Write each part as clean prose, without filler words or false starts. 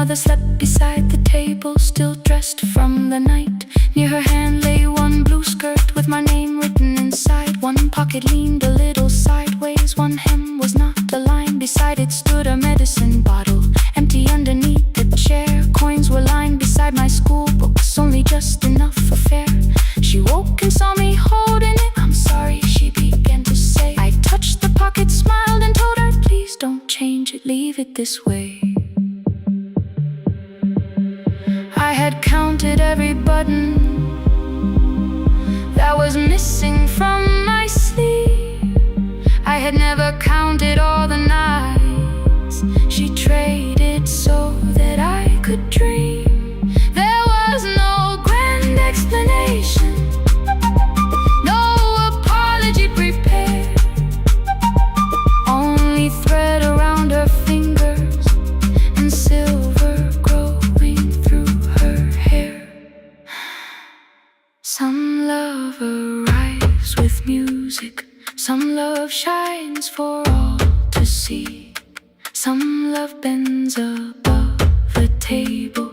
mother slept beside the table, still dressed from the night. Near her hand lay one blue skirt with my name written inside. One pocket leaned a little sideways, one hem was not aligned. Beside it stood a medicine bottle, empty underneath the chair. Coins were lying beside my school books, only just enough for fare. She woke and saw me holding it. "I'm sorry," she began to say. I touched the pocket, smiled and told her, "Please don't change it, leave it this way." I had counted every button that was missing from my sleeve. I had never counted all the nights she traded so that I could dream. There was no grand explanation, no apology prepared, only thread around her fingers and silver growing through her hair. Some love arrives with music, some love shines for all to see. Some love bends above the table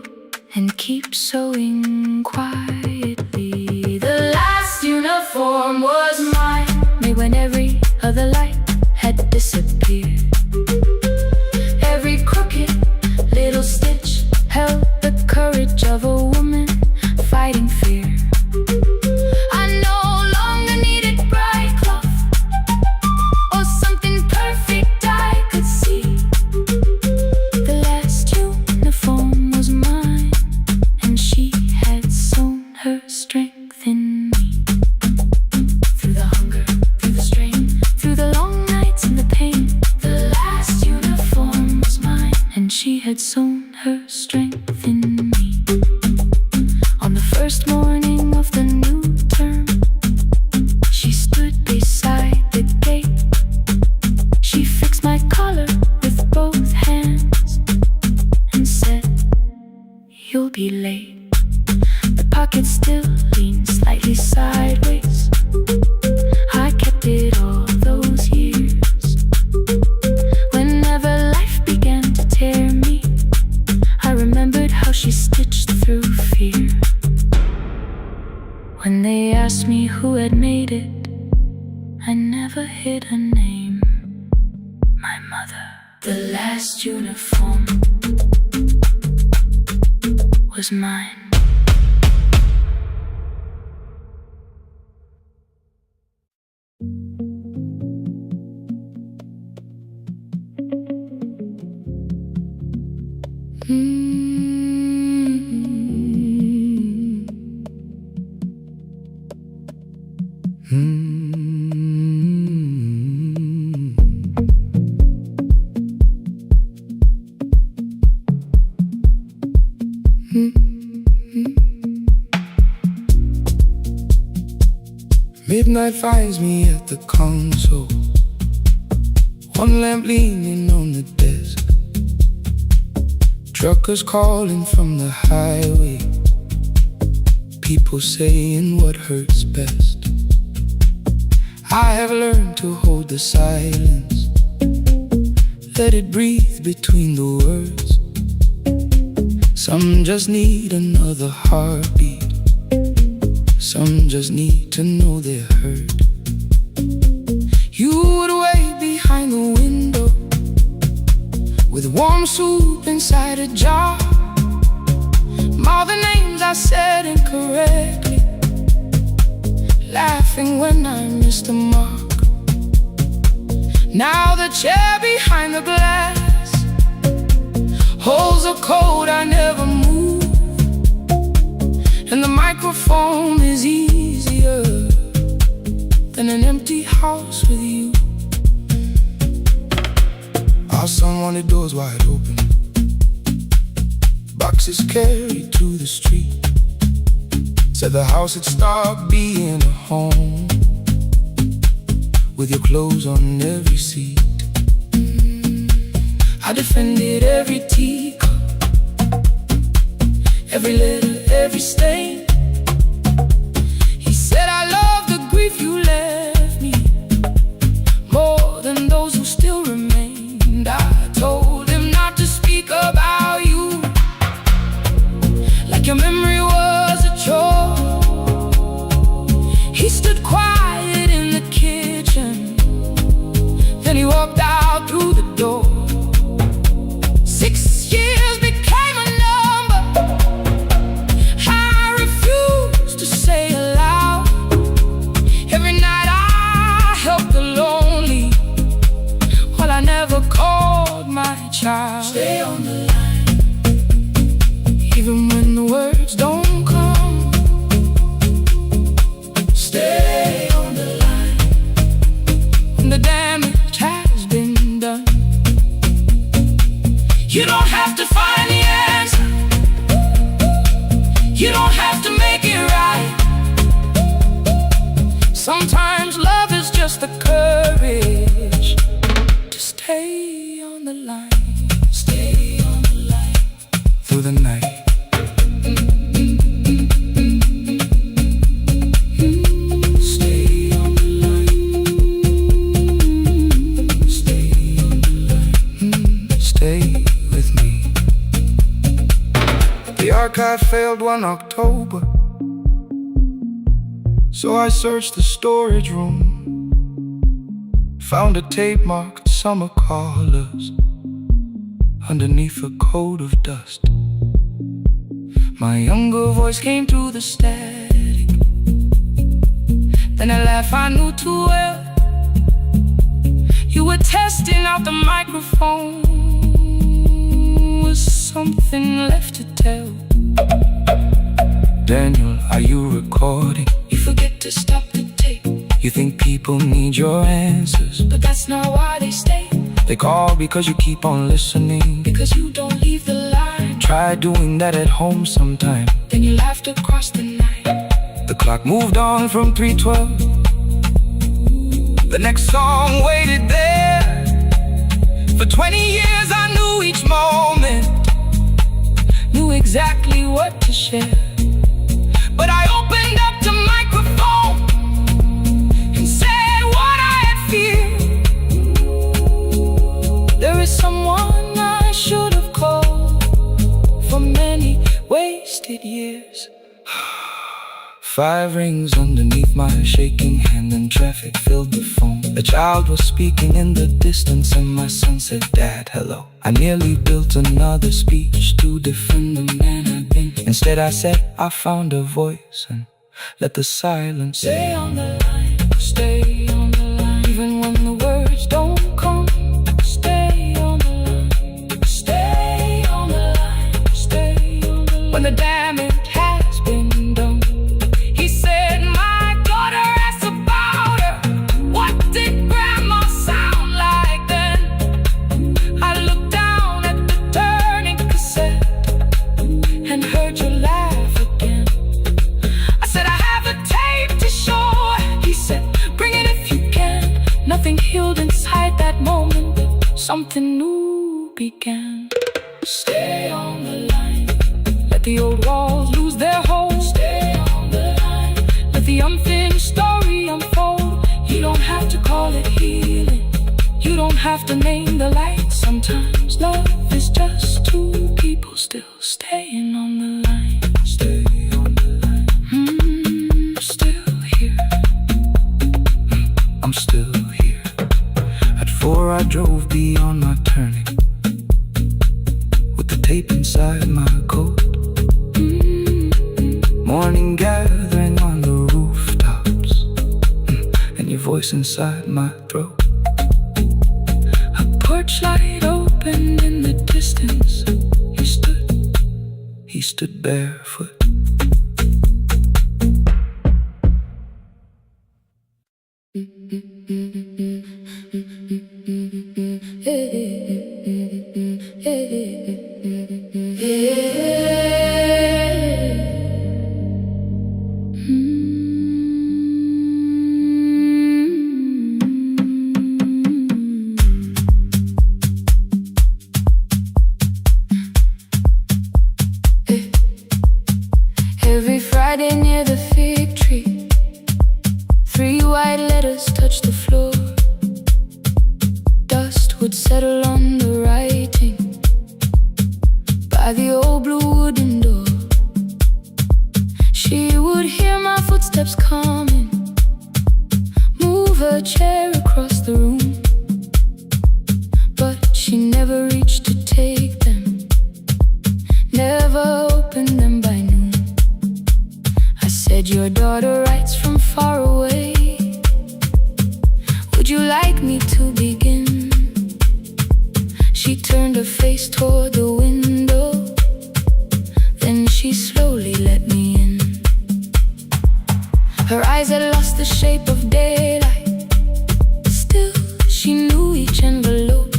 and keeps sewing quietly. The last uniform was mine, made when every other light had disappeared. Every crooked little stitch held the courage of a woman fighting fear. I no longer needed bright cloth or something perfect I could see. The last uniform was mine, and she had sewn her strength in me. Through the hunger, through the strain, through the long nights and the pain, the last uniform was mine, and she had sewn her strength in me. On the first morning of the new term, she stood beside the gate. She fixed my collar with both hands and said, "You'll be late." The pocket still leaned slightly sideways. I kept it all those years. Whenever life began to tear me, I remembered how she stitched through fear. When they asked me who had made it, I never hid her name. My mother. The last uniform was mine. Midnight finds me at the console, one lamp leaning on the desk. Truckers calling from the highway, people saying what hurts best. I have learned to hold the silence, let it breathe between the words. Some just need another heartbeat, some just need to know they're heard. You would wait behind the window with warm soup inside a jar. All the names I said incorrectly, laughing when I missed the mark. Now the chair behind the glass holds a code I never moved, and the microphone is easier than an empty house with you. Our son wanted doors wide open, boxes carried to the street. Said the house had stopped being a home, with your clothes on every seat. I defended every teacup, every letter, every stain. He said I love the grief you left me more than those who still remained. I told him not to speak about you Sometimes love is just the courage to stay on the line. Stay on the line through the night. Stay on the line. Stay on the line. Stay with me. The archive failed one October, so I searched the storage room, found a tape marked summer callers underneath a coat of dust. My younger voice came through the static, then a laugh I knew too well. You were testing out the microphone. Was something left to tell? Daniel, are you recording? You forget to stop the tape. You think people need your answers, but that's not why they stay. They call because you keep on listening, because you don't leave the line. Try doing that at home sometime, then you laughed across the night. The clock moved on from 3:12. The next song waited there. For 20 years I knew each moment, knew exactly what to share. But I opened up the microphone and said what I had feared. There is someone I should have called for many wasted years. 5 rings underneath my shaking hand, and traffic filled the phone. A child was speaking in the distance, and my son said, "Dad, hello." I nearly built another speech to defend the man I'd been. Instead I said, I found a voice, and let the silence stay on the line. Stay on the line, even when the words don't come. Stay on the line. Stay on the line. Stay on the line. When the damage has been done, he said, "My daughter asked about her. What did grandma sound like then?" I looked down at the turning cassette and heard you laugh again. I said, "I have a tape to show." He said, "Bring it if you can." Nothing healed inside that moment, but something new began. Stay on the line. Let the old walls lose their hold. Stay on the line. Let the unfinished story unfold. You don't have to call it healing. You don't have to name the light. Sometimes love is just two people still staying on the line. Stay on the line. I'm still here. I'm still here. At 4 I drove beyond my turning, with the tape inside my coat. Morning gathering on the rooftops, and your voice inside my throat. A porch light opened in the distance. He stood barefoot. Every Friday near the fig tree, 3 white letters touched the floor. Dust would settle on the writing by the old blue wooden door. She would hear my footsteps coming, move her chair across the room, but she never reached to take them, never opened them by noon. I said, "Your daughter writes from far away. Would you like me to begin?" She turned her face toward the window, then she slowly let me in. Her eyes had lost the shape of daylight. Still, she knew each envelope.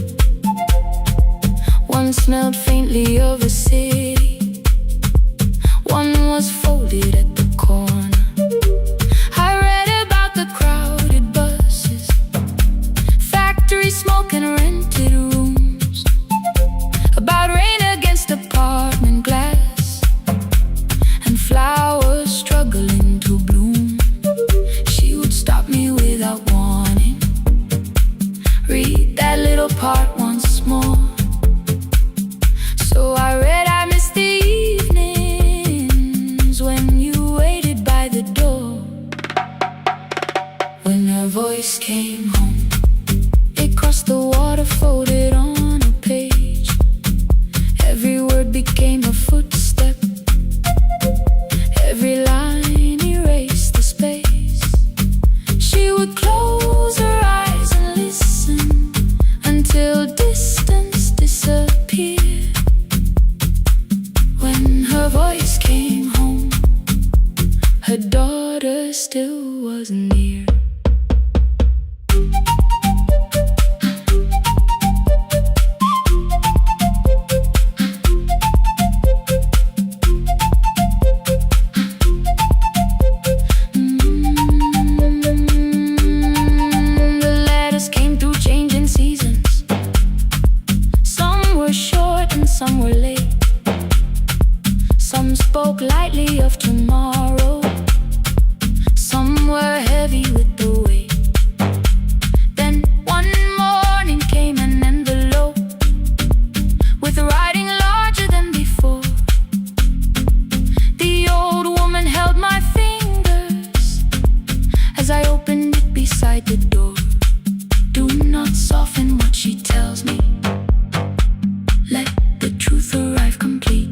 One smelled faintly of a city, one was folded at the corner. I read about the crowd her daughter still wasn't near. Some were late, some spoke lightly of tomorrow, some were heavy with the weight. Then one morning came an envelope with writing larger than before. The old woman held my fingers as I opened it beside the door. Do not soften what she tells me, let the truth arrive complete.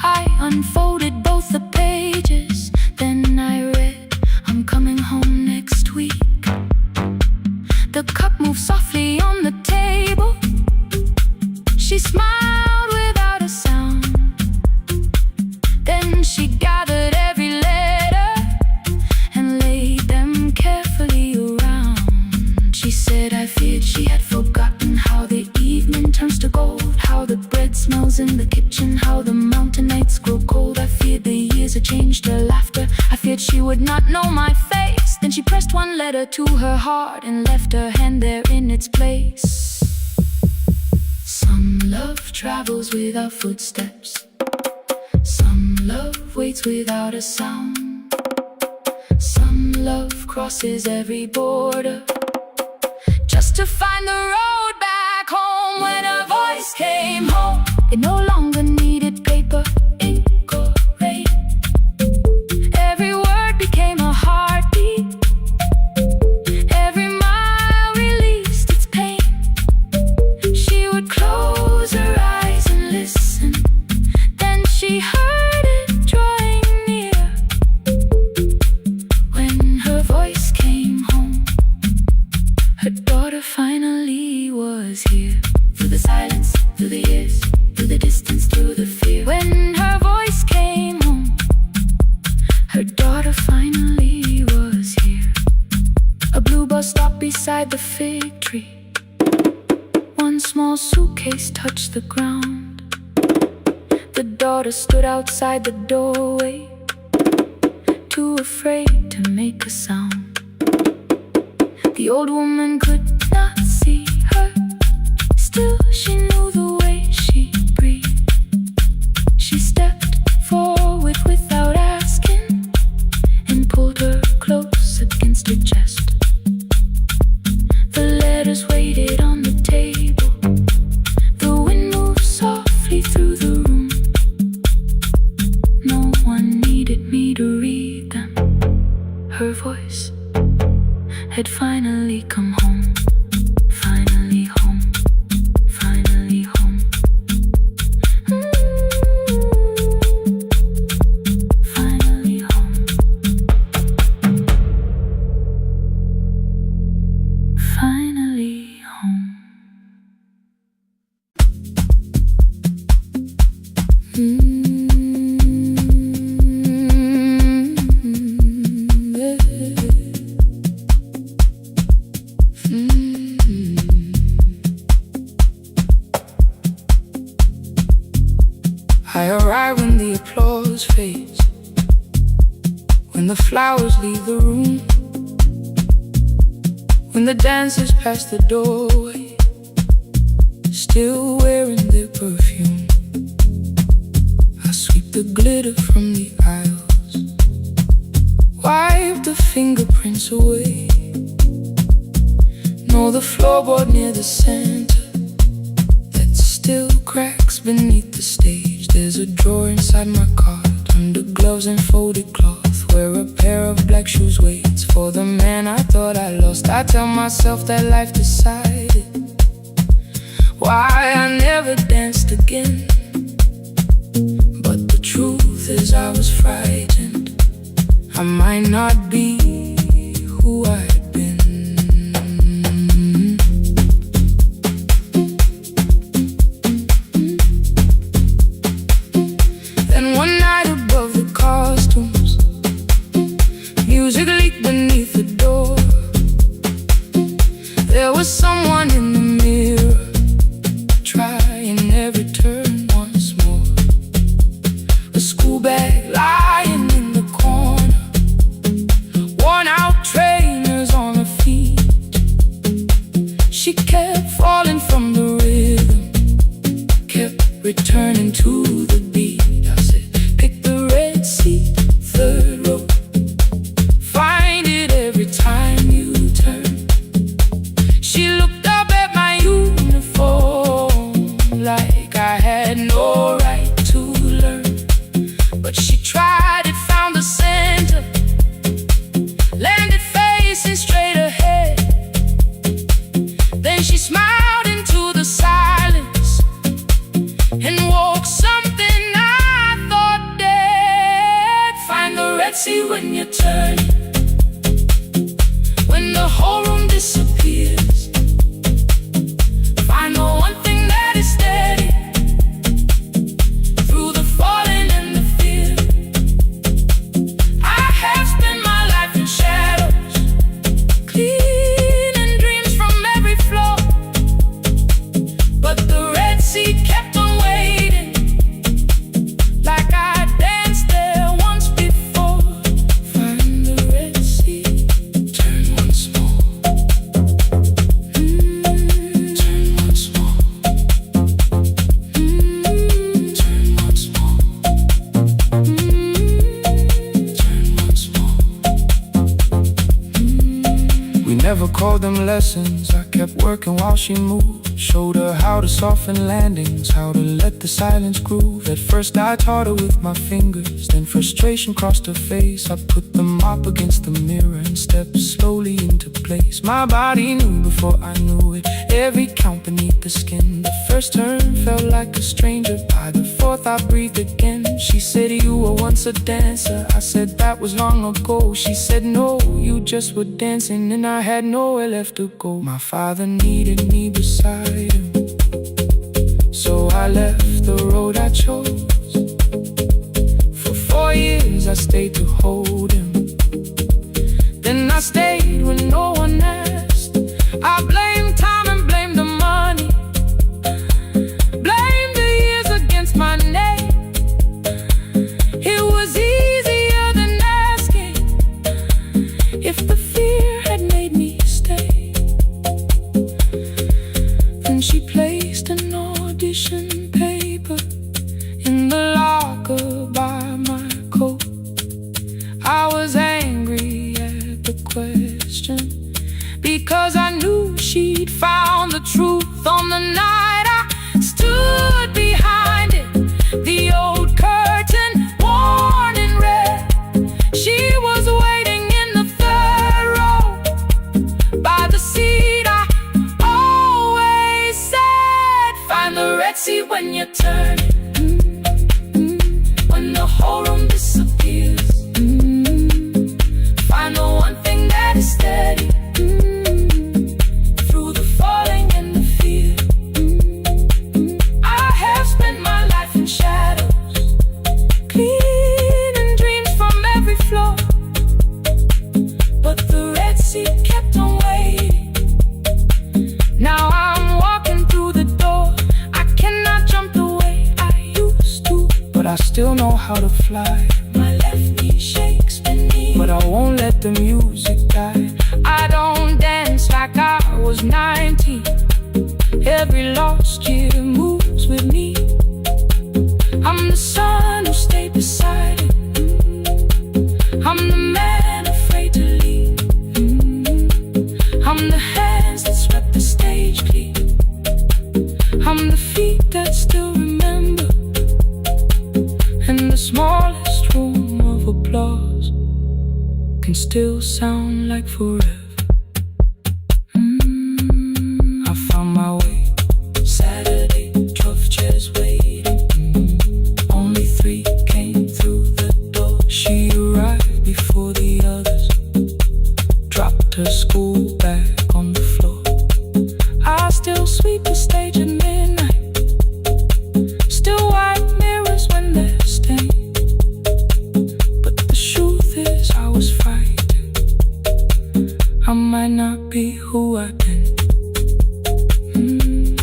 I unfolded both the pages, then I read, I'm coming home next week. The cup moved softly on the table. She smiled without a sound. Then she gathered every letter and laid them carefully around. She said I feared she had forgotten how the evening turns to gold, how the bread smells in the kitchen, how the mountain nights grow cold. I feared the years had changed her laughter. I feared she would not know my face. Then she pressed one letter to her heart and left her hand there in its place. Some love travels without footsteps, some love waits without a sound, some love crosses every border just to find the road back home. When her voice came home, it no longer needed paper, ink or rain. Every word became a heartbeat, every mile released its pain. She would close her eyes and listen, then she heard it drawing near. When her voice came home, her daughter finally was here. Through the silence, through the years, through the distance, through the fear. When her voice came home, her daughter finally was here. A blue bus stopped beside the fig tree. One small suitcase touched the ground. The daughter stood outside the doorway, too afraid to make a sound. The old woman could not see her, still she knew the way she breathed. She stepped forward without asking and pulled her close against her chest. The letters waited on the table. The wind moved softly through the room. No one needed me to read them. Her voice had finally come home. Finally home. Finally home. Finally home. Finally home. I arrive when the applause fades, when the flowers leave the room, when the dancers pass the doorway, still wearing their perfume. I sweep the glitter from the aisles, wipe the fingerprints away. Know the floorboard near the center that still cracks beneath the stage. There's a drawer inside my cart, under gloves and folded cloth, where a pair of black shoes waits for the man I thought I lost. I tell myself that life decided why I never danced again. But the truth is I was frightened. I might not be who I had been. Then one night above the cars, Sea when you turn, when the whole room disappears. Find the one thing that is steady through the falling and the fear. I have spent my life in shadows, cleaning dreams from every floor, but the Red Sea kept on waiting, like I danced there once before. Find the Red Sea, turn once more. Turn once more. Turn once more. Turn once more. We never called them lessons. I kept working while she moved. Showed her how to soften landings, how to let the silence groove. At first I taught her with my fingers, then frustration crossed her face. I put the mop against the mirror and stepped slowly into place. My body knew before I knew it, every count beneath the skin. The first turn felt like a stranger, by the fourth I breathed again. She said, you were once a dancer. I said, that was long ago. She said, no, you just were dancing, and I had nowhere left to go. My father needed me beside him, so I left the road I chose. For 4 years I stayed to hold him, then I stayed when no one asked. I blamed time and blamed the money, blamed the years against my name. It was easier than asking if the fear had made me stay. Then she placed an audition paper in the locker by my coat. I was angry at the question, because I knew she'd found the truth on the night I stood behind it. The old curtain, worn in red. She was waiting in the third row by the seat I always said. Find the Red Sea when you turn, when the whole room disappears. Find the one thing that is steady through the falling and the fear. I have spent my life in shadows, cleaning dreams from every floor, but the Red Sea kept on waiting. Now I'm walking through the door. I cannot jump the way I used to, but I still know how to fly. My left knee shakes beneath, but I won't let the music die. I don't dance like I was 19. Every lost year moves with me. I'm the son who stayed beside it. I'm the man afraid to leave. I'm the hands that swept the stage clean. I'm the feet that still remember, and the smallest room of applause can still sound like forever. I found my way. Saturday, 12 chairs waiting. Only 3 came through the door. She arrived before the others, dropped her school bag on the floor. I still sweep the stage at midnight, still wipe mirrors when they're stained. But the truth is I was frightened. I might not be who I've been.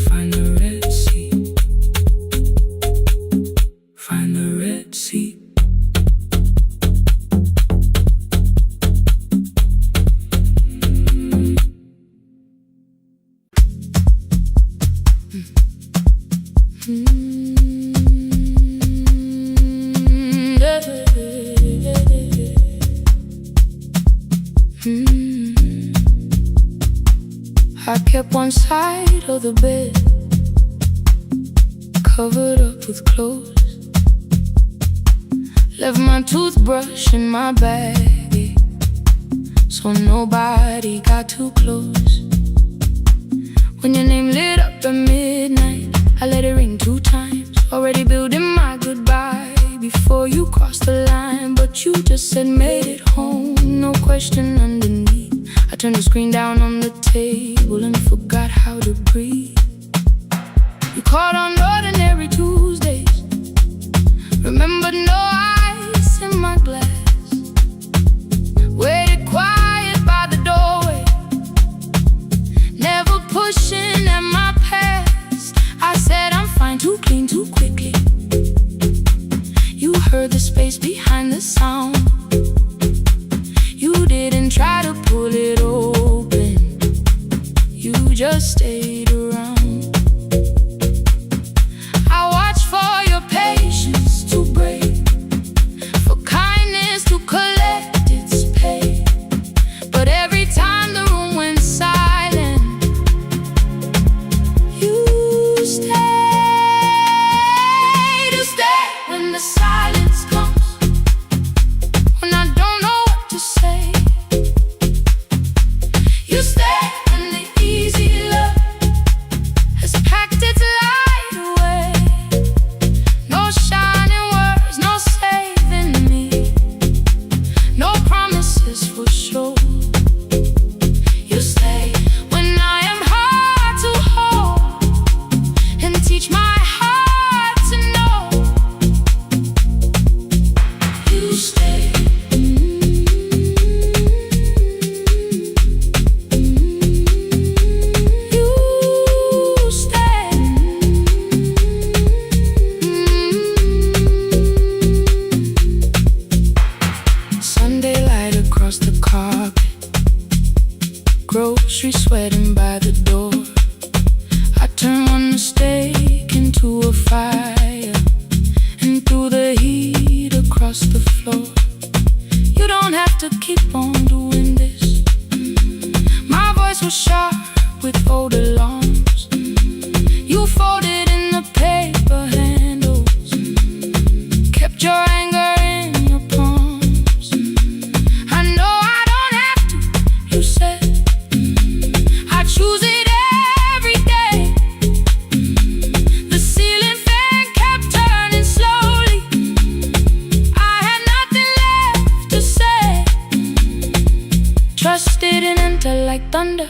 Find the Red Sea. Find the Red Sea. I kept one side of the bed covered up with clothes. Left my toothbrush in my bag, so nobody got too close. When your name lit up at midnight, I let it ring 2 times. Already building my goodbye before you crossed the line, but you just said made it home, no question underneath. I turned the screen down on the table and forgot how to breathe. You called on ordinary Tuesdays, remembered no ice in my glass, waited quiet by the doorway, never pushing at my past. I said I'm fine, too clean, too quickly. You heard the space behind the sound. You didn't try to pull it open, you just stayed around. I watched for your patience to break, for kindness to collect its pay. But every time the room went silent, you stayed. You stay when the silence comes, when I don't know what to say. You stay when the easy love has packed its light away. No shining words, no saving me, no promises for sure. You stay when I am hard to hold and teach my heart to know. You stay. You stay. Sunday light across the carpet, grocery sweating by the door. I turn one mistake into a fire, and through the heat across the floor. You don't have to keep on doing this. My voice was sharp with old alarms. You folded in the paper handles, kept your anger in your palms. I know I don't have to, you said. I choose it every day. The ceiling fan kept turning slowly. I had nothing left to say. Trust didn't enter like thunder,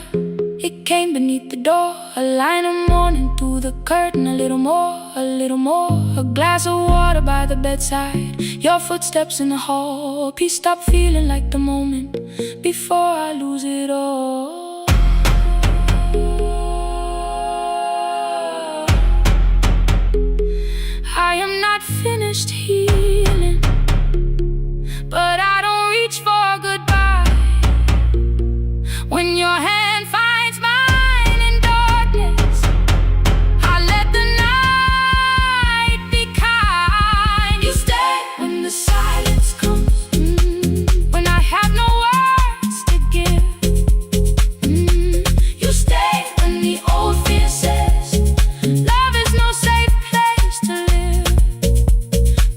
it came beneath the door. A line of morning through the curtain, a little more, a little more. A glass of water by the bedside, your footsteps in the hall. Peace stopped feeling like the moment before I lose it all. I am not finished healing, but I don't reach for a goodbye. When your hand finds mine in darkness, I let the night be kind. You stay when the silence comes, when I have no words to give. You stay when the old fear says love is no safe place to live.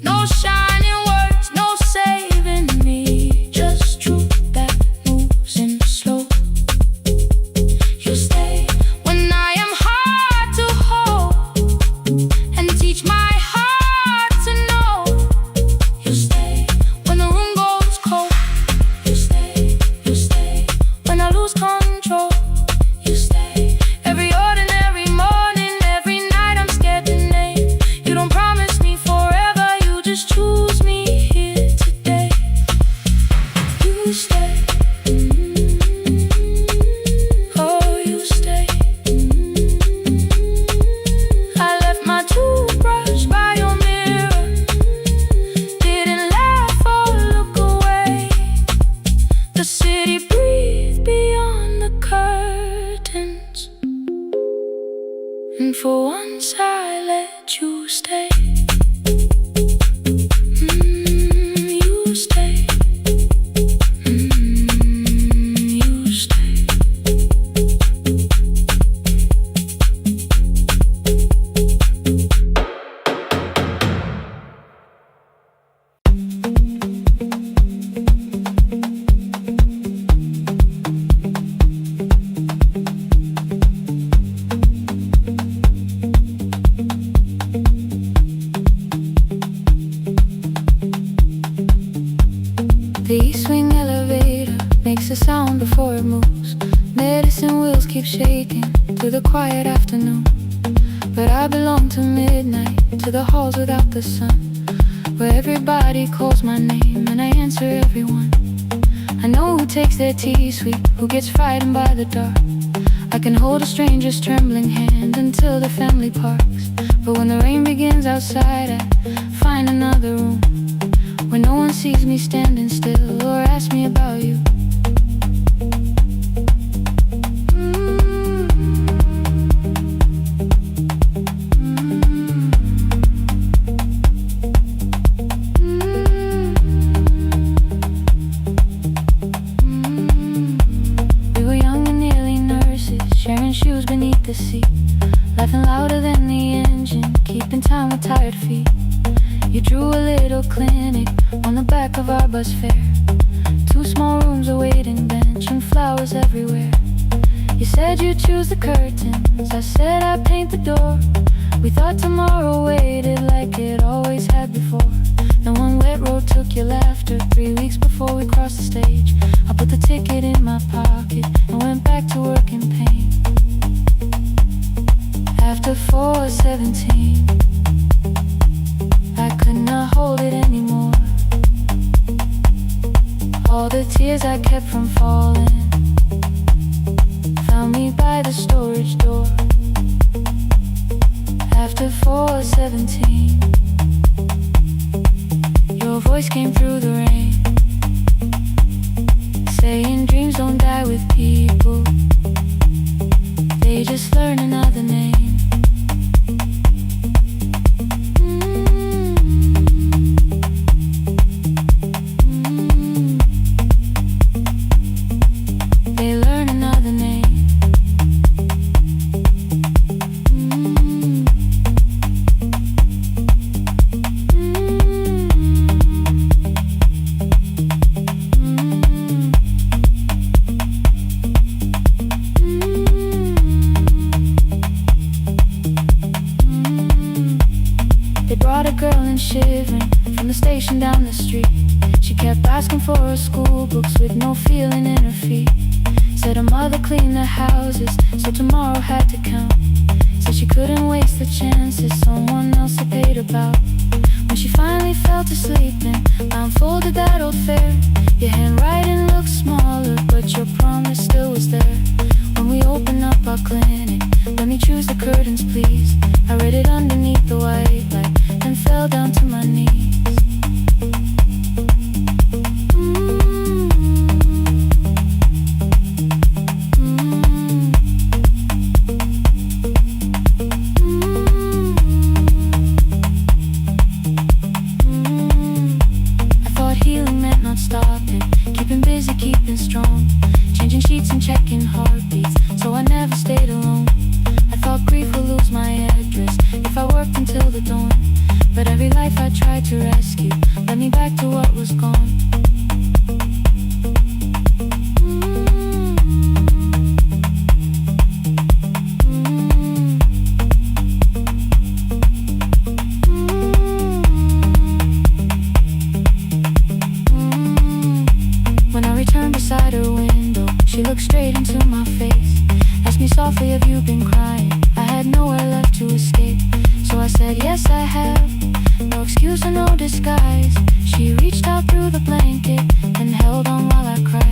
No shining words, no saving me, just truth that moves in slow. You stay when I am hard to hold and teach my heart to know. You stay when the room goes cold. You stay when I lose control. You stay every ordinary morning, every night I'm scared to name. You don't promise me forever, you just choose me here today. You stay. Oh, you stay. I left my toothbrush by your mirror, didn't laugh or look away. The city breathed beyond the curtains, and for once I let you stay. You stay. The east wing elevator makes a sound before it moves. Medicine wheels keep shaking through the quiet afternoon. But I belong to midnight, to the halls without the sun, where everybody calls my name and I answer everyone. I know who takes their tea sweet, who gets frightened by the dark. I can hold a stranger's trembling hand until the family parks. But when the rain begins outside, I find another room where no one sees me standing still or asks me about you. We were young and nearly nurses, sharing shoes beneath the seat, laughing louder than the engine, keeping time with tired feet. You drew a little clinic on the back of our bus fare. 2 small rooms, a waiting bench, and flowers everywhere. You said you'd choose the curtains, I said I'd paint the door. We thought tomorrow waited like it always had before. Then one wet road took your laughter. 3 weeks before we crossed the stage, I put the ticket in my pocket and went back to work in pain. After 4:17, I could not hold it anymore. All the tears I kept from falling found me by the storage door. After 4:17, your voice came through the rain, saying dreams don't die with people, they just learn another name. They learn another name. They brought a girl in shivering from the station down the street. She kept asking for her school books with no feeling in her feet. Said her mother cleaned the houses, so tomorrow had to count. Said she couldn't waste the chances someone else had paid about. When she finally fell to sleeping, I unfolded that old fare. Your handwriting looked smaller, but your promise still was there. When we opened up our clinic, let me choose the curtains please. I read it underneath the white light and fell down to my knees. Stopping, keeping busy, keeping strong, changing sheets and checking heartbeats, so I never stayed alone. I thought grief would lose my address if I worked until the dawn, but every life I tried to rescue led me back to what was gone. Beside her window, she looked straight into my face, asked me softly, have you been crying? I had nowhere left to escape, so I said, yes I have, no excuse or no disguise. She reached out through the blanket and held on while I cried.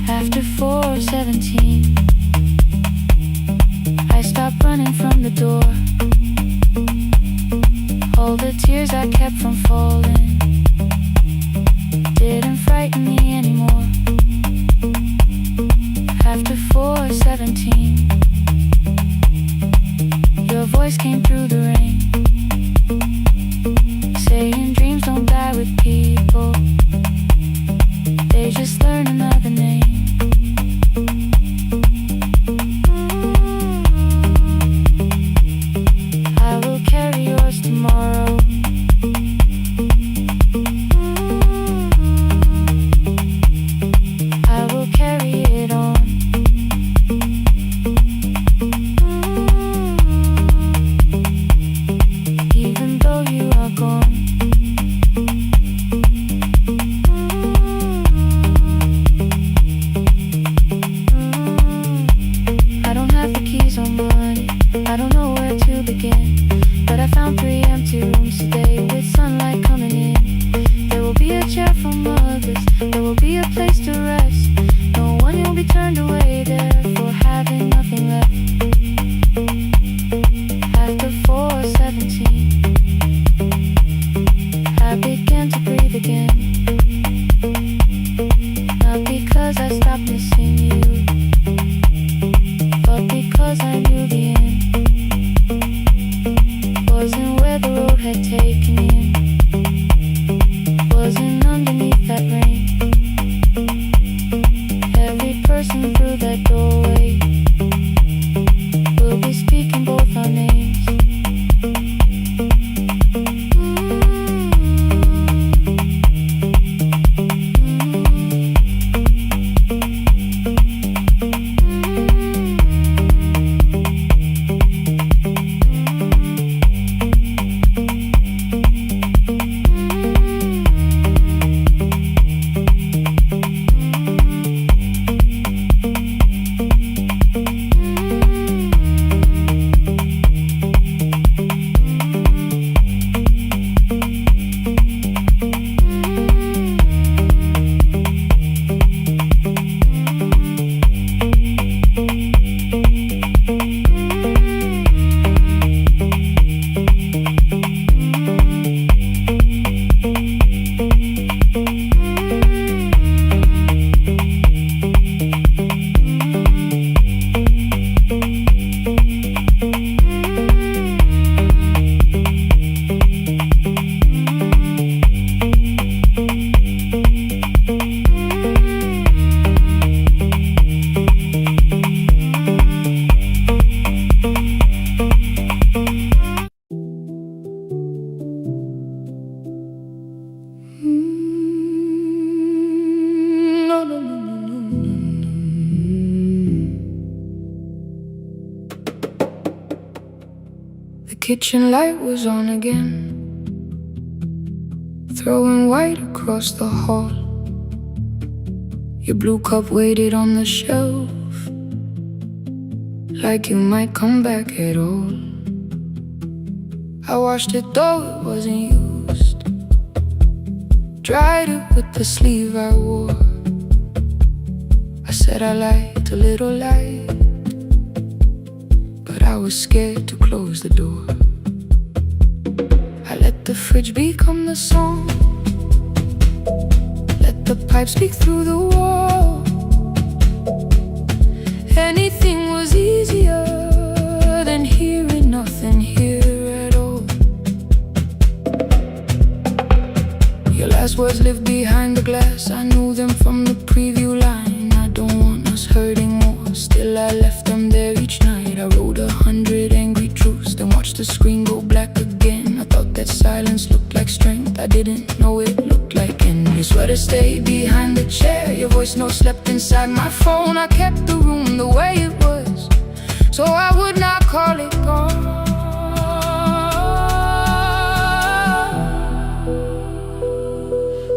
After 4:17, I stopped running from the door. All the tears I kept from falling didn't frighten me anymore. After 4:17, your voice came through the rain, saying wasn't underneath that rain. Every person through that doorway will be speaking both our names. The kitchen light was on again, throwing white across the hall. Your blue cup waited on the shelf, like you might come back at all. I washed it though it wasn't used, dried it with the sleeve I wore. I said I liked a little light, but I was scared to close the door. I let the fridge become the song, let the pipe speak through the wall. Anything was easier than hearing nothing here at all. Your last words lived behind the glass, I knew them from the preview line. I don't want us hurting more, still I left them there each night. I wrote 100 angry truths, then watched the screen go black again. I thought that silence looked like strength, I didn't know it looked like end. Your sweater stayed behind the chair, your voice note slept inside my phone. I kept the room the way it was, so I would not call it gone.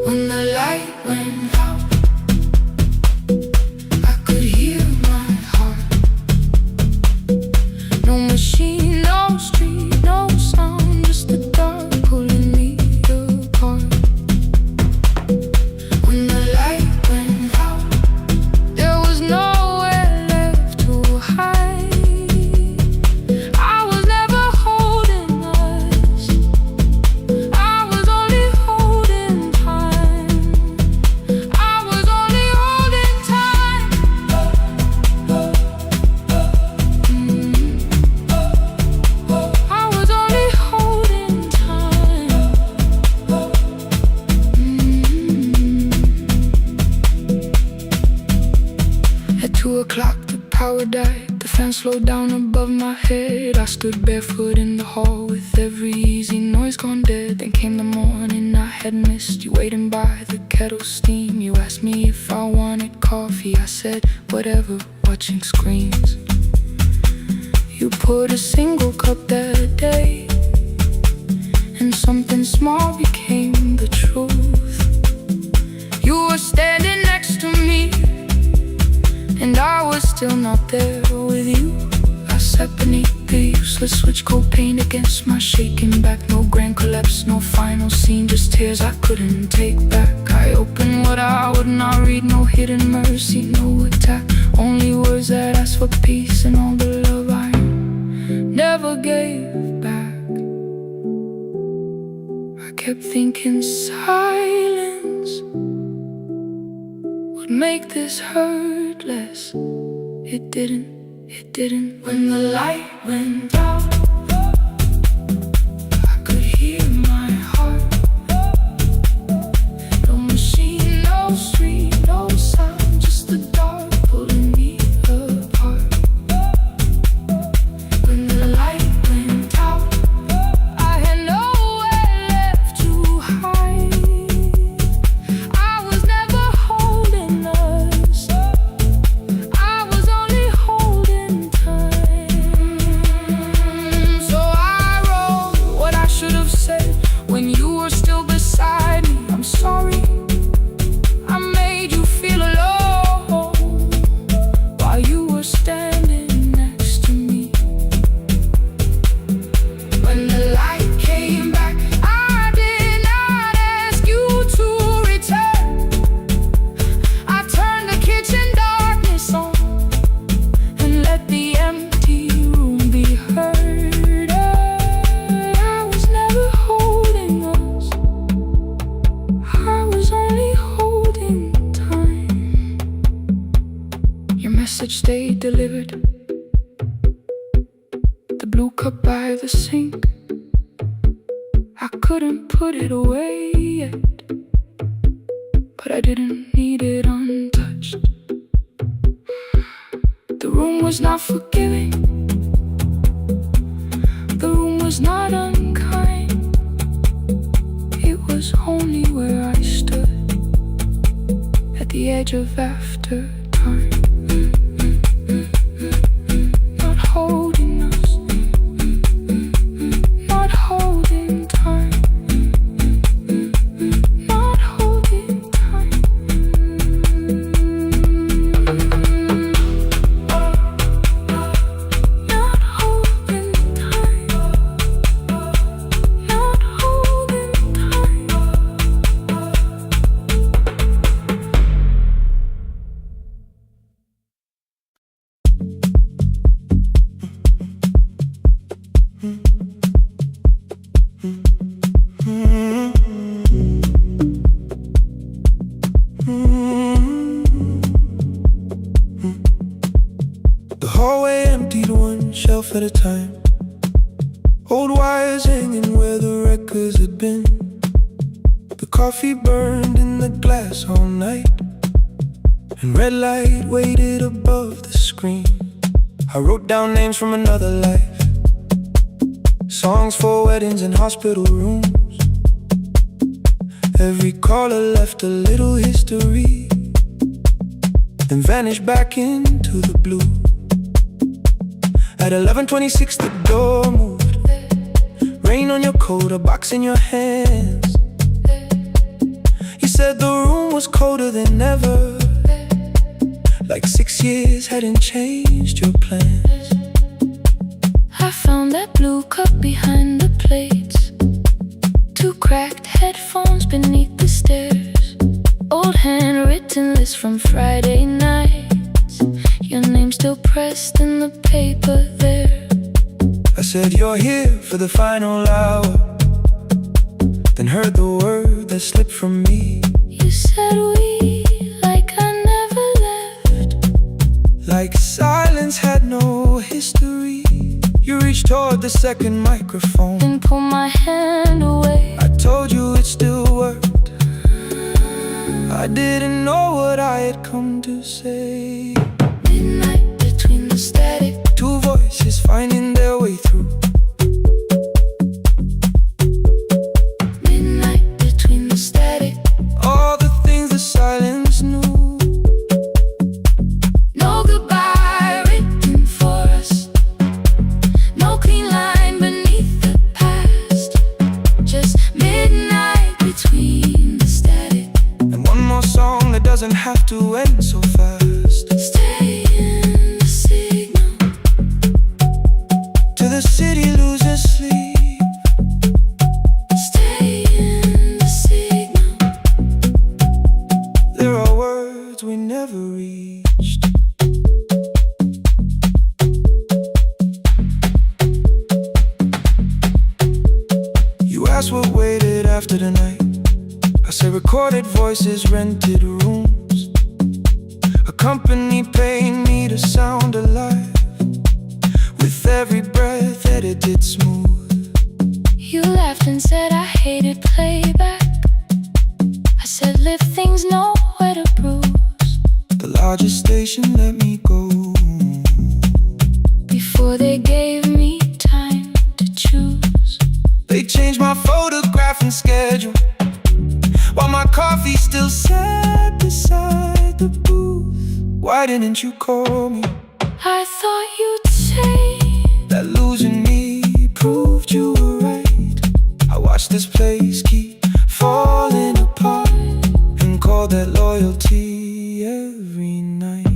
When the light went out, I could hear my heart. No machine, no street, no sound, just the dark pulling me apart. When the light went out, there was nowhere left to hide. I was never holding us, I was only holding time. I was only holding time. I was only holding time. At 2 o'clock the power died, the fan slowed down above my head. I stood barefoot in the hall with every easy noise gone dead. Then came the morning I had missed, you waiting by the kettle steam. You asked me if I wanted coffee, I said whatever, watching screens. You poured a single cup that day, and something small became the truth. You were standing next to me, and I was still not there with you. I sat beneath the useless switch, cold paint against my shaking back. No grand collapse, no final scene, just tears I couldn't take back. I opened what I would not read, no hidden mercy, no attack, only words that asked for peace and all the love I never gave back. I kept thinking silence would make this hurt less. It didn't. When the light went out, I could hear my heart. when you were still beside me. I'm sorry I made you feel alone while you were standing next to me. When the light came back, I did not ask you to return. I turned the kitchen darkness on and let the empty room be heard. I was never holding us, I was only holding time. Your message stayed delivered, the blue cup by the sink. I couldn't put it away yet, but I didn't need it untouched. The room was not forgiving, the room was not unkind. It was only where I stood at the edge of after time. Not holding us, not holding time, not holding time. Not holding time, not holding time. The hallway emptied one shelf at a time. Old wires hanging where the records had been. The coffee burned in the glass all night, and red light waited above the screen. I wrote down names from another life, songs for weddings and hospital rooms. Every caller left a little history, then vanished back into the blue. At 11:26 the door moved, rain on your coat, a box in your hands. You said the room was colder than ever, like 6 years hadn't changed your plans. I found that blue cup behind the plates, two cracked headphones beneath the stairs, old handwritten list from Friday nights, your name still pressed in the paper there. I said you're here for the final hour, then heard the word that slipped from me. You said we, like I never left, like silence had no history. You reached toward the second microphone and pulled my hand away. I told you it still worked, I didn't know what I had come to say. Midnight between the static, two voices finding their way through. Midnight between the static, all the things the silence knew. No goodbye written for us, no clean line beneath the past, just midnight between the static. And one more song that doesn't have to end so fast. Stay in the signal till the city loses sleep. Stay in the signal. There are words we never reached. You asked what waited after the night. I say recorded voices, rented rooms, a company paying me to sound alive, with every breath edited smooth. You laughed and said I hated playback. I said live things nowhere to bruise. The largest station let me go before they gave me time to choose. They changed my photograph and schedule, while my coffee still sat beside the booth. Why didn't you call me? I thought you'd say that losing me proved you were right. I watched watch this place keep falling apart and call that loyalty every night.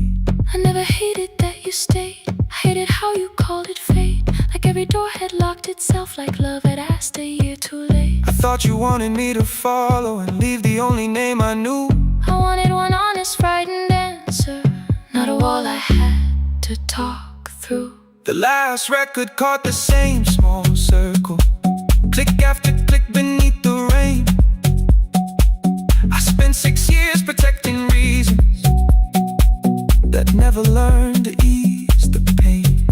I never hated that you stayed. I hated how you called it fate. Like every door had locked itself, like love had asked a year too late. I thought you wanted me to follow and leave the only name I knew. I wanted one honest, frightened answer, not a wall I had to talk through. The last record caught the same small circle, click after click beneath the rain. I spent 6 years protecting reasons that never learned to ease the pain.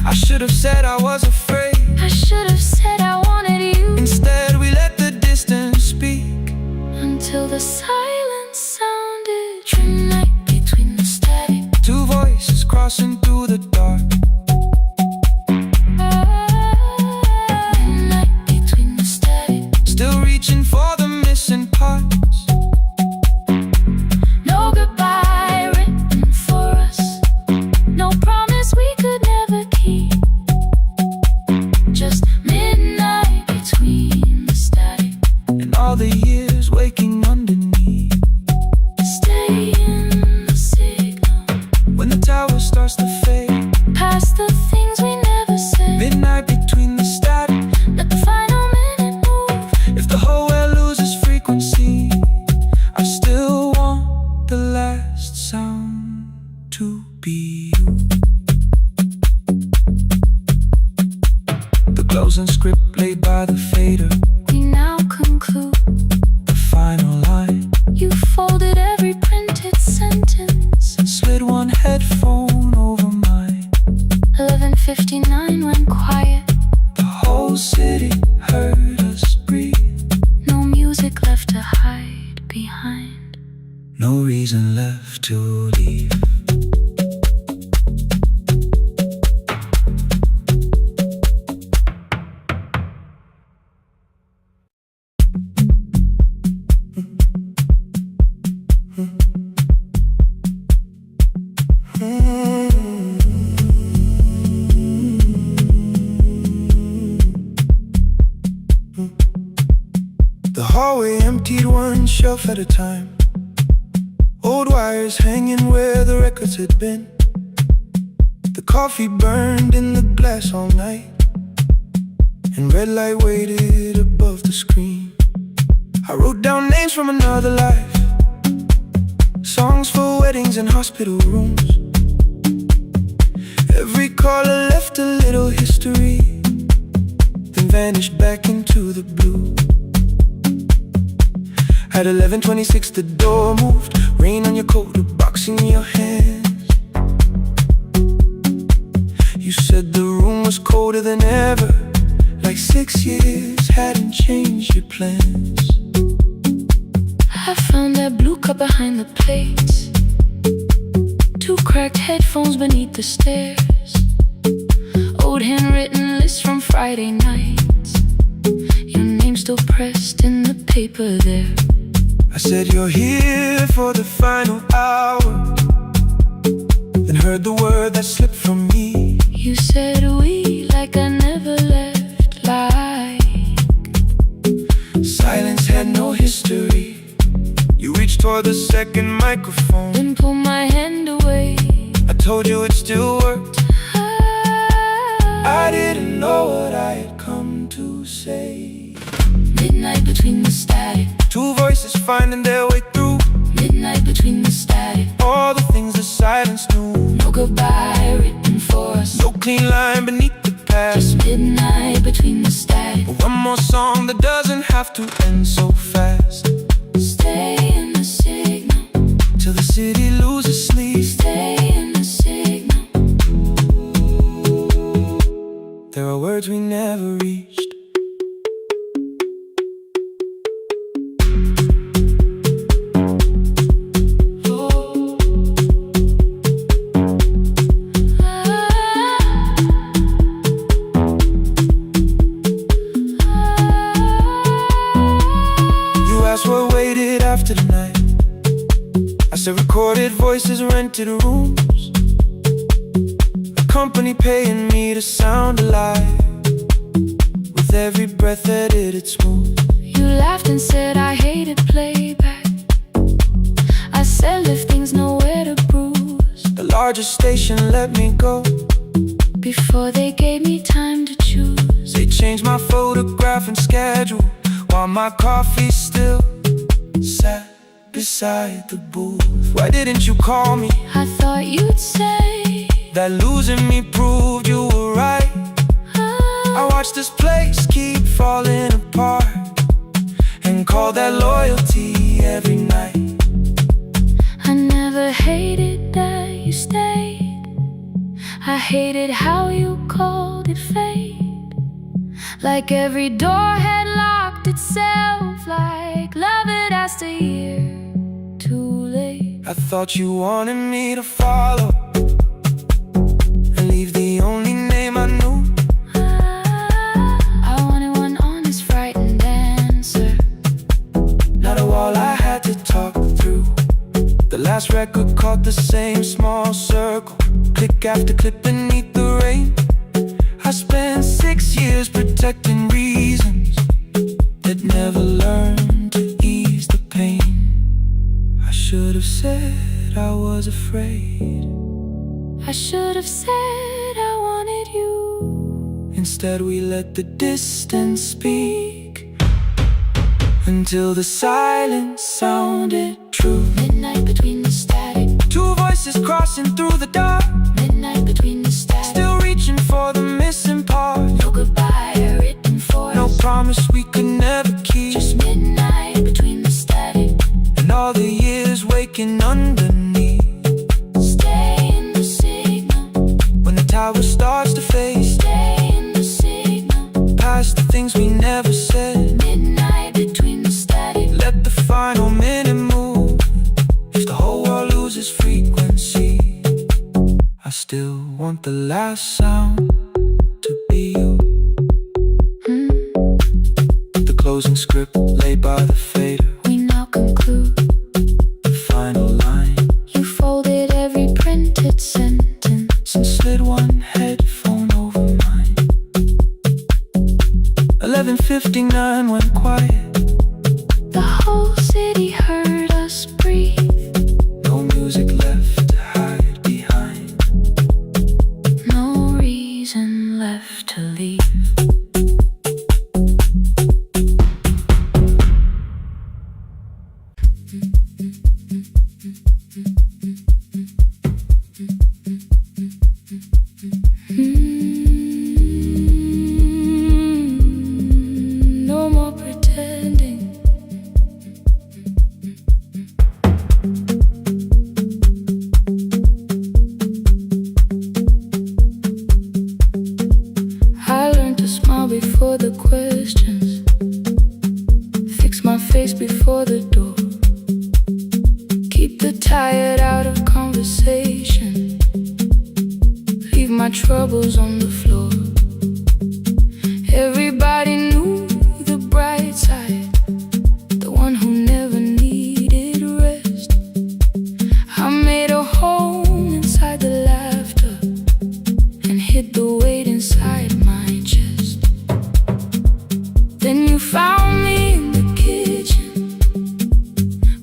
I should have said I was afraid. I should have said I wanted you. Instead we let the distance speak, until the silence sounded midnight between the static. Two voices crossing through the dark. Midnight between the static. Still reaching for the missing parts. No goodbye written for us, no promise we could never keep. Just midnight between the static And all the years waking underneath. stay in the signal. When the tower starts to fade, Past the things we never said. midnight between the static. Let the final minute move. If the whole world loses frequency, I still want the last sound to be you. The closing script laid by the fader, We now conclude. the final line. You folded every printed sentence. Slid one headphone over mine. 11:59 went quiet. The whole city heard us breathe. No music left to hide behind. No reason left to leave. The hallway emptied one shelf at a time. Old wires hanging where the records had been. The coffee burned in the glass all night, and red light waited above the screen. I wrote down names from another life, songs for weddings and hospital rooms. Every caller left a little history, then vanished back into the blue. At 11:26 the door moved, rain on your coat, a box in your hands. You said the room was colder than ever, like 6 years hadn't changed your plans. I found that blue cup behind the plates, 2 cracked headphones beneath the stairs, old handwritten lists from Friday nights, your name still pressed in the paper there. I said you're here for the final hour, then heard the word that slipped from me. You said we like I never left, like Silence had no history. You reached for the second microphone, then pull my hand away. I told you it still worked. I didn't know what I had come to say. Midnight between the static. Two voices finding their way through. Midnight between the static. All the things the silence knew. No goodbye written for us. No clean line beneath the past. Just midnight between the static. One more song that doesn't have to end so fast. Stay in the signal till the city loses sleep. Stay in the signal. There are words we never reached. After the night, I said recorded voices, rented rooms, a company paying me to sound alive, with With every breath edited smooth. You laughed and said I hated playback. I said lifting's nowhere to bruise. The largest station let me go before they gave me time to choose. They changed my photograph and schedule while my coffee still sat beside the booth. Why didn't you call me? I thought you'd say that losing me proved you were right. I watched this place keep falling apart and call that loyalty every night. I never hated that you stayed. I hated how you called it fate. Like every door had locked itself, like love had asked a year too late. I thought you wanted me to follow and leave the only name I knew. I wanted one honest, frightened answer, not a wall I had to talk through. The last record caught the same small circle, click after click beneath the rain. I spent 6 years protecting reasons that never learned to ease the pain. I should have said I was afraid. I should have said I wanted you. Instead we let the distance speak until the silence sounded true. Midnight between the static, two voices crossing through the dark. Midnight between the static, still reaching for the missing part. no goodbye written for no us, promise we could never keep. just midnight between the static and all the years waking underneath. Stay in the signal When the tower starts to fade, stay in the signal, past the things we never said. midnight between the static, Let the final minute move. If the whole world loses frequency, I still want the last sound to be you. The closing script laid by the fader, we now conclude. the final line. You folded every printed sentence and slid one headphone over mine. 11:59 went quiet. The whole city heard us breathe. No music left to hide behind. No reason left to leave. No more pretending. I learned to smile before the questions, fix my face before the door, keep the tired out of conversation, leave my troubles on the floor. Everybody knew the bright side, the one who never needed rest. I made a home inside the laughter and hid the weight inside my chest. Then you found me in the kitchen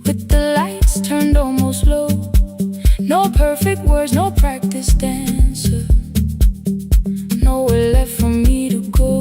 with the lights turned almost low. No perfect words, no practice dancer, nowhere left for me to go.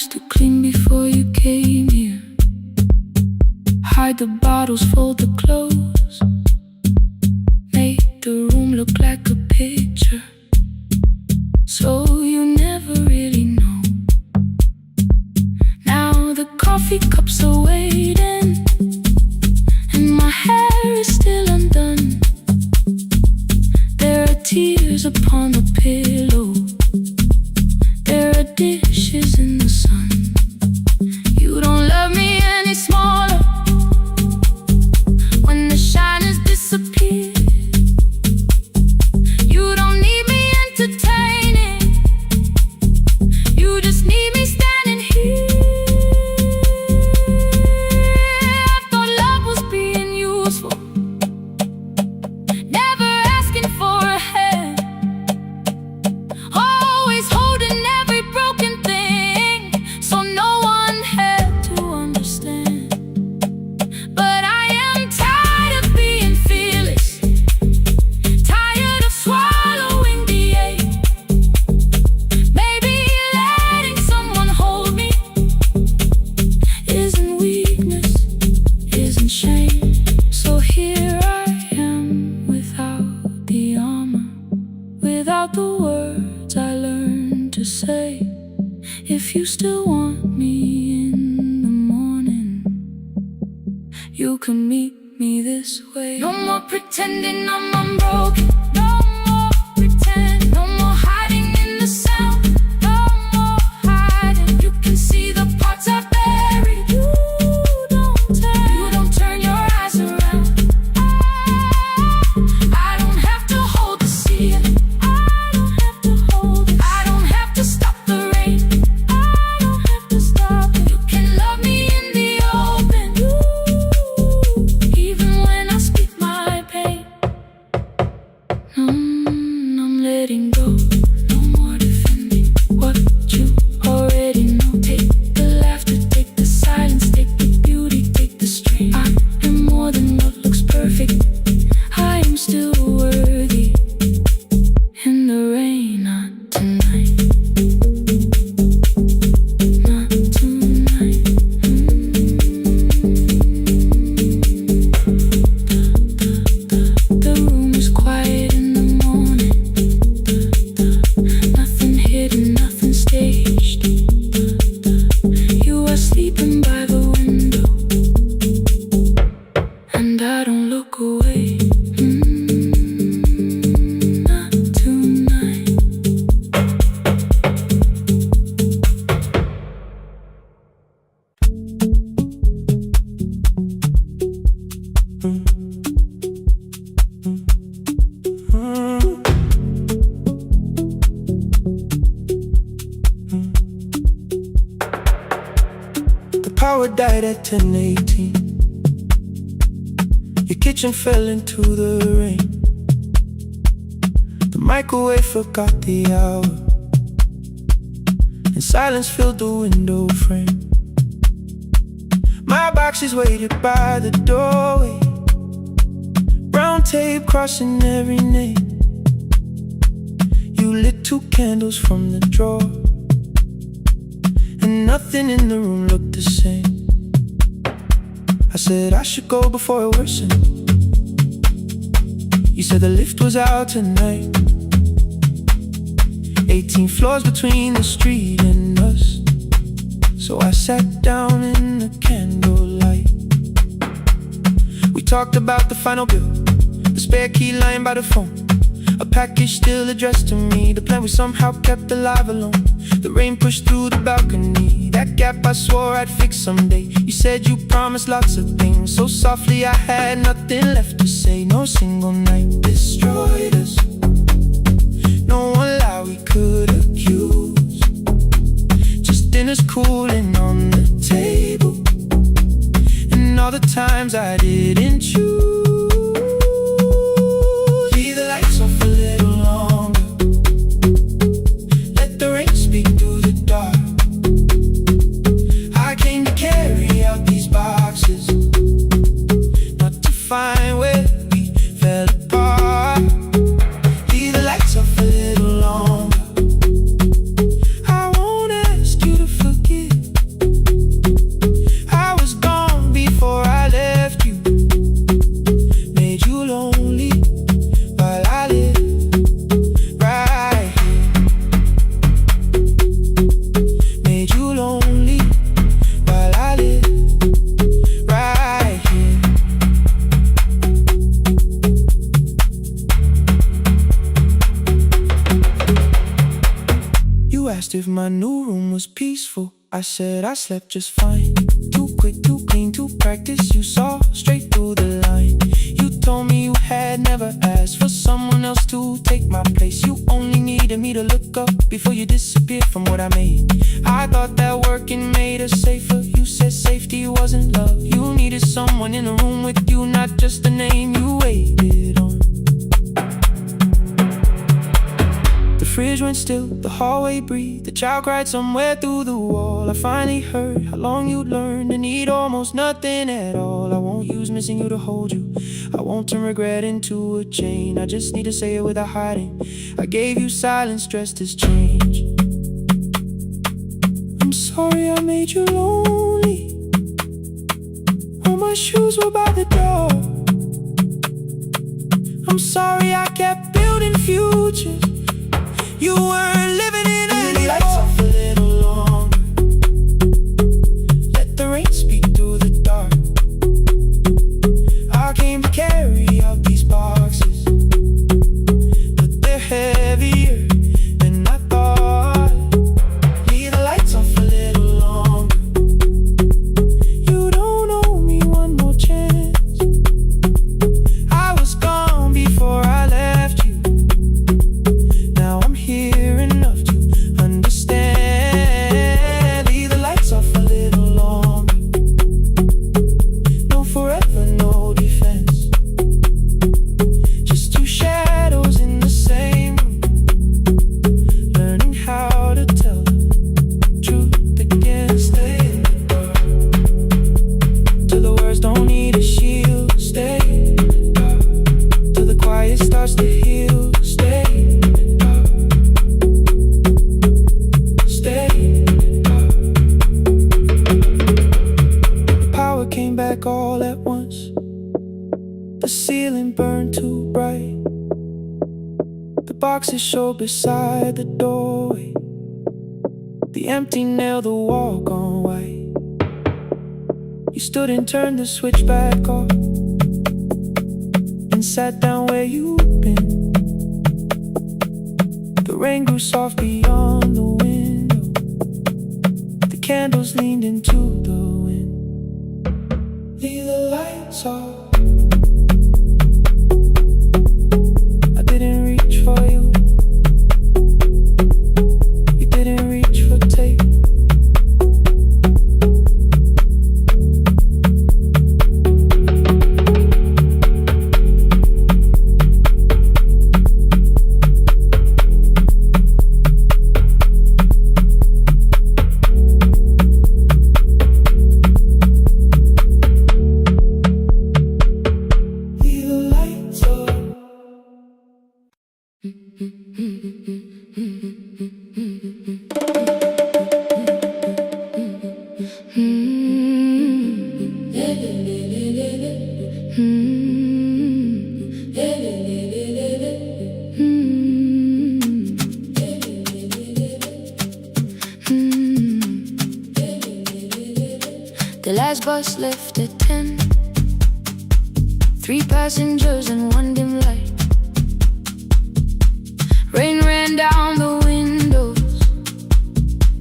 used to clean before you came here. Hide the bottles, fold the clothes, make the room look like a picture, so you never really know. Now the coffee cups are waiting, and my hair is still undone. There are tears upon the pillow, there are dishes in the sun. You don't love me any smaller when the shine has disappeared. You don't need me entertaining, you just need me standing here. I thought love was being useful, never asking for a hand, always holding every broken thing, so no one had to understand. But I am tired of being fearless, tired of swallowing the ache. Maybe letting someone hold me isn't weakness, isn't shame. So here I am without the armor, without the words I learned to say. If you still want me in the morning, you can meet me this way. No more pretending I'm unbroken, no more pretend, no more hiding in the sound, no more hiding. You can see the parts I buried. You don't turn your eyes around. I don't have to hold the ceiling, I don't have to hold it, I don't have to stop the rain, I don't have to stop it. You can love me in the open, even when I speak my pain. I'm letting go, no more defending what you already know. Take the laughter, take the silence, take the beauty, take the strain. I am more than what looks perfect, I am still worthy. In the rain, not tonight, not tonight. The room is quiet in the morning, nothing hidden, nothing staged. You are sleeping by the window, and I don't look away. Not tonight. The power died at 10:18. Your kitchen fell into the rain. The microwave forgot the hour, and silence filled the window frame. My boxes waited by the doorway, brown tape crossing every name. You lit 2 candles from the drawer, and nothing in the room looked the same. I said I should go before it worsened. You said the lift was out tonight. 18 floors between the street and us, so I sat down in the candlelight. We talked about the final bill, the spare key lying by the phone, a package still addressed to me, the plan we somehow kept alive alone. The rain pushed through the balcony, that gap I swore I'd fix someday. You said you promised lots of things, so softly I had nothing left to say. No single night destroyed us, no one lie we could accuse, just dinners cooling on the table, and all the times I didn't choose. Leave the lights off a little longer, let the rain speak through the dark. I came to carry out these boxes, not to find where we fell apart. Leave the lights off a little longer, I won't ask you to forgive asked if my new room was peaceful. I said I slept just fine. Too quick, too clean, too practiced. You saw straight through the line. You told me you had never asked for someone else to take my place. You only needed me to look up before you disappeared from what I made. I thought that working made us safer. You said safety wasn't love. You needed someone in the room with you, not just the name you waited on. The fridge went still, the hallway breathed. The child cried somewhere through the wall. I finally heard how long you'd learned to need almost nothing at all. I won't use missing you to hold you. I won't turn regret into a chain. I just need to say it without hiding. I gave you silence dressed as change. I'm sorry I made you lonely. All my shoes were by the door. I'm sorry I kept building futures. You weren't living in any lights off a little longer. Let the rain speak through the dark. I came to carry out these boxes, but they're heavier than I thought. Leave the lights off a little longer. You don't owe me one more chance. I was gone before I left you. Now I'm here enough to understand. Leave the lights off a little longer. No forever, no defense. Just two shadows in the same room, learning how to tell the truth again. Stay in the dark till the words don't need a shield. Stay in the dark till the quiet starts to heal. Stay in the dark. Stay in the dark. The power came back all at once. The ceiling burned too bright. The boxes showed beside the doorway. The empty nail, the wall gone white. You stood and turned the switch back off and sat down where you'd been. The rain grew soft beyond the window. The candles leaned into the wind. Leave the lights off. I didn't reach for you. You didn't reach for tape. Leave the lights off. The last bus left at 10. 3 passengers and 1 dim light. Rain ran down the windows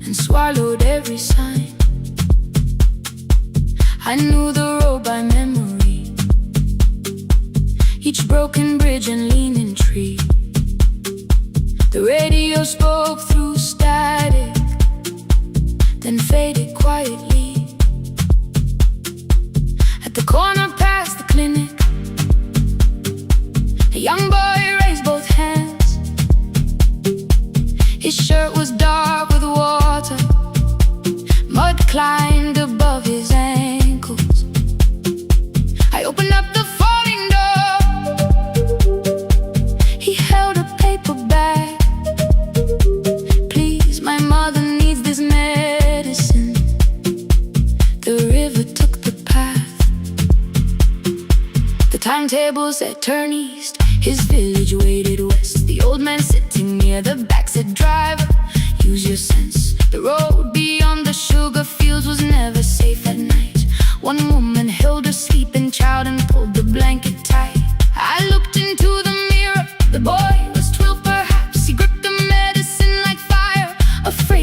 and swallowed every sign. I knew the road by memory, each broken bridge and leaning tree. The radio spoke through static, then faded quietly. At the corner past the clinic, a young boy raised both hands. His shirt was dark with water. Mud climbed above his ankles. I opened up the folding door. He held a paper bag. Please, my mother needs this medicine. The river took the path. The timetable said turn east. His village waited west. The old man sitting near the back said, driver, use your sense. The road beyond the sugar fields was never safe at night. One woman held her sleeping child and pulled the blanket tight. I looked into the mirror. The boy was 12 perhaps. He gripped the medicine like fire, afraid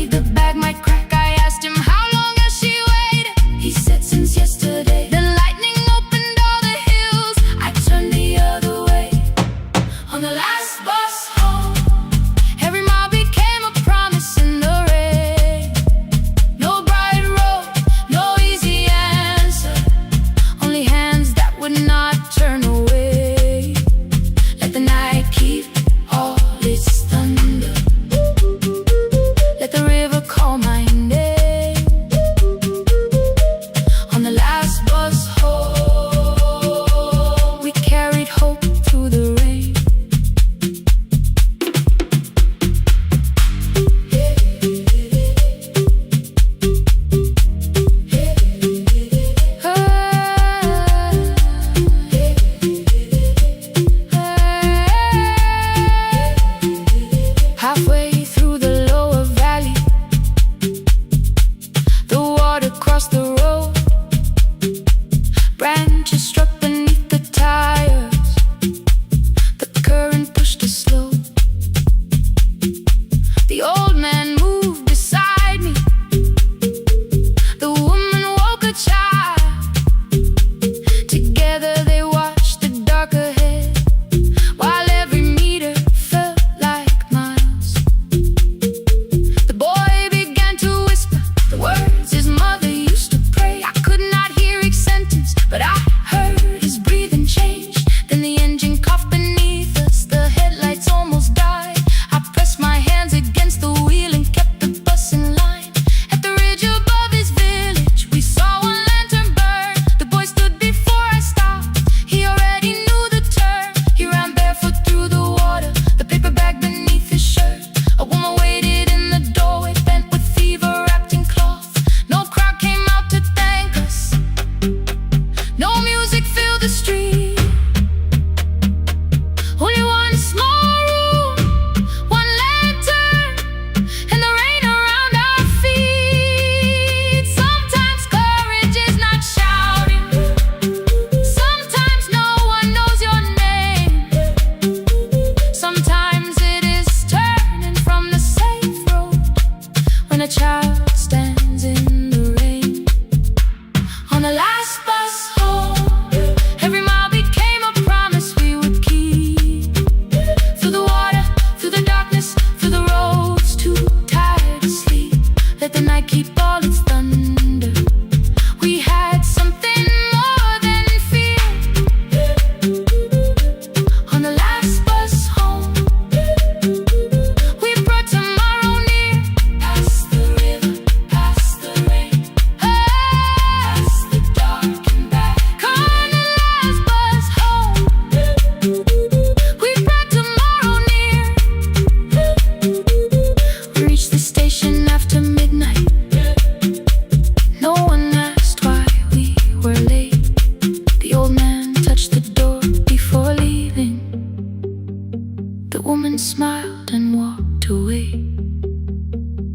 smiled and walked away.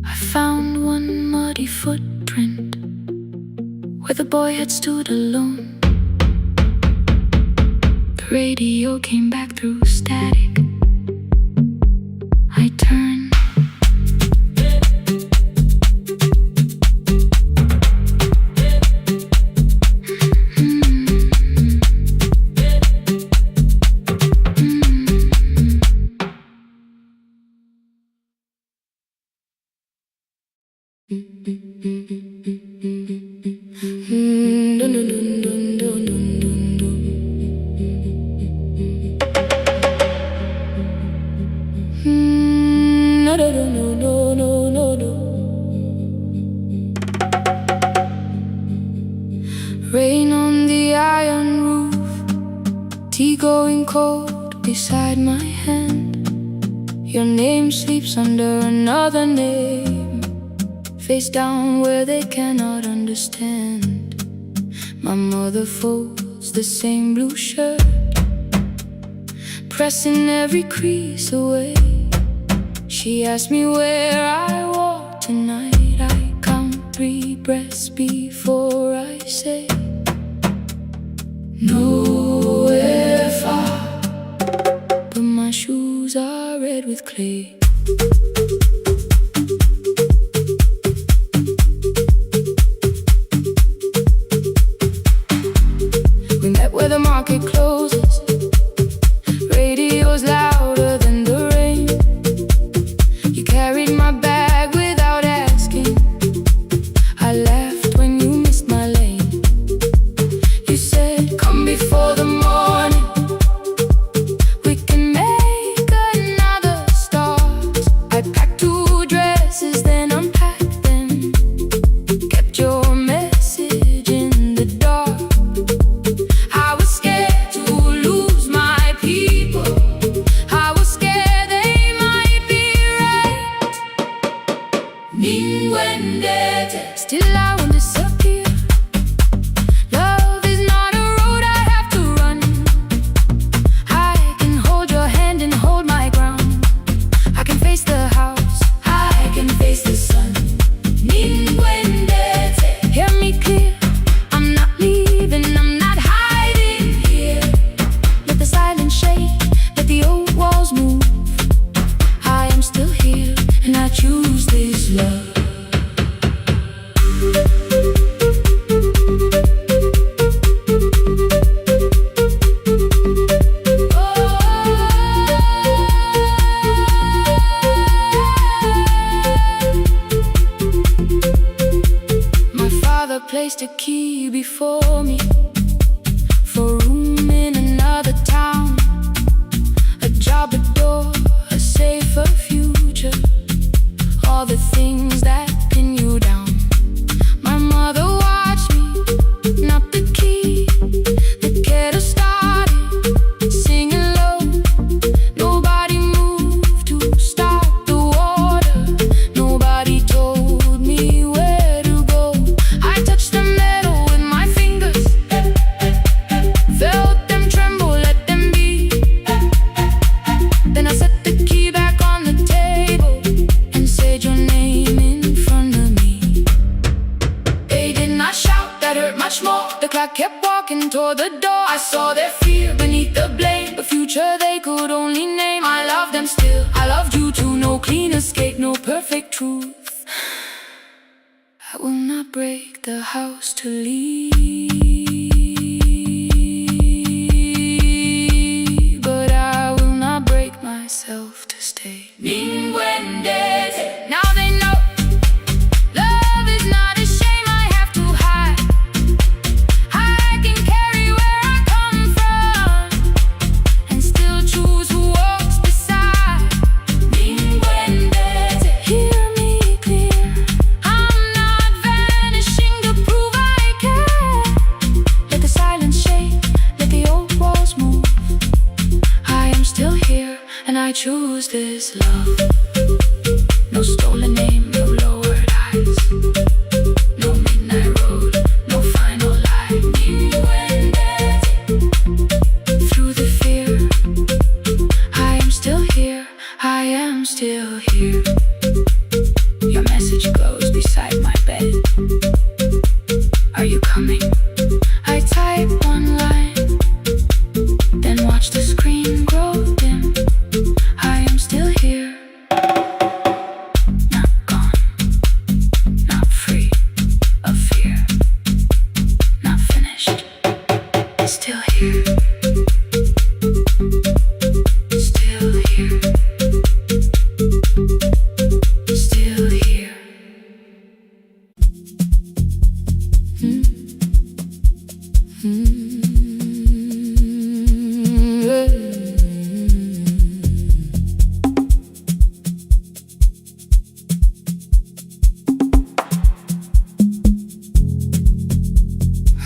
I found one muddy footprint where the boy had stood alone. The radio came back through static. I turned. Rain on the iron roof, tea going cold beside my hand. Your name sleeps under another name, face down where they cannot understand. My mother folds the same blue shirt, pressing every crease away. She asked me where I walk tonight. I count 3 breaths before I say nowhere far, but my shoes are red with clay. We met where the market closes, radio's louder than the rain. You carried my bag without asking. I laughed when you missed my lane. You said, come before the morning, we can make another start. I packed 2 dresses, then unpacked them, kept your message in the dark. I was scared to lose my people, I was scared they might be right. Still I won't disappear. Love is not a road I have to run. I can hold your hand and hold my ground. I can face the house, I can face the sun. Hear me clear, I'm not leaving, I'm not hiding here. Let the silence shake, let the old walls move. I am still here, and I choose this love. My father placed a key before me for room in another town, a job, a door, a safer future, all the things that pin you down. My mother watched me, not the key, the kettle started singing low. Nobody moved to stop the water, nobody told me where to go. I touched the metal with my fingers, felt them tremble, let them be. Then I set the key back on the table and said your name in front of me. They did not shout, that hurt much more. The clock kept walking toward the door. I saw their fear beneath the blame, a future they could only name. I love them still, I loved you too. No clean escape, no perfect truth. I will not break the house to leave, but I will not break myself to stay. Now they know love is not a shame I have to hide. I can carry where I come from and still choose who walks beside. Hear me clear, I'm not vanishing to prove I care. Let the silence shake, let the old walls move. I am still here, and I choose this love. No stolen name, no lowered eyes, no midnight road, no final lie. Through the fear, I am still here, watch the screen grow dim. I am still here, not gone, not free of fear, not finished, still here, still here, still here.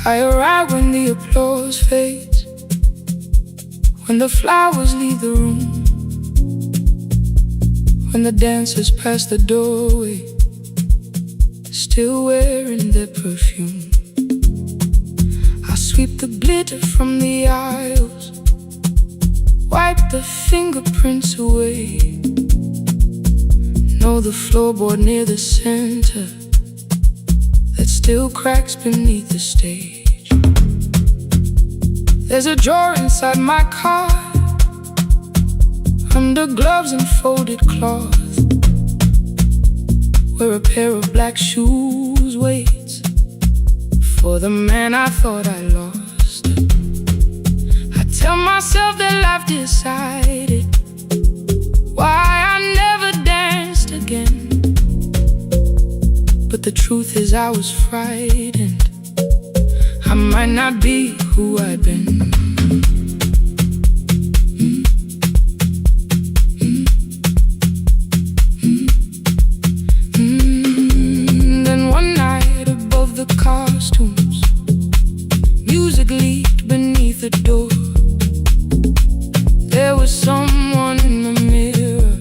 I arrive when the applause fades, when the flowers leave the room, when the dancers pass the doorway, still wearing their perfume. I sweep the glitter from the aisles, wipe the fingerprints away. Know the floorboard near the center that still cracks beneath the stage. There's a drawer inside my car, under gloves and folded cloth, where a pair of black shoes waits for the man I thought I lost. I tell myself that life decided why I never danced again, but the truth is I was frightened. I might not be who I'd been. Then one night above the costumes, music leaked beneath the door. There was someone in the mirror,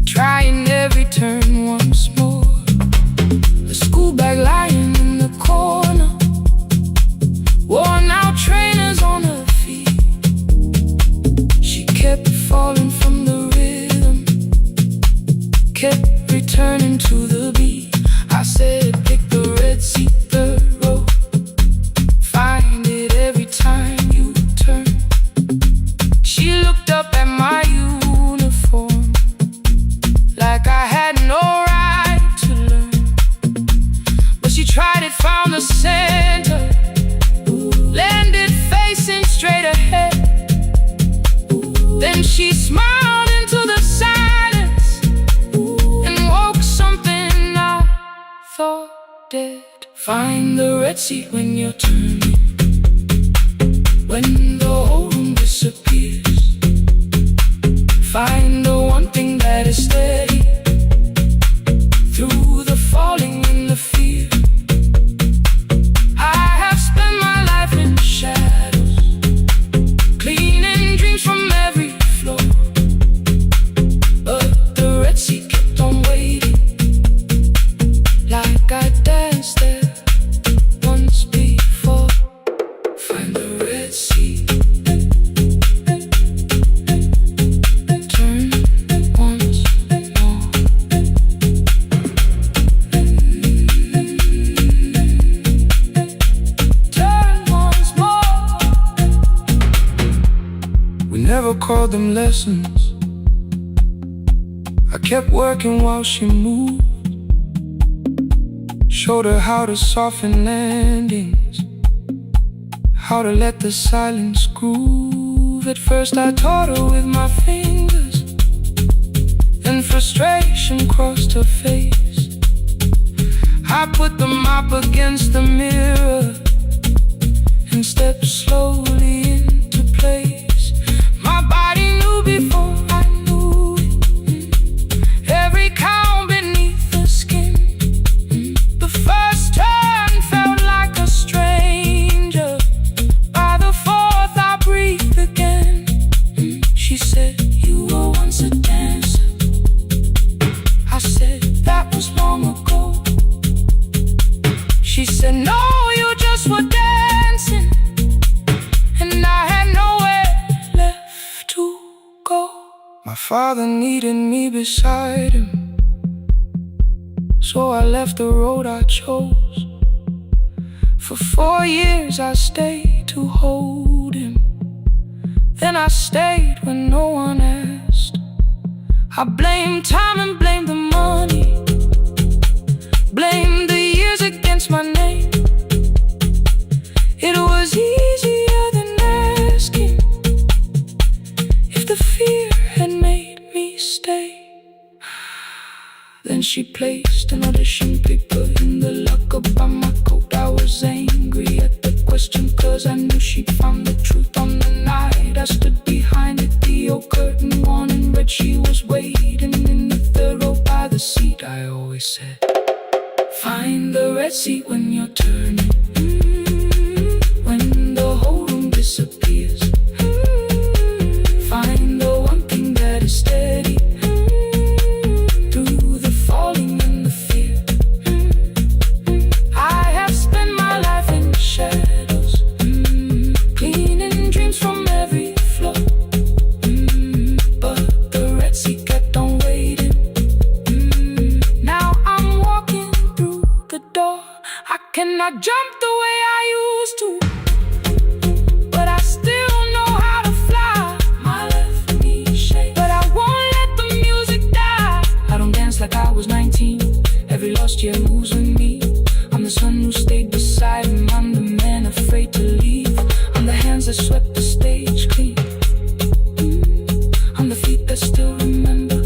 trying every turn once more. A school bag lying in the corner, worn out trainers on her feet. She kept falling from the rhythm, kept returning to the beat. I said, pick the red seat, third row, find it every time you turn. She looked up at my uniform like I had no right to learn, but she tried it, found the center, landed facing straight ahead. Then she smiled into the silence and woke something I thought dead. Find the red seat when you're turning, when the whole room disappears. Find the one thing that is steady through the falling and the fear. I have spent my life in shadows, cleaning dreams from every floor, but the red seat kept on waiting, like I danced there once before. Find the red seat, turn once more. Turn once more. We never called them lessons. I kept working while she moved, showed her how to soften landings, how to let the silence groove. At first I taught her with my fingers, then frustration crossed her face. I put the mop against the mirror and stepped slowly into place. My body knew before I knew it, every count beneath the skin. The first turn felt like a stranger, by the fourth I breathed again. She said, you were once a dancer. I said, that was long ago. She said, no, you just were dancing, and I had nowhere left to go. My father needed me beside him, so I left the road I chose. For 4 years I stayed to hold him, Then I stayed when no one asked. I blamed time and blamed the money, blamed the years against my name. It was easier than asking if the fear had made me stay. Then she placed an audition paper in the locker by my coat. I was angry at the question, cause I knew she'd found the truth on the night I stood behind it. The old curtain worn in red, she was waiting in the third row by the seat. I always said, find the red seat when you're turning. When the whole room disappears, find the one thing that is steady through the falling and the fear. I have spent my life in shadows, cleaning dreams from every floor, but the red seat kept on waiting. Now I'm walking through the door. I cannot jump the way I used to, but I still know how to fly. My left knee shakes, but I won't let the music die. I don't dance like I was 19. Every lost year moves with me. I'm the son who stayed beside him. I'm the man afraid to leave. I'm the hands that swept the stage clean. I'm the feet that still remember.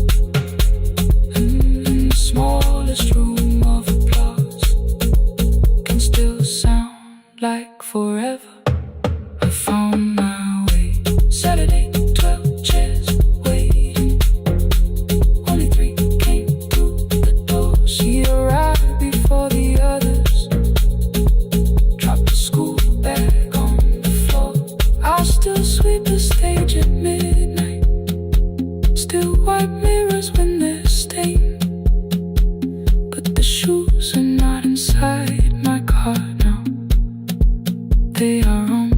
In the smallest room of applause can still sound like forever. I found my way. Saturday, 12 chairs waiting. Only 3 came through the door. She arrived before the others, dropped the school bag on the floor. I'll still sweep the stage at midnight, still wipe mirrors when they're stained. But the shoes are not inside my car now. They are on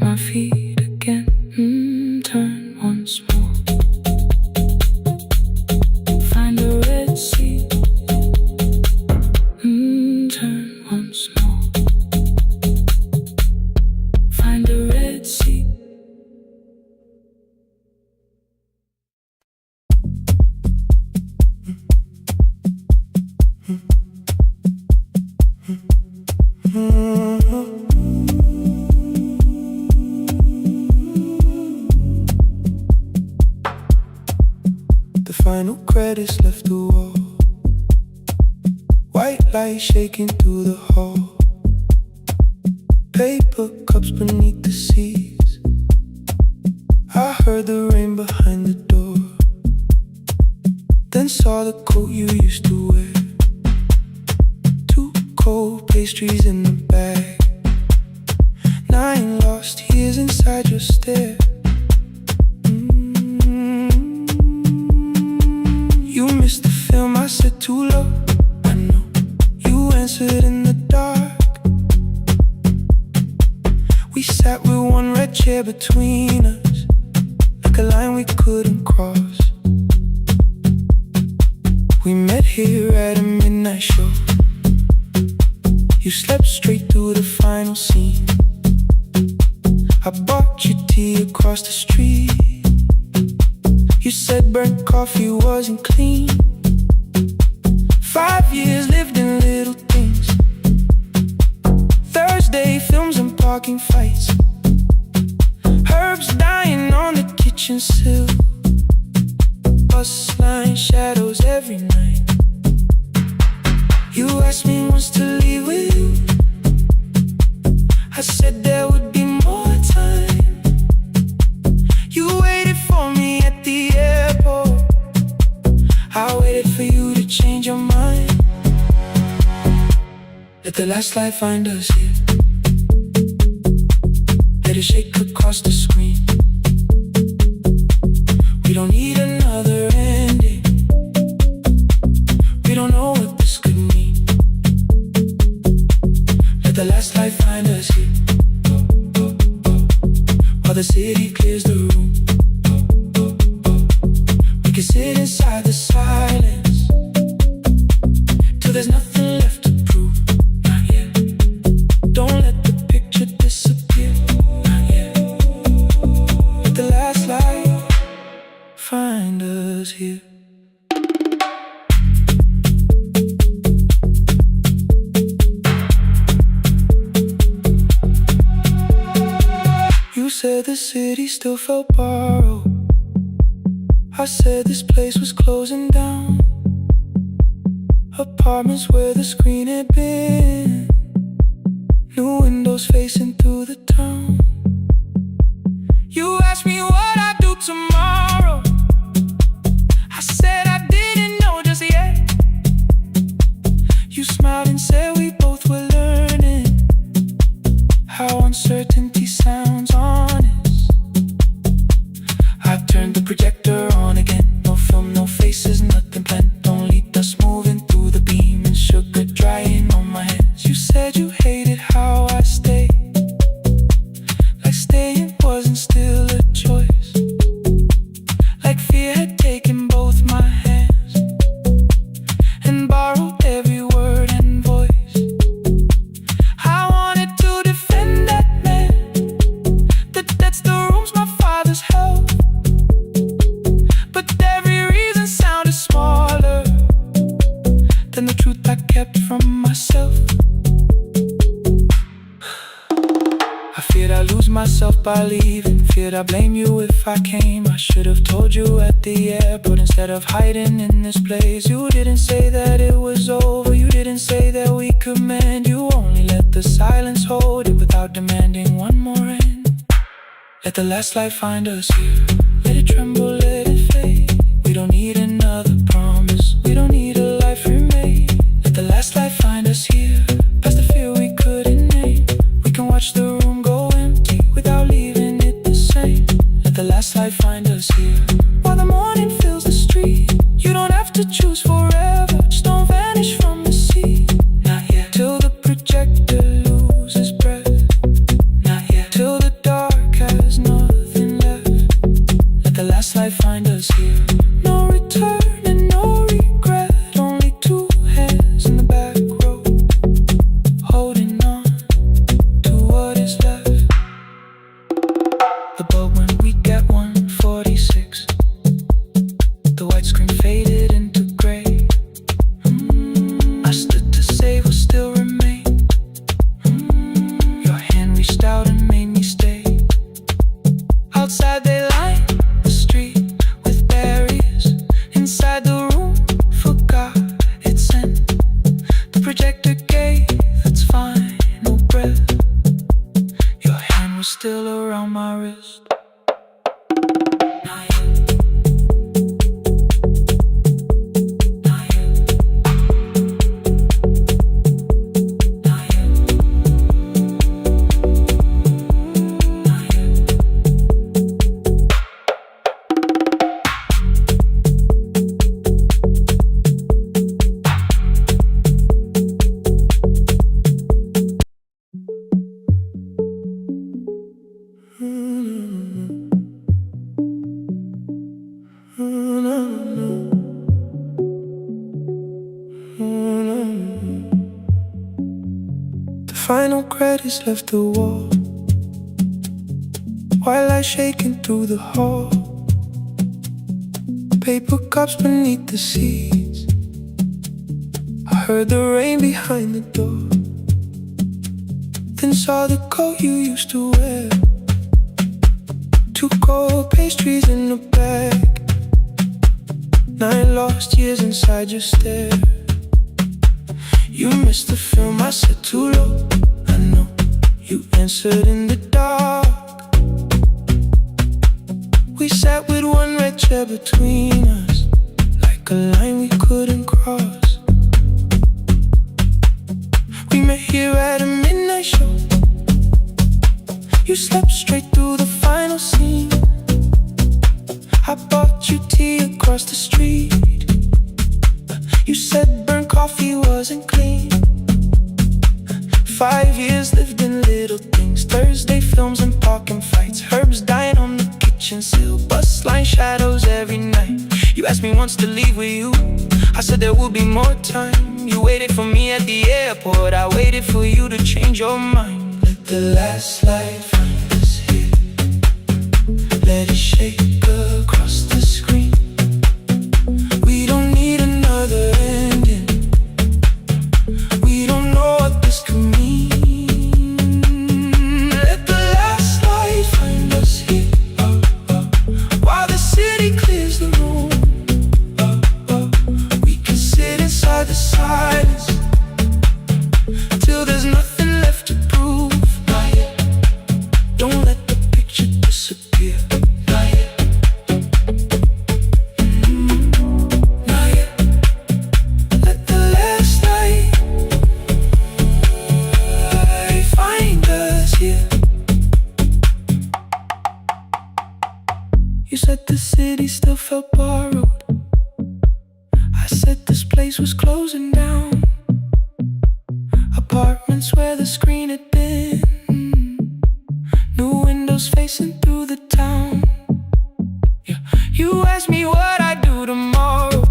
my feet again. Turn once more. Find a red seat. Turn once more. Find a red seat. The final credits left the wall. White light shaking through the hall. Paper cups beneath the seats. I heard the rain behind the door. Then saw the coat you used to wear. 2 cold pastries in the bag. 9 lost years inside your stare. You missed the film, I said too low. I know you answered in the dark. We sat with one red chair between us, like a line we couldn't cross. We met here at a midnight show. You slept straight through the final scene. I bought you tea across the street. You said burnt coffee wasn't clean. 5 years lived in little things. Thursday films and parking fights. Herbs dying on the kitchen sill. Bus line shadows every night. You asked me once to leave with you. I said there would be more time. You waited for me at the airport. I waited for you to change your mind. Let the last light find us here. Let it shake across the screen. We don't need another ending. We don't know what this could mean. Let the last light find us here, while the city clears the room. We can sit inside the silence till there's nothing left to prove. Not yet. Don't let the picture disappear. Not yet. Let the us here. You said the city still felt borrowed. I said this place was closing down. Apartments where the screen had been, new windows facing through the town. You asked me what I'd do tomorrow. I said I didn't know just yet. You smiled and said we both were learning how uncertainty sounds honest. I turned the projector on again. No film, no faces, nothing planned. Only dust moving through the beam and sugar drying on my hands. You said you hated how I stayed, like staying wasn't still a choice, like fear had taken both my hands and borrowed every word and voice. I wanted to defend that man, that's the rooms my father's held, but every reason sounded smaller than the truth I kept from myself. I feared I'd lose myself by leaving, feared I'd blame you if I came. I should have told you at the airport instead of hiding in this place. You didn't say that it was over, you didn't say that we could mend. You only let the silence hold it without demanding one more end. Let the last light find us here, let it tremble, let it fade. We don't need another promise, we don't need a life remade. Let the last light find us here, past the fear we couldn't name. We can watch the room go empty without leaving it the same. Let the last light find us here, while the morning fills the street. You don't have to choose forever, just don't vanish from the sea. Not yet, till the projector loses breath. Not yet, till the dark has nothing left. Let the last light find us here. No return and no regret, only two hands in the back row, holding on to what is left. The bulb when we get 146, the white screen faded into gray. I stood to save what still remained. Your hand reached out and made me stay. Outside they lined the street with barriers. Inside the room forgot its scent. The projector gave its final breath. Your hand was still around my wrist. Not yet. Not yet. Not yet. Not yet. The final credits left the wall, white light shaking through the hall. Paper cups beneath the seats. I heard the rain behind the door, then saw the coat you used to wear. 2 cold pastries in a bag, 9 lost years inside your stare. You missed the film, I said too low. I know, you answered in the dark. We sat with one red chair between us, like a line we couldn't cross. We met here at a midnight show. You slept straight through the final scene. I bought you tea across the street. You said burnt coffee wasn't clean. 5 years lived in little things, Thursday films and parking fights, herbs dying on the kitchen sill, bus line shadows every night. You asked me once to leave with you, I said there would be more time. You waited for me at the airport, I waited for you to change your mind. Let the last light find us here, let it shake across the screen. You said the city still felt borrowed. I said this place was closing down. Apartments where the screen had been. New windows facing through the town. Yeah. You asked me what I'd do tomorrow.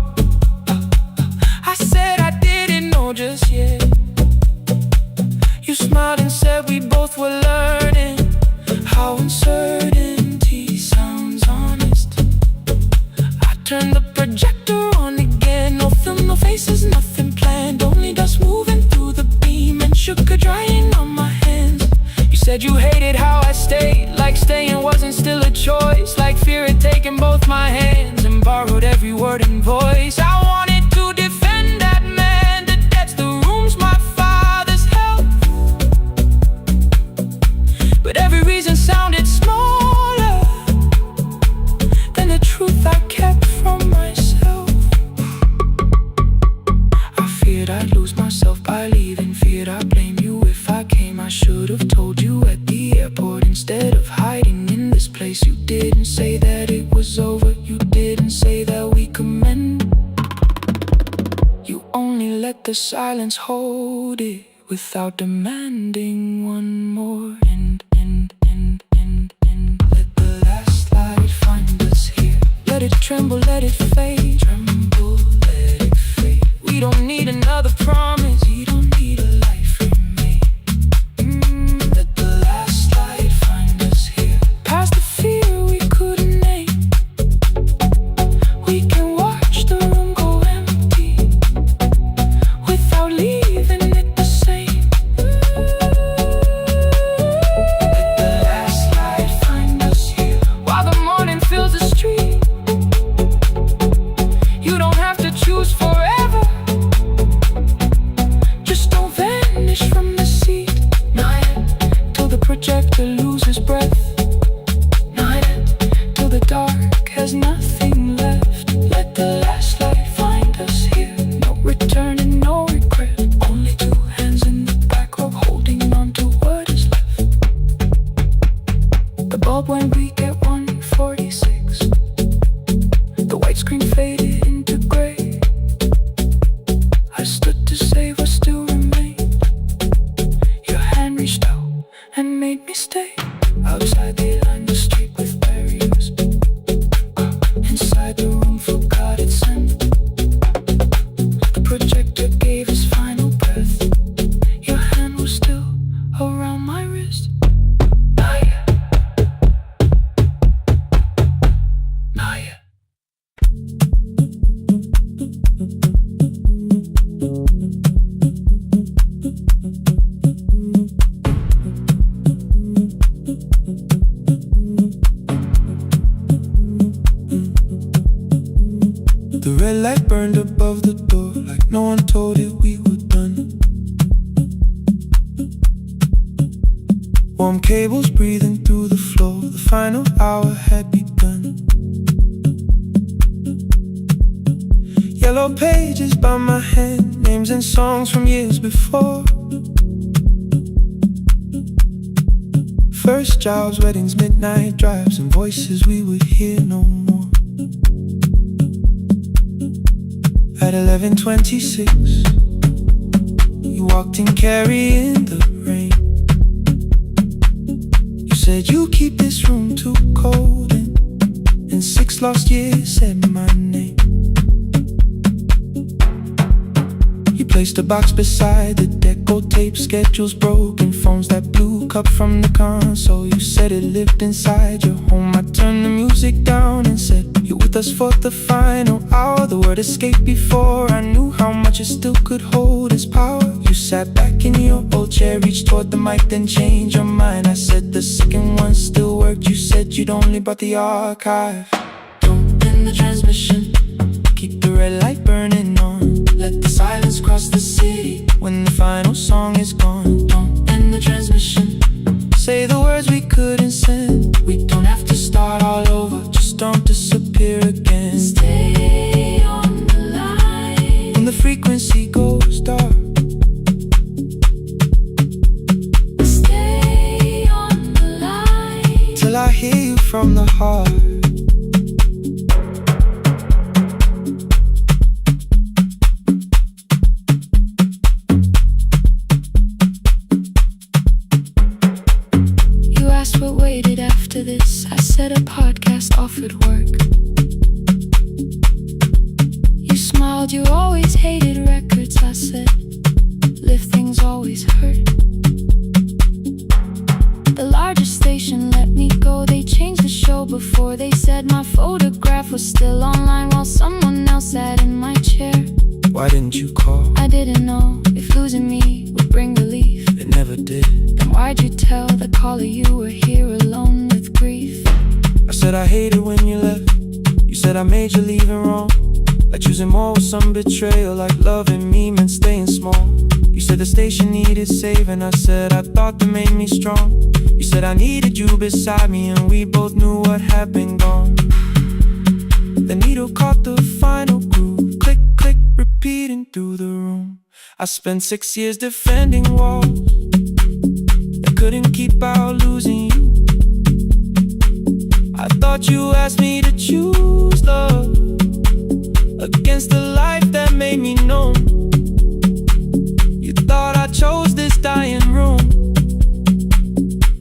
I said I didn't know just yet. You smiled and said we both were learning how uncertainty sounds honest. I turned the projector on again. No film, no faces, nothing planned. Only dust moving through the beam and sugar drying on my hands. You said you hated how I stayed, like staying wasn't still a choice, like fear had taken both my hands and borrowed every word and voice. I wanted to defend that man, the debts, the rooms my fathers held, but every reason sounded smaller than the truth I kept from myself. I feared I'd lose myself by leaving, feared I'd blame you if I came. I should have told you at the airport instead of hiding in this place. You didn't say that it was over, you didn't say that we could mend. You only let the silence hold it without demanding one more. Let the last light find us here. Let it tremble, let it fade. Tremble, let it fade. We don't need another promise. We don't need a life remade. Let the last light find us here. Past the fear we couldn't name. We can watch the room go empty without leaving it the same. Let the last light find us here. While the morning fills the street, you don't have to choose forever. Just don't vanish from the seat. Not yet, till the projector loses breath. Not yet, till the dark has nothing left. Let the last light find us here. No return and no regret. Only two hands in the back row holding on to what is left. The bulb went weak at 1:46. The white screen faded into gray. I stood to save what still remained. Your hand reached out and made me stay. Outside they lined the street with barriers. Inside the room forgot its scent. The projector gave his final breath. Your hand was still around my wrist. Not yet. Not yet. The red light burned above the door, like no one told it we were done. Warm cables breathing through the floor, the final hour had begun. Yellow pages by my hand, names and songs from years before. First jobs, weddings, midnight drives, and voices we would hear no more. At 11:26, you walked in carrying the rain. You said you keep this room too cold, and in 6 lost years said my name. You placed a box beside the deck, old tape, schedules broken, phones that blew cup from the console. You said it lived inside your home. I turned the music down and said, you're with us for the final hour. The word escaped before I knew how much it still could hold its power. You sat back in your old chair, reached toward the mic, then changed your mind. I said the second one still worked. You said you'd only brought the archive. Don't end the transmission, keep the red light burning on. Let the silence cross the city when the final song is gone. Don't end the transmission, say the words we couldn't send. We don't have to start all over, just don't disappear again. Stay on the line when the frequency goes dark. Stay on the line till I hear you from the heart. said a podcast offered work. You smiled, you always hated records. I said, lifting's always hurt. The largest station let me go. They changed the show before they said my photograph was still online while someone else sat in my chair. Why didn't you call? I didn't know if losing me would bring relief. It never did. Then why'd you tell the caller you were here alone with grief? I said I hated when you left. You said I made you leaving wrong. Like choosing more with some betrayal. Like loving me meant staying small. You said the station needed saving. I said I thought that made me strong. You said I needed you beside me, and we both knew what had been gone. The needle caught the final groove. Click, click, repeating through the room. I spent 6 years defending walls that couldn't keep out losing you. I thought you asked me to choose love against the life that made me known. You thought I chose this dying room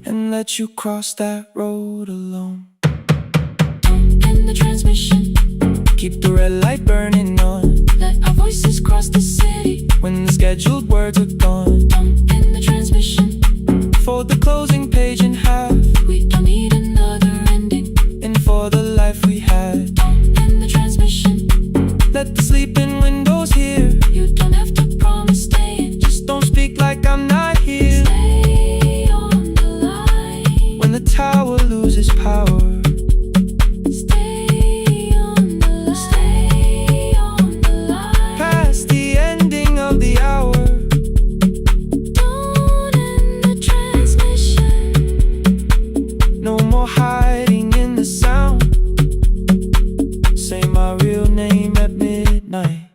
and let you cross that road alone. Don't end the transmission. Keep the red light burning on. Let our voices cross the city when the scheduled words are gone. Don't end the transmission. Fold the closing page in half. We don't need another ending. And for the life we had. Don't end the transmission. Let the sleeping windows hear. You don't have to promise staying. Just don't speak like I'm not here. Stay on the line when the tower loses power. Stay on the line. Stay on the line. Past the ending of the hour. Don't end the transmission. No more hiding in the sound. Say my real name at midnight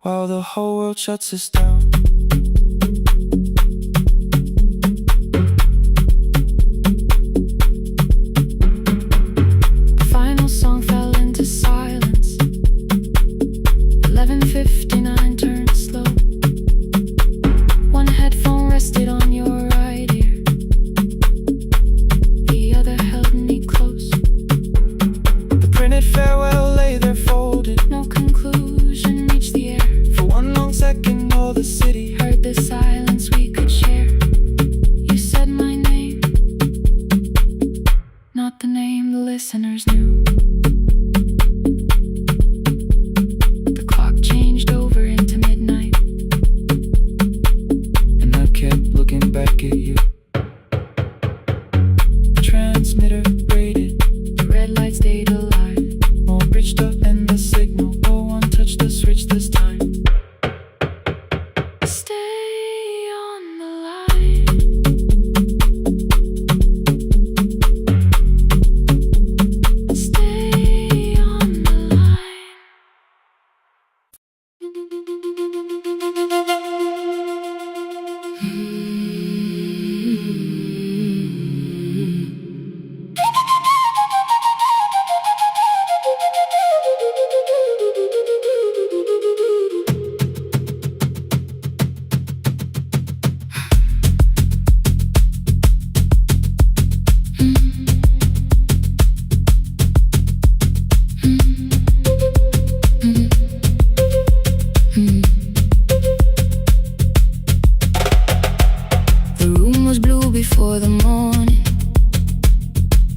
while the whole world shuts us down. The final song fell into silence. 11:59 turned slow. One headphone rested on your right ear. The other held me close. The printed farewell lay there folded. No conclusion reached the air. For one long second all the city Heard the silence we could share. You said my name, not the name the listeners knew. The clock changed over into midnight, and I kept looking back at you. The transmitter rated. the red light stayed alive. More bridged up and the signal. No one touched the switch this time. Stay on the line. Stay on the line. The room was blue before the morning,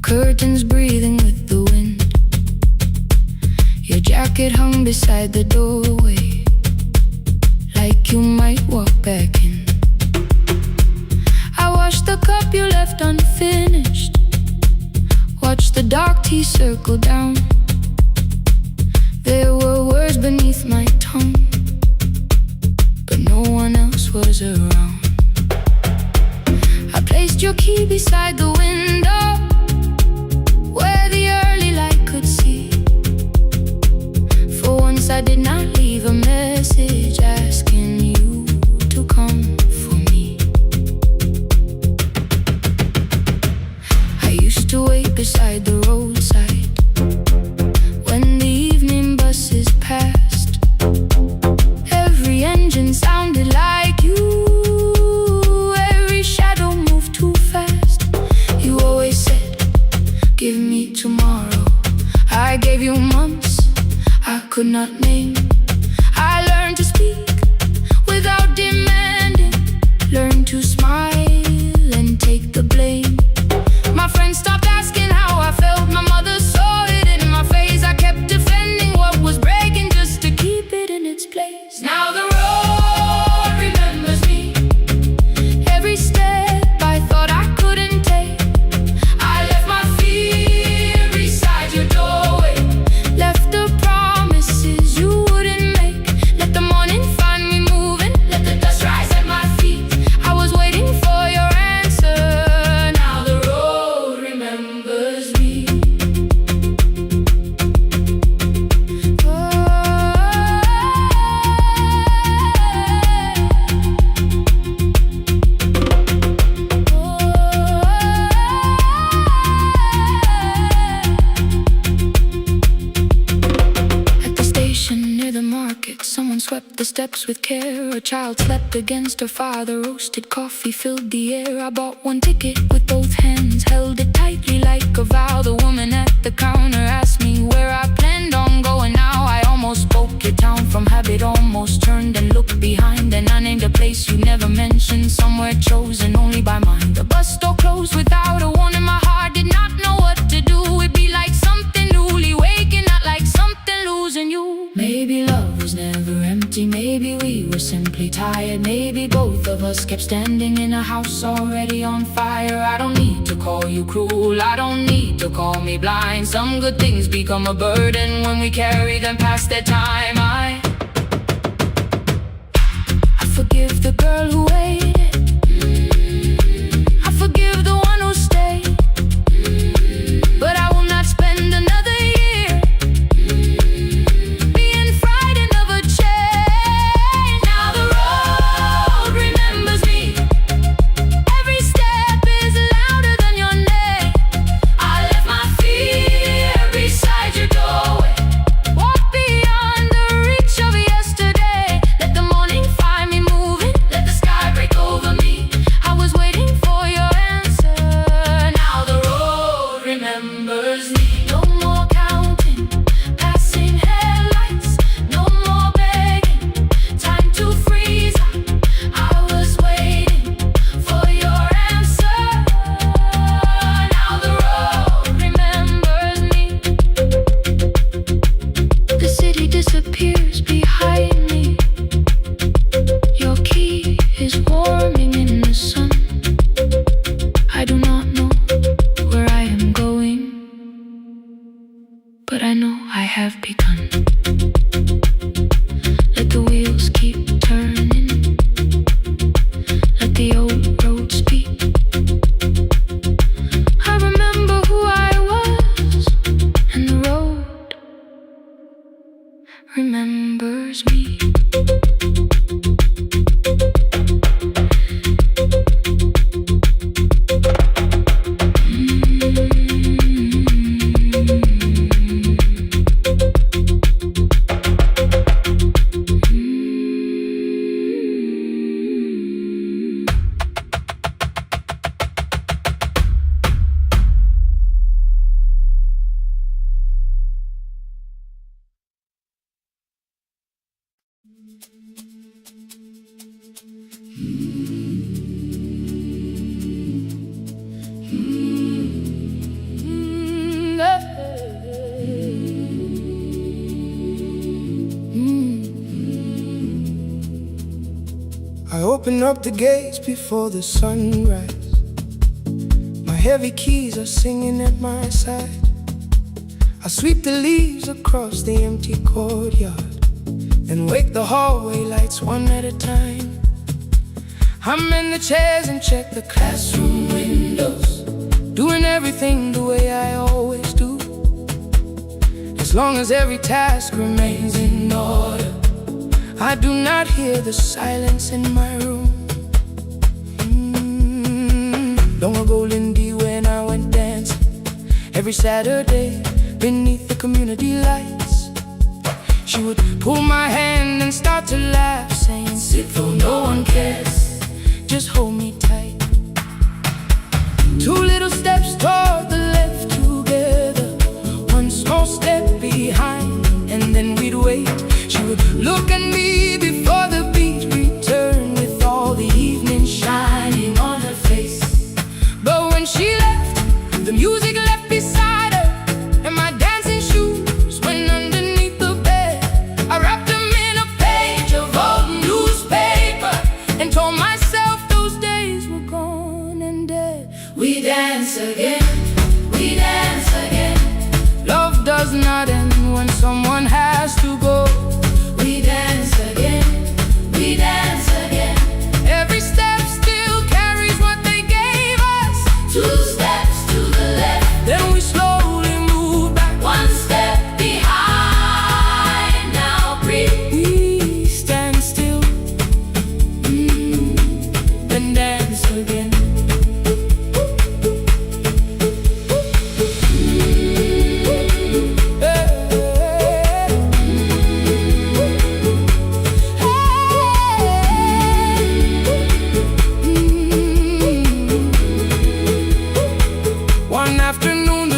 curtains breathing with the wind. Your jacket hung beside the doorway, like you might walk back in. I washed the cup you left unfinished, watched the dark tea circle down. There were words beneath my tongue, but no one else was around. I placed your key beside the window, where the early light could see. For once I did not leave a message asking you to come for me. I used to wait beside the roadside when the evening buses passed. Every engine sounded like you. Every shadow moved too fast. You always said gave me tomorrow. I gave you months I could not name. I learned to speak without demanding. Learned to smile and take the blame. My friends stopped asking how I felt. My mother saw it in my face. I kept defending what was breaking just to keep it in its place. Now the road remembers me. Every step I thought I couldn't take. I left my fear beside your doorway. Left the promises you wouldn't make. Let the morning find me moving. Let the dust rise at my feet. I was waiting for your answer. Now the road remembers me. At the station near the market, someone swept the steps with care. A child slept against her father. Roasted coffee filled the air. I bought one ticket with both hands, held it tightly like a vow. The woman at the counter asked me where I planned on going. Now I almost spoke your town from habit. Almost turned and looked behind, and I named a place you never mentioned. Somewhere chosen only by mine. The bus door closed without a warning. My heart did not know what to do. It'd be like something newly waking, not like something losing you. Maybe love was never empty. Maybe we were simply tired. Maybe both of us kept standing in a house already on fire. I don't need to call you cruel. I don't need to call me blind. Some good things become a burden when we carry them past their time. I forgive the girl who waited. I forgive the one who stayed. But I will not spend another year being frightened of a change. Now the road remembers me. Every step is louder than your name. I left my fear beside your doorway. Walk beyond the reach of yesterday. Let the morning find me moving. Let the sky break over me. I was waiting for your answer. Now the road remembers me. No more counting, passing headlights. No more begging, time to freeze up. I was waiting for your answer. Now the road remembers me. The city disappears behind me. Your key is warming in the sun. I do not know where I am going, but I know I have begun. Let the wheels keep turning. Let the old road speak. I remember who I was, and the road remembers me. I open up the gates before the sunrise. My heavy keys are singing at my side. I sweep the leaves across the empty courtyard and wake the hallway lights one at a time. I'm in the chairs and check the classroom windows, doing everything the way I always do. As long as every task remains in order, I do not hear the silence in my room. Long ago, Lindy, when I went dancing every Saturday beneath the community lights, she would pull my hand and start to laugh, saying, "Sit though no one cares, just hold me tight." 2 little steps toward the left together,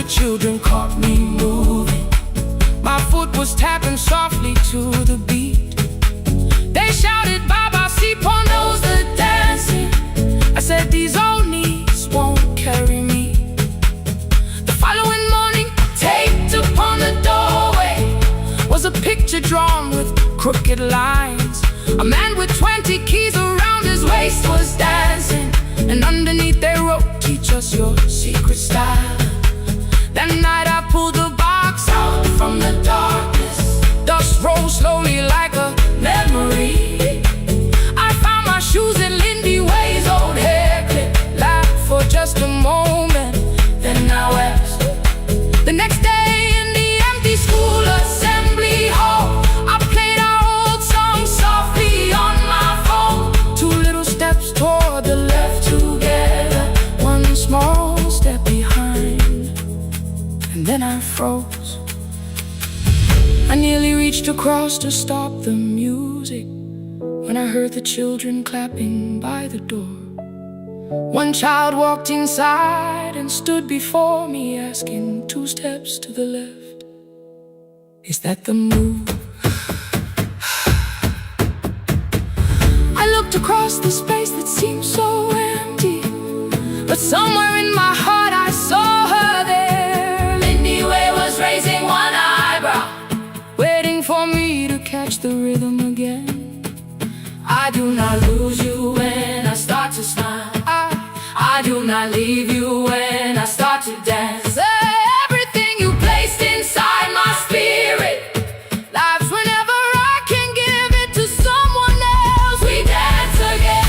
children caught me moving. My foot was tapping softly to the beat. They shouted, Baba, Sipo knows the dancing. I said, these old knees won't carry me. The following morning, taped upon the doorway was a picture drawn with crooked lines. A man with 20 keys around his waist was dancing, and underneath they wrote, teach us your secret style. That night I pulled the box out from the darkness. Dust rose slowly like a memory. I found my shoes in Lindy Way's old hair clip. Laughed for just a moment, then I wept. The next day in the empty school assembly hall, I played our old song softly on my phone. 2 little steps toward the left together, 1 small step behind, and then I froze. I nearly reached across to stop the music when I heard the children clapping by the door. One child walked inside and stood before me, asking 2 steps to the left, is that the move? I looked across the space that seemed so empty, but somewhere in my heart I saw her there. Lindy Way was raising 1 eyebrow, waiting for me to catch the rhythm again. I do not lose you when I start to smile. I do not leave you when I start to dance. Everything you placed inside my spirit lives whenever I can give it to someone else. We dance again,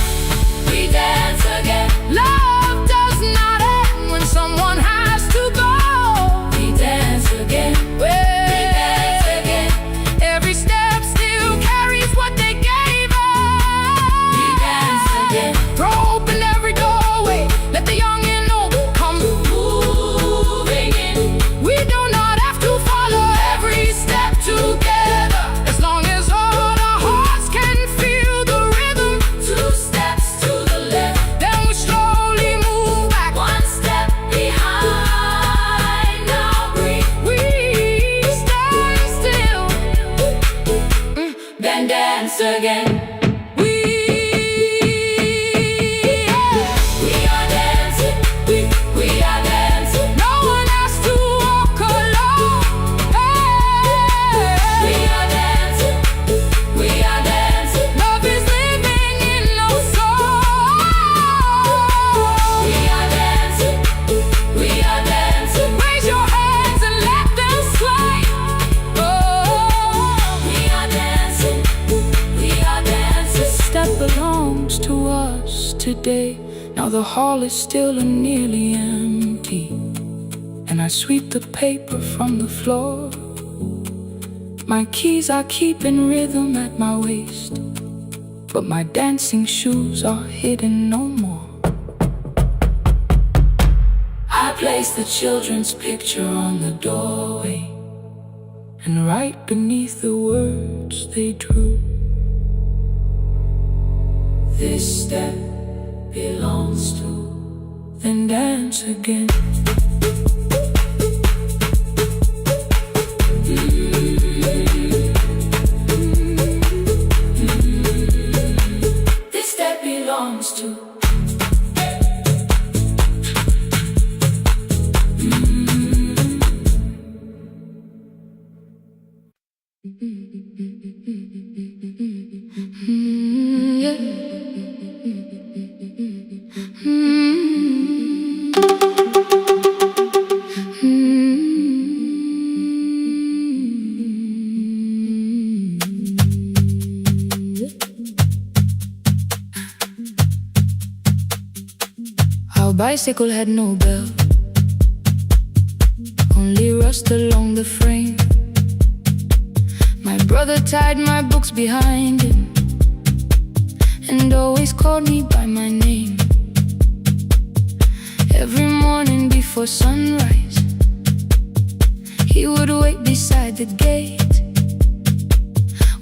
we dance again. Love does not end when someone has to go. We dance again, we dance again. Every step still carries what they gave us. We dance again. Throw open every doorway, let the young and old come moving in. We do not have to follow every step together, as long as all our hearts can feel the rhythm. 2 steps to the left, then we slowly move back, 1 step behind. Now breathe, we stand still, then dance again. We are dancing, we are dancing. No one has to walk alone. We are dancing, we are dancing. Love is living in our soul. We are dancing, we are dancing. Raise your hands and let them sway. Oh, we are dancing, we are dancing. This step belongs to us today. Now the hall is still and nearly empty, and I sweep the paper from the floor. My keys I keep in rhythm at my waist, but my dancing shoes are hidden no more. I place the children's picture on the doorway, and right beneath the words they drew, this step belongs to, then dance again. This step belongs to. Our bicycle had no bell, only rust along the frame. My brother tied my books behind him and always called me by my name. Every morning before sunrise, he would wait beside the gate,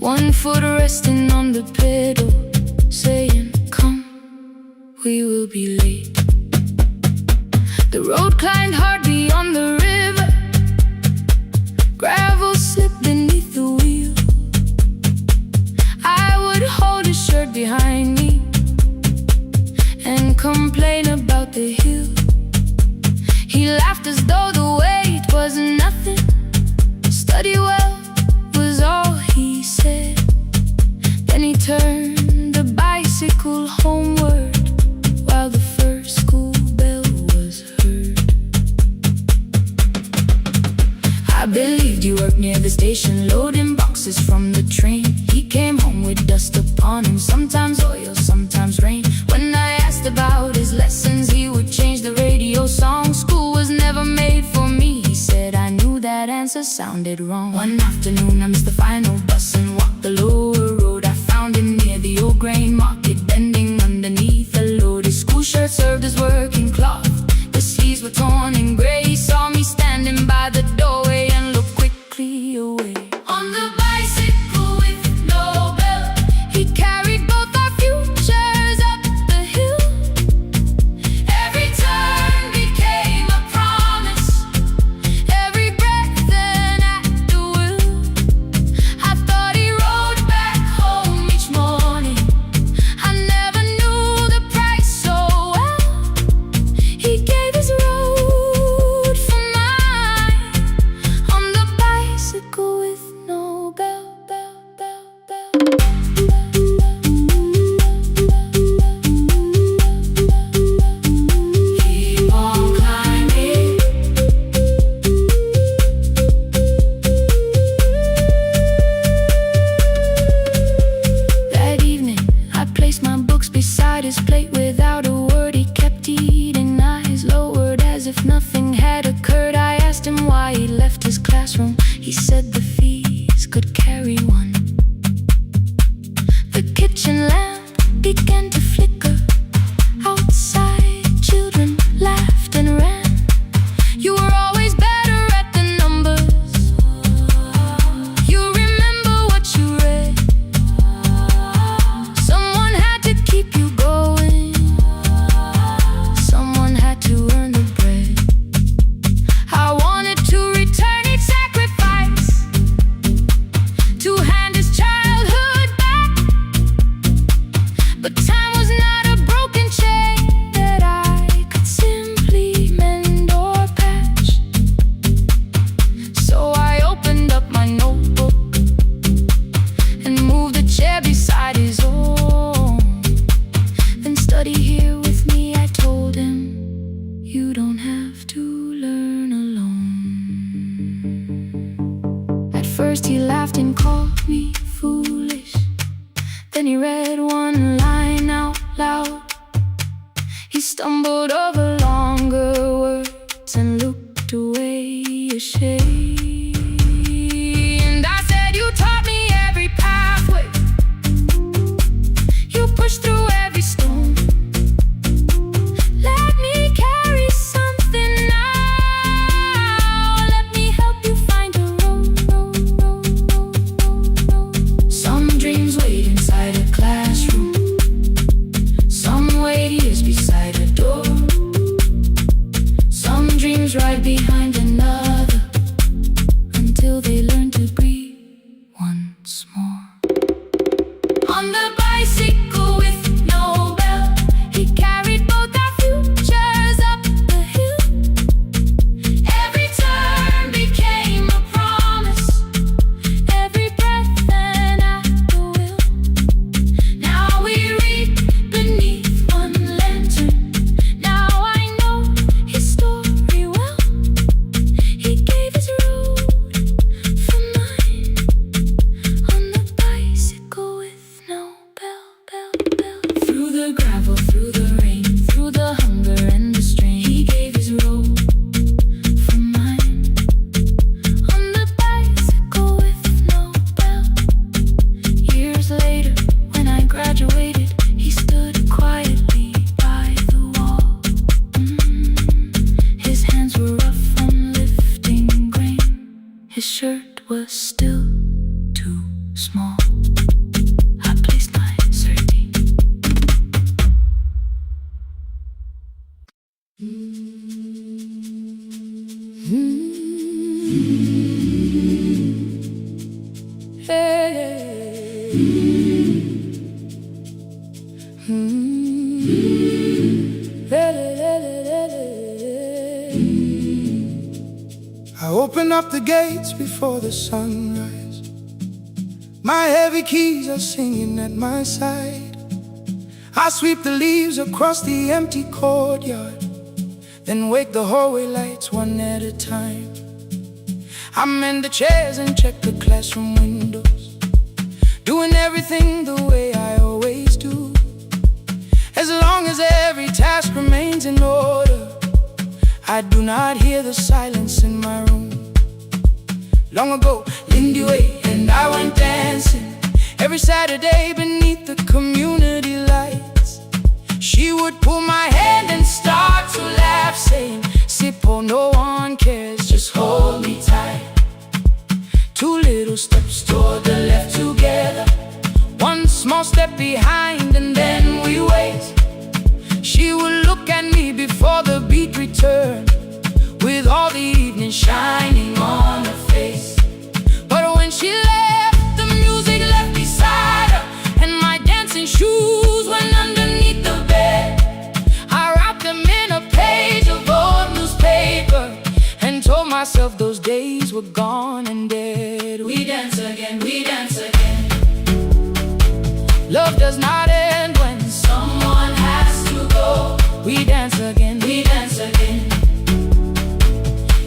1 foot resting on the pedal, saying, "Come, we will be late." The road climbed hard beyond the river, I believed you worked near the station, loading boxes from the train. He came home with dust upon him, sometimes oil, sometimes rain. When I asked about his lessons, he would change the radio song. School was never made for me, he said. I knew that answer sounded wrong. One afternoon I missed the final bus and walked the lower road. I found him near the old grain market, bending underneath a load. His school shirt served as working cloth, the sleeves were torn and gray. He saw me standing by the doorway and looked quickly away. On the bicycle with no belt, he carried both our futures up the hill. Every turn became a promise, every breath an act of will. I thought he rode back home each morning, I never knew the price so well. He gave his road for mine, on the bicycle with no bell. Keep on climbing. That evening, I placed my books beside his plate. Without a word, he kept eating, eyes lowered as if nothing had occurred. I asked him why he left his classroom. He said the fees could carry one. The kitchen lamp began to flicker. Outside, children laughed and ran. You were always better at the numbers. You remember what you read. Someone had to keep you going, someone had to earn the bread. I wanted to return each sacrifice, to hand his childhood back. But time was not a broken chain that I could simply mend or patch. So I opened up my notebook and moved the chair beside his own. Then study here with me, I told him. You don't have to learn alone. At first he laughed and called me foolish. Then he read one line out loud. He stumbled over longer words and looked away ashamed. I said, you taught me every pathway, you pushed through every stone. Let me carry something now, let me help you find a road. Some dreams wait inside a classroom, some wait years beside a door. Some dreams right behind another, until they learn to breathe once more. On the bicycle with no bell, he carried both our futures up the hill. Every turn became a promise, every breath an act of will. Now we read beneath one lantern, now I know his story well. He gave his road for mine, on the bicycle with no bell. Through the gravel, through the rain, through the hunger and the strain, he gave his road for mine, on the bicycle with no bell. Years later, when I graduated, he stood quietly by the wall. His hands were rough from lifting grain, his shirt was still too small. I placed my sardine. I open up the gates before the sunrise. My heavy keys are singing at my side. I sweep the leaves across the empty courtyard, then wake the hallway lights one at a time. I mend the chairs and check the classroom windows, doing everything the way I always do. As long as every task remains in order, I do not hear the silence in my room. Long ago, Lindy Way and I went dancing every Saturday beneath the community lights. She would pull my hand and start to laugh, saying, "Sippo, no one cares, just hold me tight." Two little steps toward the left together, one small step behind, and then we wait. She would look at me before the beat returned, with all the evening shining on her face. But when she left, the music left beside her, and my dancing shoes went underneath the bed. I wrapped them in a page of old newspaper and told myself those days were gone and dead. We dance again, we dance again. Love does not end when someone has to go. We dance again, we dance again.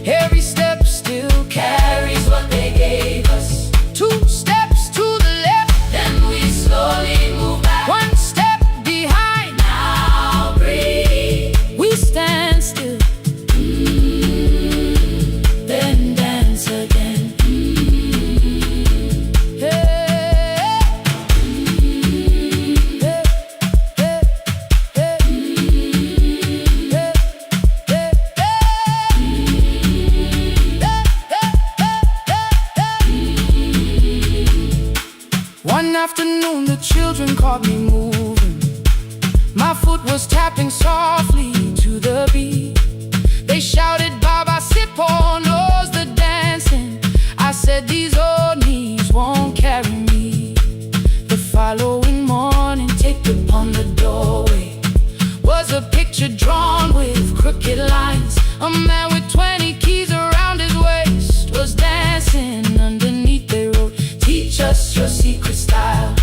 Every step still carries what they gave us. Two steps to the left, then we slowly move back. One step behind, now breathe. We stand still, then dance again. One afternoon the children caught me moving. My foot was tapping softly to the beat. They shouted, "Baba Sippo knows the dancing." I said, "These old knees won't carry me." The following morning, taped upon the doorway was a picture drawn with crooked lines. A man with 20 keys around his waist was dancing. Underneath they wrote, "Teach us your secret style."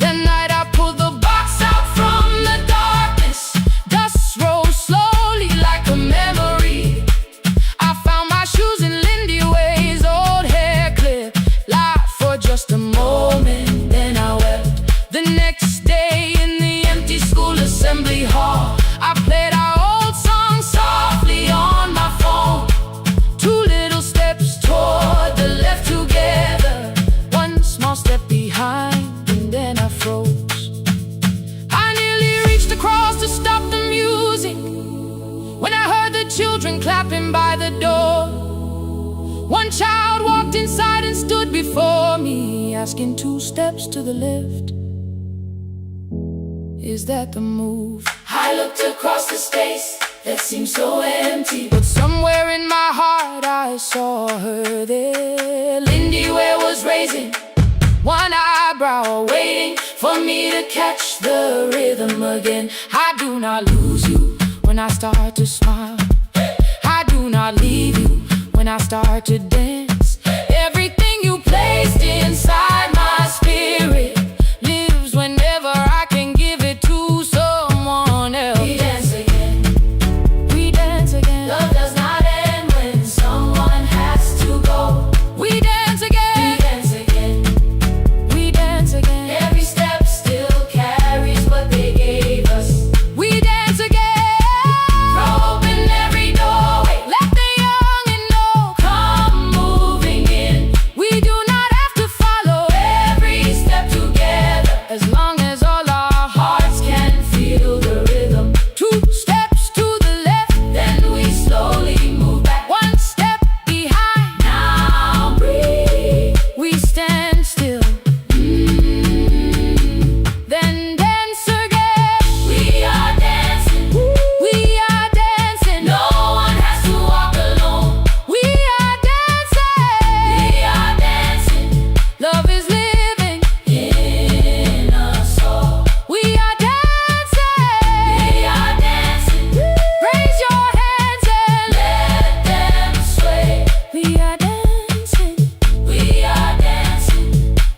That night I pulled the box out from the darkness. Dust rose slowly like a memory. I found my shoes in Lindy Way's old hair clip. Laughed for just a moment, then I wept. The next day in the empty school assembly hall, I played our old song softly on my phone. Two little steps toward the left together, one small step behind, and then I froze. I nearly reached across to stop the music when I heard the children clapping by the door. One child walked inside and stood before me, asking, "Two steps to the left, is that the move?" I looked across the space that seemed so empty, but somewhere in my heart I saw her there. Lindy Way was raising one eyebrow, waiting for me to catch the rhythm again. I do not lose you when I start to smile. I do not leave you when I start to dance. Everything you placed inside my spirit lives whenever I can give it to someone else. We dance again, we dance again. Love does not end when someone has to go. We dance again, we dance again. We dance again. Every step still carries what they gave us. We dance again. Throw open every doorway, let the young and old come moving in. We do not have to follow every step together, as long as all our hearts can feel the rhythm. Two steps to the left, then we slowly move back. One step behind, now breathe. We stand still, then dance again. We are dancing, we are dancing. No one has to walk alone. We are dancing, we are dancing. Love is living in us all. We are dancing, we are dancing. Raise your hands and let them sway. We are dancing, we are dancing.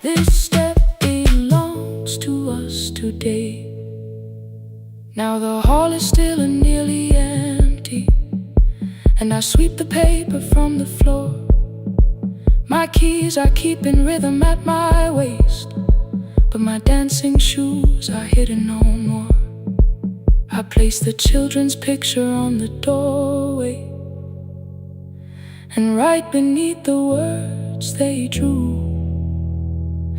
This step belongs to us today. Now the hall is still and nearly empty, and I sweep the paper from the floor. My keys I keep in rhythm at my waist, but my dancing shoes are hidden no more. I place the children's picture on the doorway, and right beneath the words they drew,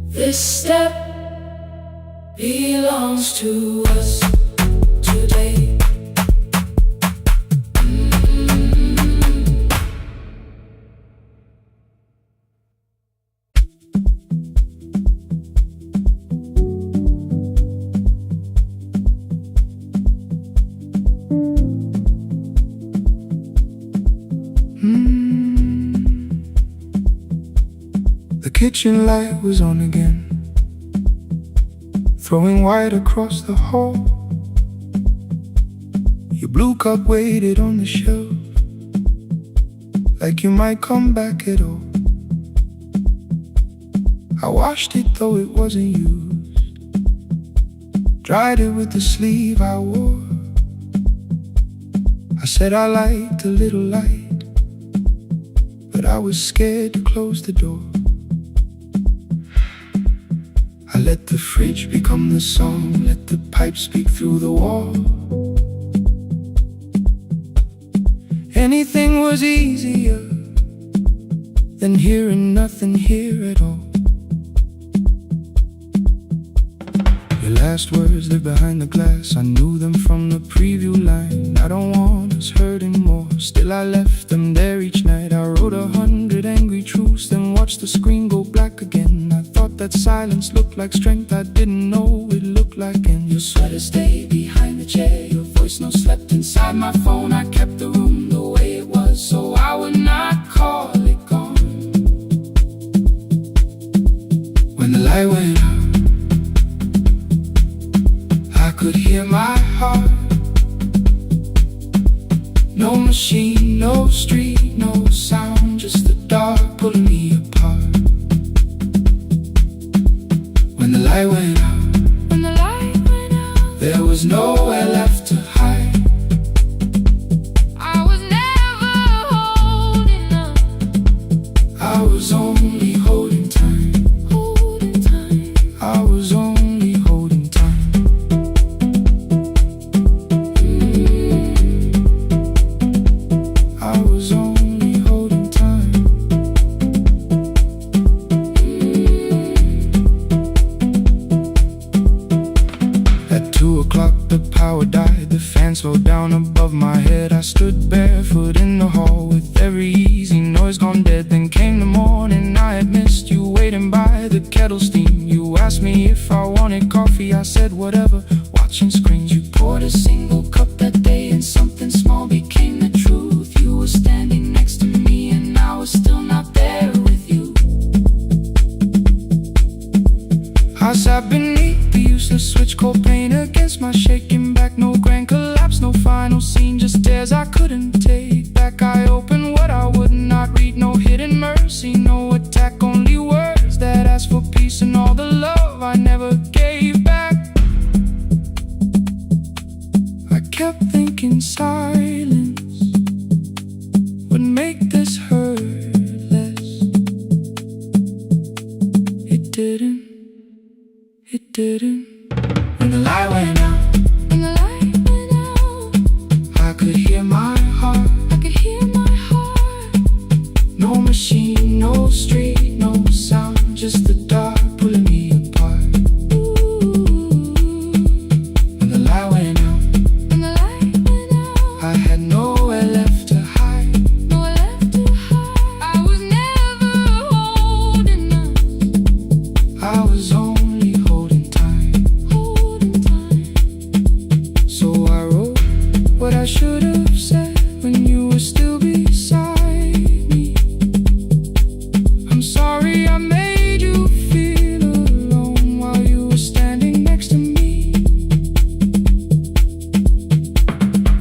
this step belongs to us today. The kitchen light was on again, throwing white across the hall. Your blue cup waited on the shelf, like you might come back at all. I washed it though it wasn't used, dried it with the sleeve I wore. I said I liked a little light, but I was scared to close the door. I let the fridge become the song, let the pipe speak through the wall. Anything was easier than hearing nothing here at all. Your last words lived behind the glass, I knew them from the preview line. I don't want us hurting more, still I left them there each night. I wrote 100 angry truths, then watched the screen go black again. I thought that silence looked like strength, I didn't know it looked like end. Your sweater stayed behind the chair, your voice no slept inside my phone. I kept the room the way it was, so I would not call it gone. When the light went out, I could hear my heart. No machine, no street, no sound, just the dark pulling me apart. When the light went out, there was nowhere left to hide. I was never holding up, I was only holding time. I was only holding time. I was only holding time. At 2 o'clock the power died, the fan slowed down above my head. I stood barefoot in the hall with every easy noise gone dead. Then came the morning, I had missed you waiting by the kettle steam. You asked me if I wanted coffee, I said whatever, watching screens. You poured a single cup that day and something small became the truth. You were standing next to me and I was still not there with you. I sat beneath the useless switch, cold pain against my shaking back. No grand collapse, no final scene, just tears I couldn't take back. I opened what I would not read, no hidden mercy, no attack, only words that asked for peace and all the love I never gave back. I kept thinking silence would make this hurt less. It didn't. It didn't. When the light went out, I could hear my heart. No machine, no street, no sound, just the dark pulling me apart. When the light went out, I had nowhere left to hide. I was never holding up, I was only holding time. So I wrote what I should have said when you were still beside me. I'm sorry I made you feel alone while you were standing next to me.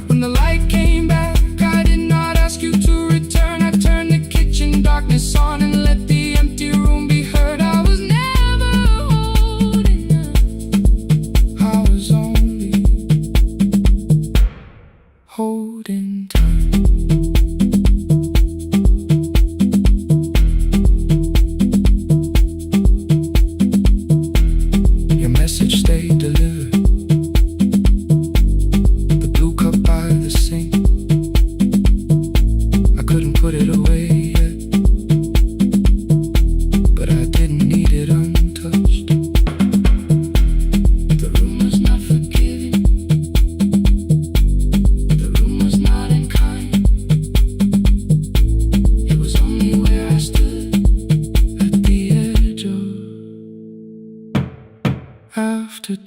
When the light came back, I did not ask you to return. I turned the kitchen darkness on and let the empty room be heard. I was never holding up, I was only holding time.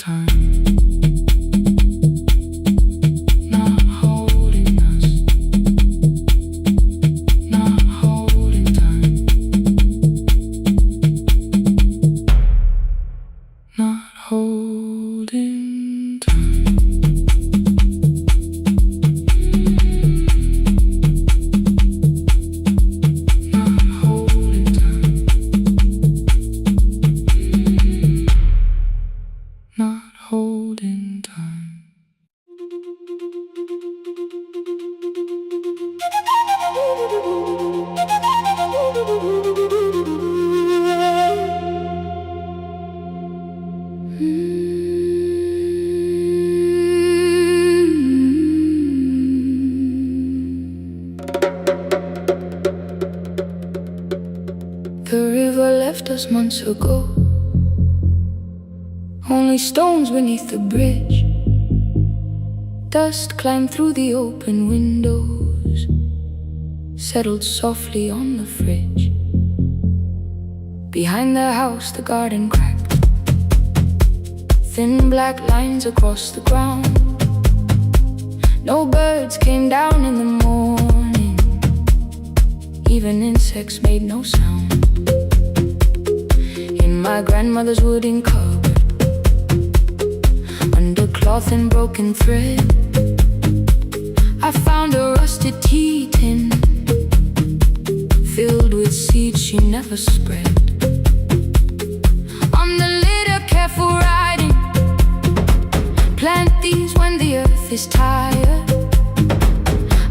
time. Not holding us. Not holding time. Not holding time. Not holding time. Not holding time. The river left us months ago. Only stones beneath the bridge. Dust climbed through the open windows, settled softly on the fridge. Behind the house the garden cracked, thin black lines across the ground. No birds came down in the morning, even insects made no sound. In my grandmother's wooden cupboard, under cloth and broken thread, I found a rusted tea tin filled with seeds she never spread. On the lid a careful writing: plant these when the earth is tired.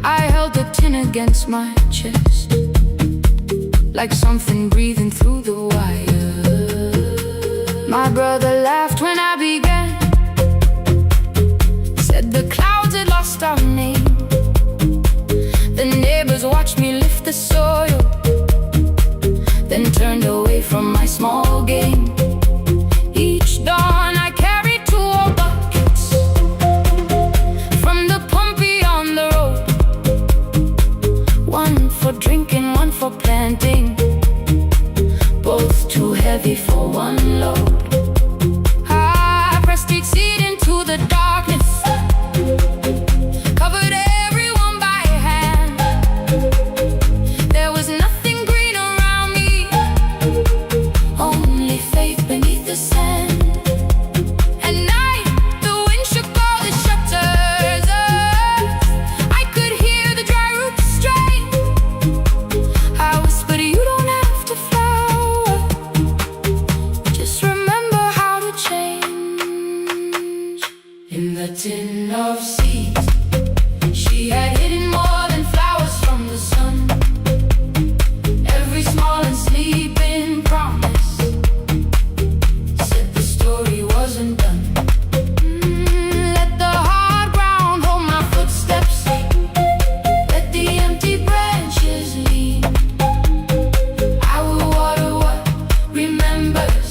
I held the tin against my chest, like something breathing through the wire. My brother laughed when I began, said the clouds had lost our name. The neighbors watched me lift the soil, then turned away from my small game. Each dawn I carried 2 old buckets from the pump beyond the road, one for drinking, one for planting, both too heavy for one load. I pressed each seed into the darkness, covered everyone by hand. There was nothing green around me, only faith beneath the sand. At night the wind shook all the shutters. I could hear the dry roots strain. I whispered, you don't have to flower, just remember how to change. In the tin of seeds she had hidden more than flowers from the sun. Every small and sleeping promise said the story wasn't done. Let the hard ground hold my footsteps, let the empty branches lean. I will water what remembers,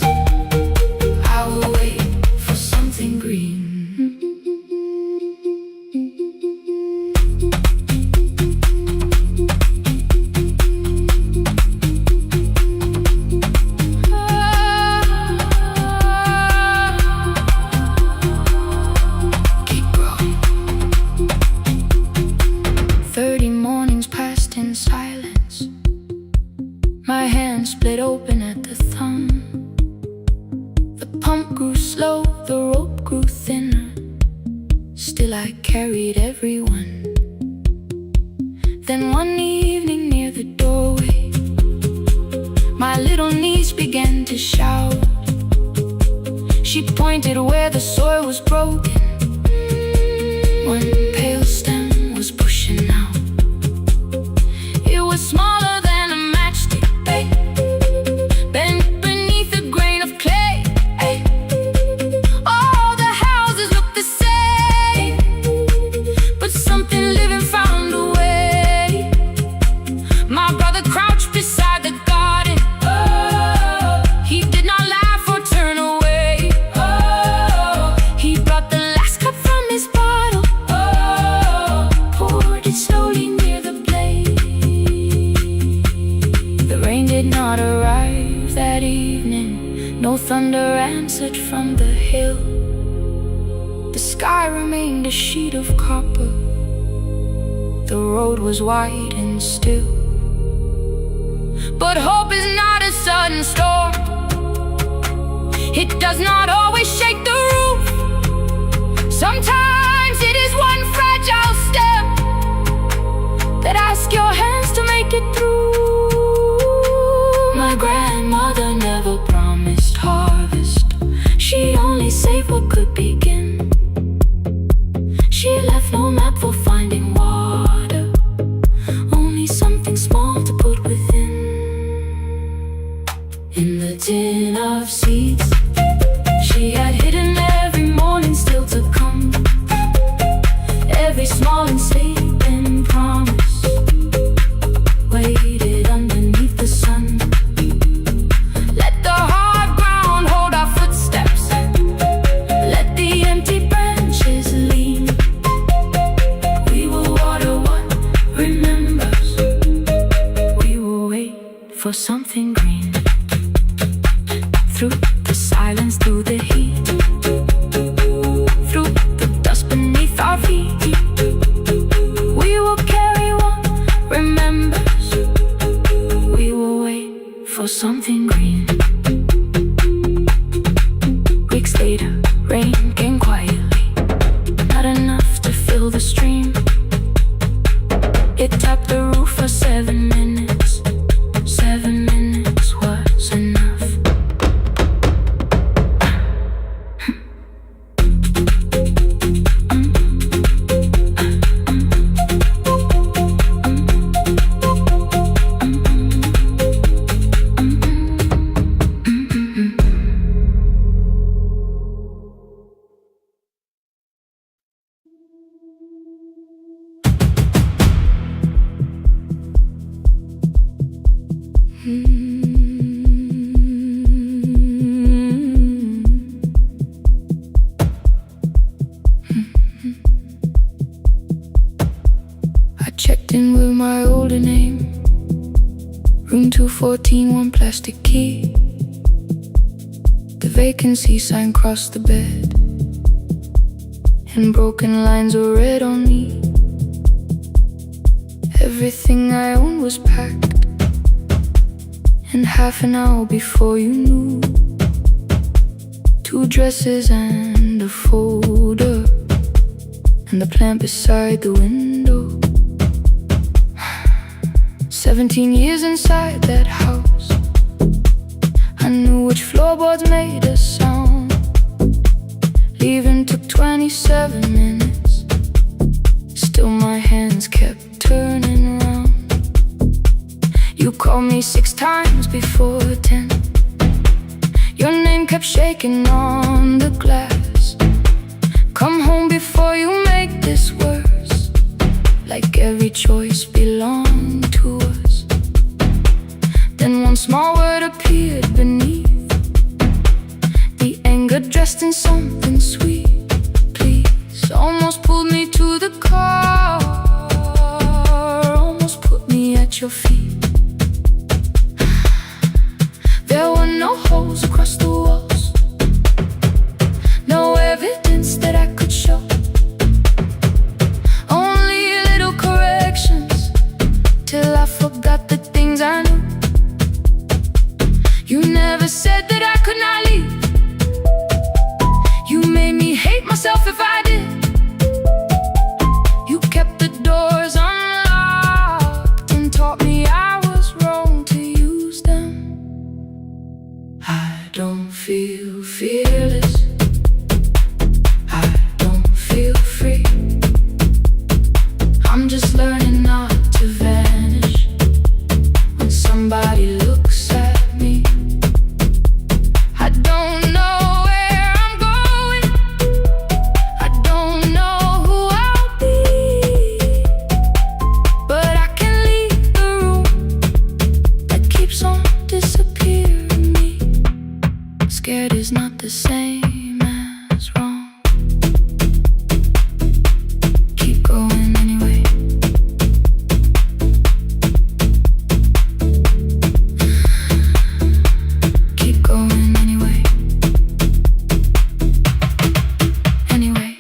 I will wait for something green. Keep growing. 30 mornings passed in silence. My hand split open at the thumb. The pump grew slow, the rope grew thinner. Still I carried everyone. Then one evening near the doorway, my little niece began to shout. She pointed where the soil was broken. One pale stem was pushing out. It was smaller than a matchstick, babe, bent beneath a grain of clay. All the houses looked the same, but something living found a way. My brother crouched beside the garden. He did not laugh or turn away. He brought the last cup from his bottle, poured it slowly near the blaze. The rain did not arrive that evening, no thunder answered from the hill. The sky remained a sheet of copper. The road was wide and still. But hope is not a sudden storm. It does not always shake the roof. Sometimes it is one fragile step that asks your hands to make it through. My grandmother never promised harvest. She only saved what could begin. She left no map for finding water, only something small to put within. In the tin of seeds she had hidden every morning still to come, every small and sleeping promise waited underneath the sun. Let the hard ground hold our footsteps, let the empty branches lean. We will water what remembers, we will wait for something green. Through the silence, through the heat, through the dust beneath our feet, we will carry what remembers, we will wait for something green. Weeks later, rain came quietly, not enough to fill the stream. It tapped the roof for 7 minutes. 7 minutes was enough. I checked in with my older name, room 214, one plastic key. The vacancy sign crossed the bed, and broken lines were read on me. Everything I owned was packed, and half an hour before you knew, 2 dresses and a folder, and the plant beside the window. 17 years inside that house, I knew which floorboards made a sound. Leaving took 27 minutes, still my hands kept turning round. You called me 6 times before 10. Your name kept shaking on the glass. Come home before you make this worse, like every choice belonged to us. Then one small word appeared beneath, the anger dressed in something sweet. Please, almost pulled me to the car, almost put me at your feet. There were no holes across the walls, no evidence that I could show, only little corrections, till I forgot the things I knew. You never said that I could not leave. You made me hate myself if I did. You kept the doors unlocked and taught me I was wrong to use them. I don't feel fearless, I don't feel free. I'm just learning not to vanish when somebody looks at me. I don't know where I'm going, I don't know who I'll be, but I can leave the room that keeps on disappearing me. Scared is not the same as wrong. Keep going anyway. Keep going anyway. Anyway.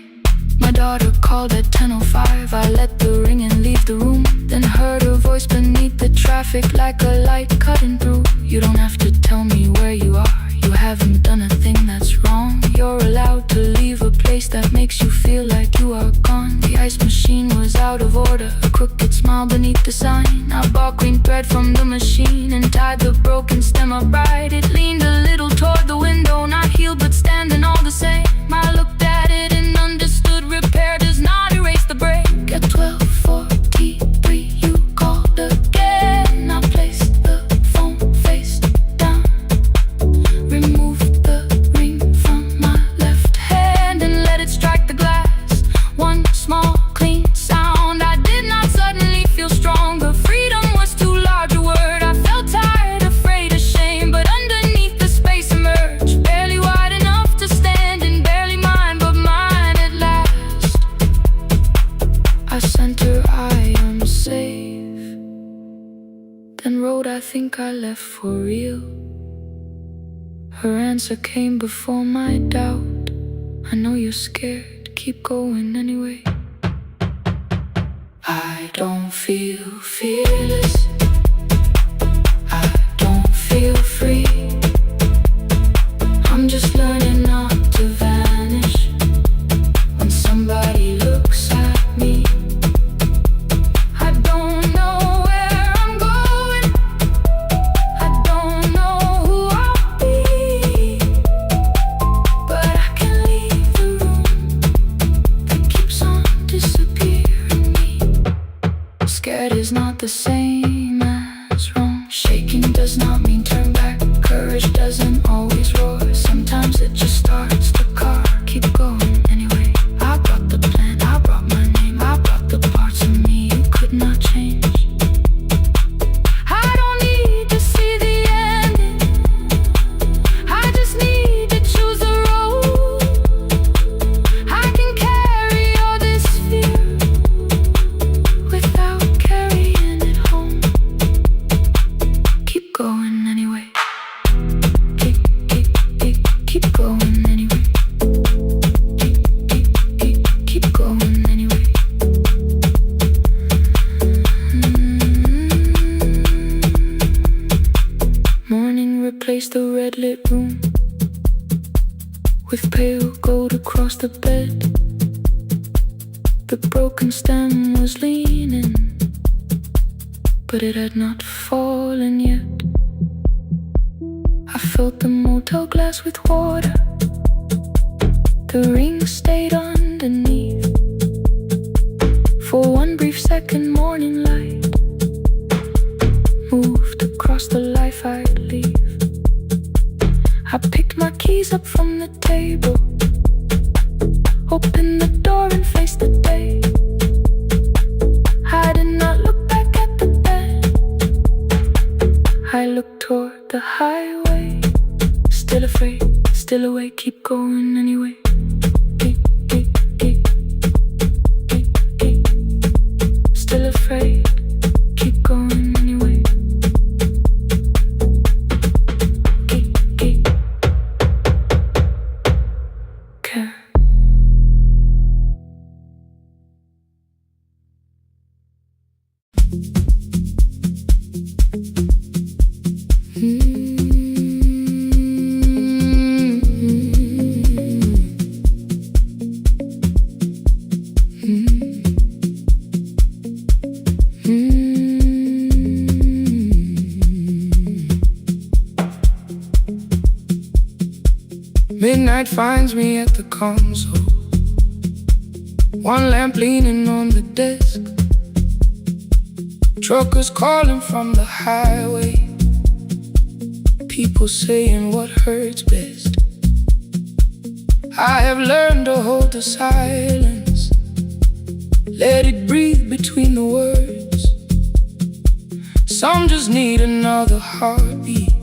light cutting through. You don't have to tell me where you are. You haven't done a thing that's wrong. You're allowed to leave a place that makes you feel like you are gone. The ice machine was out of order, a crooked smile beneath the sign. I bought green thread from the machine and tied the broken stem upright. It leaned a little toward the window, not healed but standing all the same. I looked at it and understood repair does not erase the break. At 12:43 you called again. I placed the phone face down, removed the ring from my left hand and let it strike the glass. One small clean sound. I did not suddenly feel stronger. Freedom was too large a word. I felt tired, afraid, ashamed, but underneath the space emerged, barely wide enough to stand and barely mine, but mine at last. I sent her, I am safe, then wrote, I think I left for real. Her answer came before my doubt. I know you're scared, keep going anyway. I don't feel fearless, I don't feel free. I'm just learning not to vanish when somebody looks at me. I don't know where I'm going, I don't know who I'll be, but I can leave the room that keeps on disappearing me. Scared is not the same as wrong. Shaking does not mean turn back. Courage doesn't always roar. Sometimes it just starts the car. Keep going anyway. I brought the plan, I brought my name, I brought the parts of me you could not change. I don't need to see the ending, I just need to choose a road. I can carry all this fear without carrying it home. Keep going anyway. Keep going anyway. Keep going anyway. Morning replaced the red lit room with pale gold across the bed. The broken stem was leaning, but it had not fallen yet. I filled the motel glass with water. The ring stayed underneath for one brief second. Morning light moved across the life I'd leave. I picked my keys up from the table, opened the door and faced the day. I did not look back at the bed, I looked toward the highway. Still afraid, still awake, keep going anyway. Still afraid, keep going anyway. Care. Midnight finds me at the console, one lamp leaning on the desk. Truckers calling from the highway, people saying what hurts best. I have learned to hold the silence, let it breathe between the words. Some just need another heartbeat,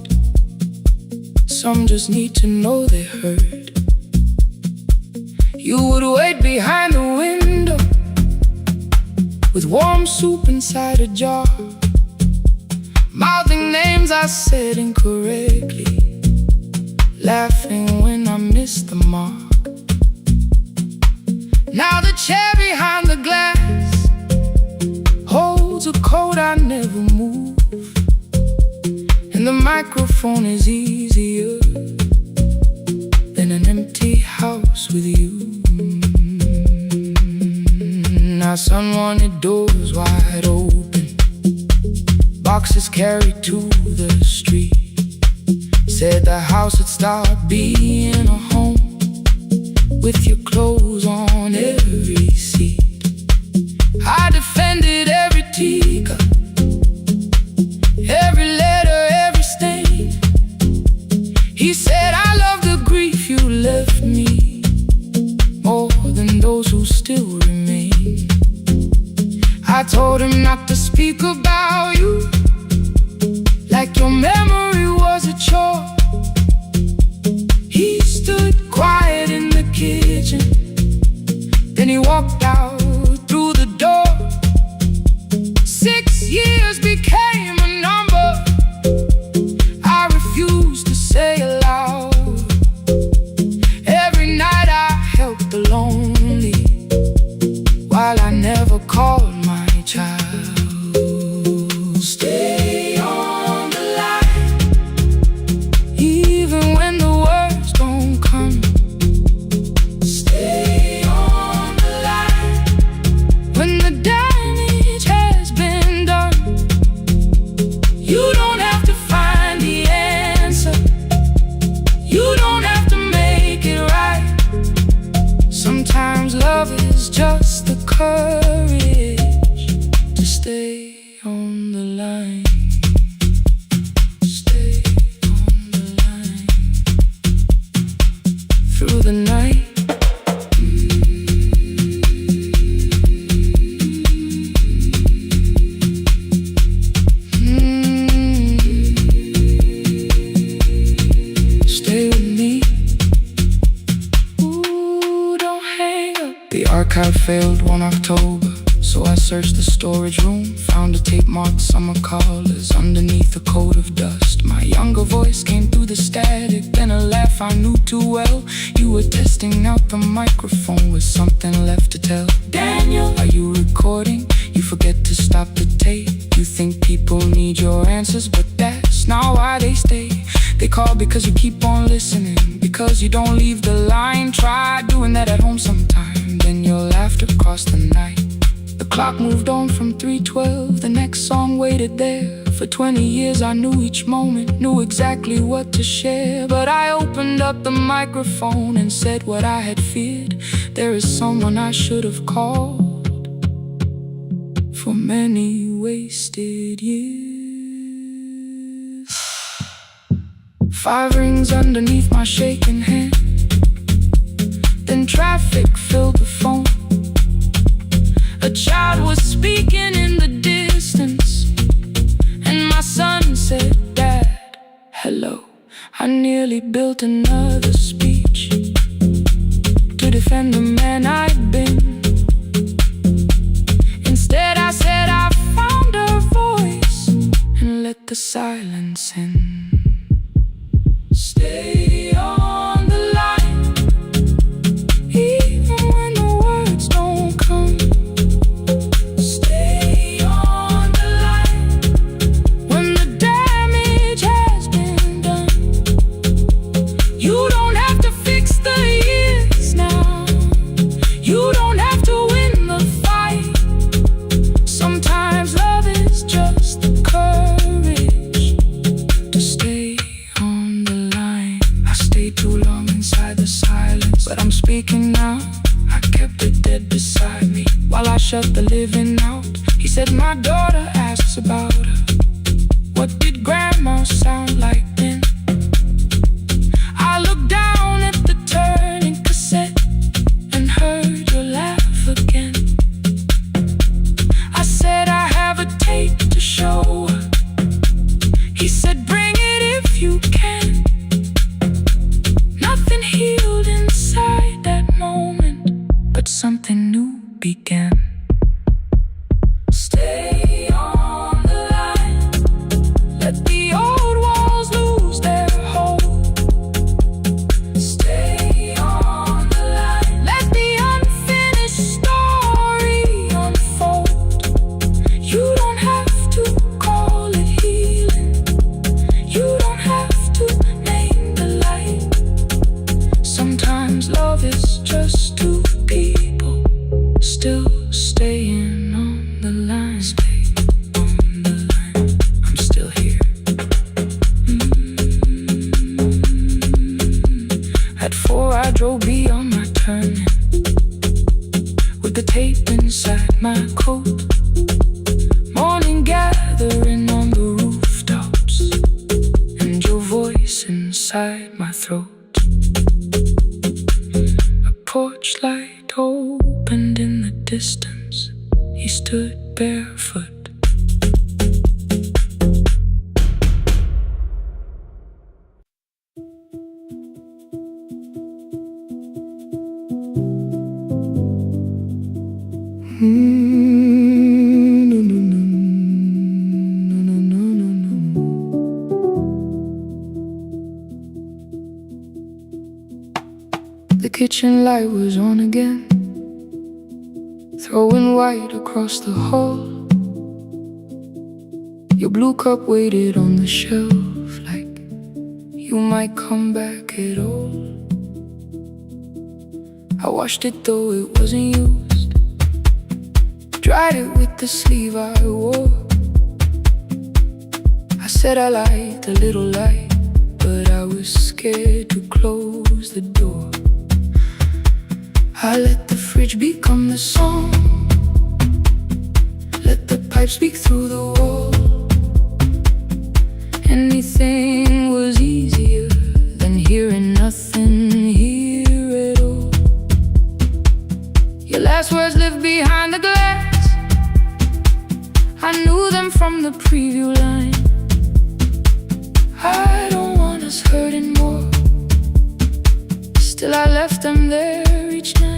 some just need to know they heard. You would wait behind the window with warm soup inside a jar, mouthing names I said incorrectly, laughing when I missed the mark. Now the chair behind the glass holds a coat I never move. And the microphone is easier than an empty house with you. Now son wanted doors wide open, boxes carried to the street. Said the house would start being a home, with your clothes on every seat. I defended every teacup, every letter, every stain. He said I love the grief you left me more than those who still remain. I told him not to speak about you like your memory was a chore. He stood quiet in the kitchen, then he walked out through the door. 6 years became a number I refused to say aloud. Every night I helped the lonely, while I never called my child. Stay on the line, even when the words don't come. Stay on the line, when the damage has been done. You don't have to find the answer, you don't have to make it right. Sometimes love is just the courage to stay on the line. Stay on the line through the night. Stay with me. Ooh, don't hang up. The archive failed one October, so I searched the storage room, found a tape marked summer callers underneath a coat of dust. My younger voice came through the static, then a laugh I knew too well. You were testing out the microphone with something left to tell. Daniel, are you recording? You forget to stop the tape. You think people need your answers, but that's not why they stay. They call because you keep on listening, because you don't leave the line. Try doing that at home sometime, then you'll laugh across the night. The clock moved on from 3:12, the next song waited there. For 20 years I knew each moment, knew exactly what to share. But I opened up the microphone and said what I had feared. There is someone I should have called for many wasted years. 5 rings underneath my shaking hand, then traffic filled the phone. A child was speaking in the distance, and my son said, "Dad, hello." I nearly built another speech to defend the man I'd been. Instead I said I found a voice and let the silence in. Stay on the line, even when the words don't come. Stay on the line, when the damage has been done. You don't have to fix the years now, you don't have to win the fight. Sometimes love is just the courage to stay on the line. I stayed too long inside the silence, but I'm speaking now. I kept it dead beside me while I shut the living out. He said my daughter asks about her. What did grandma sound like then? I looked down at the turning cassette and heard your laugh again. I said I have a tape to show her. He said bring it if turning, with the tape inside my coat. Morning gathering on the rooftops, and your voice inside my throat. A porch light opened in the distance. He stood barefoot. The kitchen light was on again, throwing white across the hall. Your blue cup waited on the shelf, like you might come back at all. I washed it though it wasn't used, dried it with the sleeve I wore. I said I liked a little light, but I was scared to close the door. I let the fridge become the song, let the pipe speak through the wall. Anything was easier than hearing nothing here at all. Your last words lived behind the glass, I knew them from the preview line. I don't want us hurting more, still I left them there each night.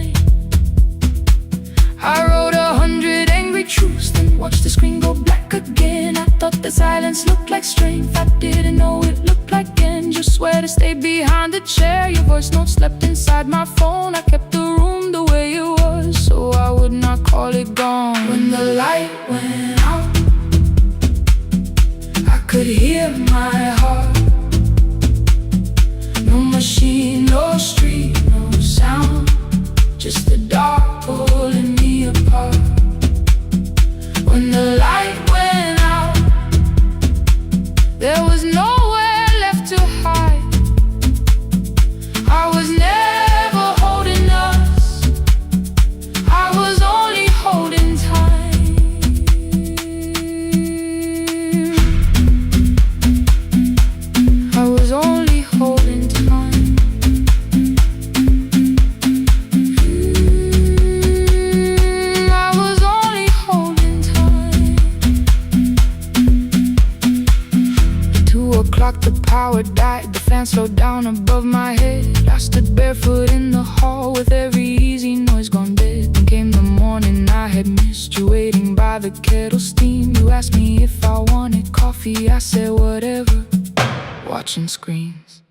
I wrote 100 angry truths, then watched the screen go black again. I thought the silence looked like strength, I didn't know it looked like end. You swear to stay behind the chair, your voice note slept inside my phone. I kept the room the way it was, so I would not call it gone. When the light went out, I could hear my heart. No machine, no street, no sound, just the dark pulling me apart. When the light went out, there was nowhere left to hide. I was never holding us, I was only holding time. I was only holding time. The power died, the fan slowed down above my head. I stood barefoot in the hall with every easy noise gone dead. Then came the morning I had missed you, waiting by the kettle steam. You asked me if I wanted coffee, I said whatever, watching screens.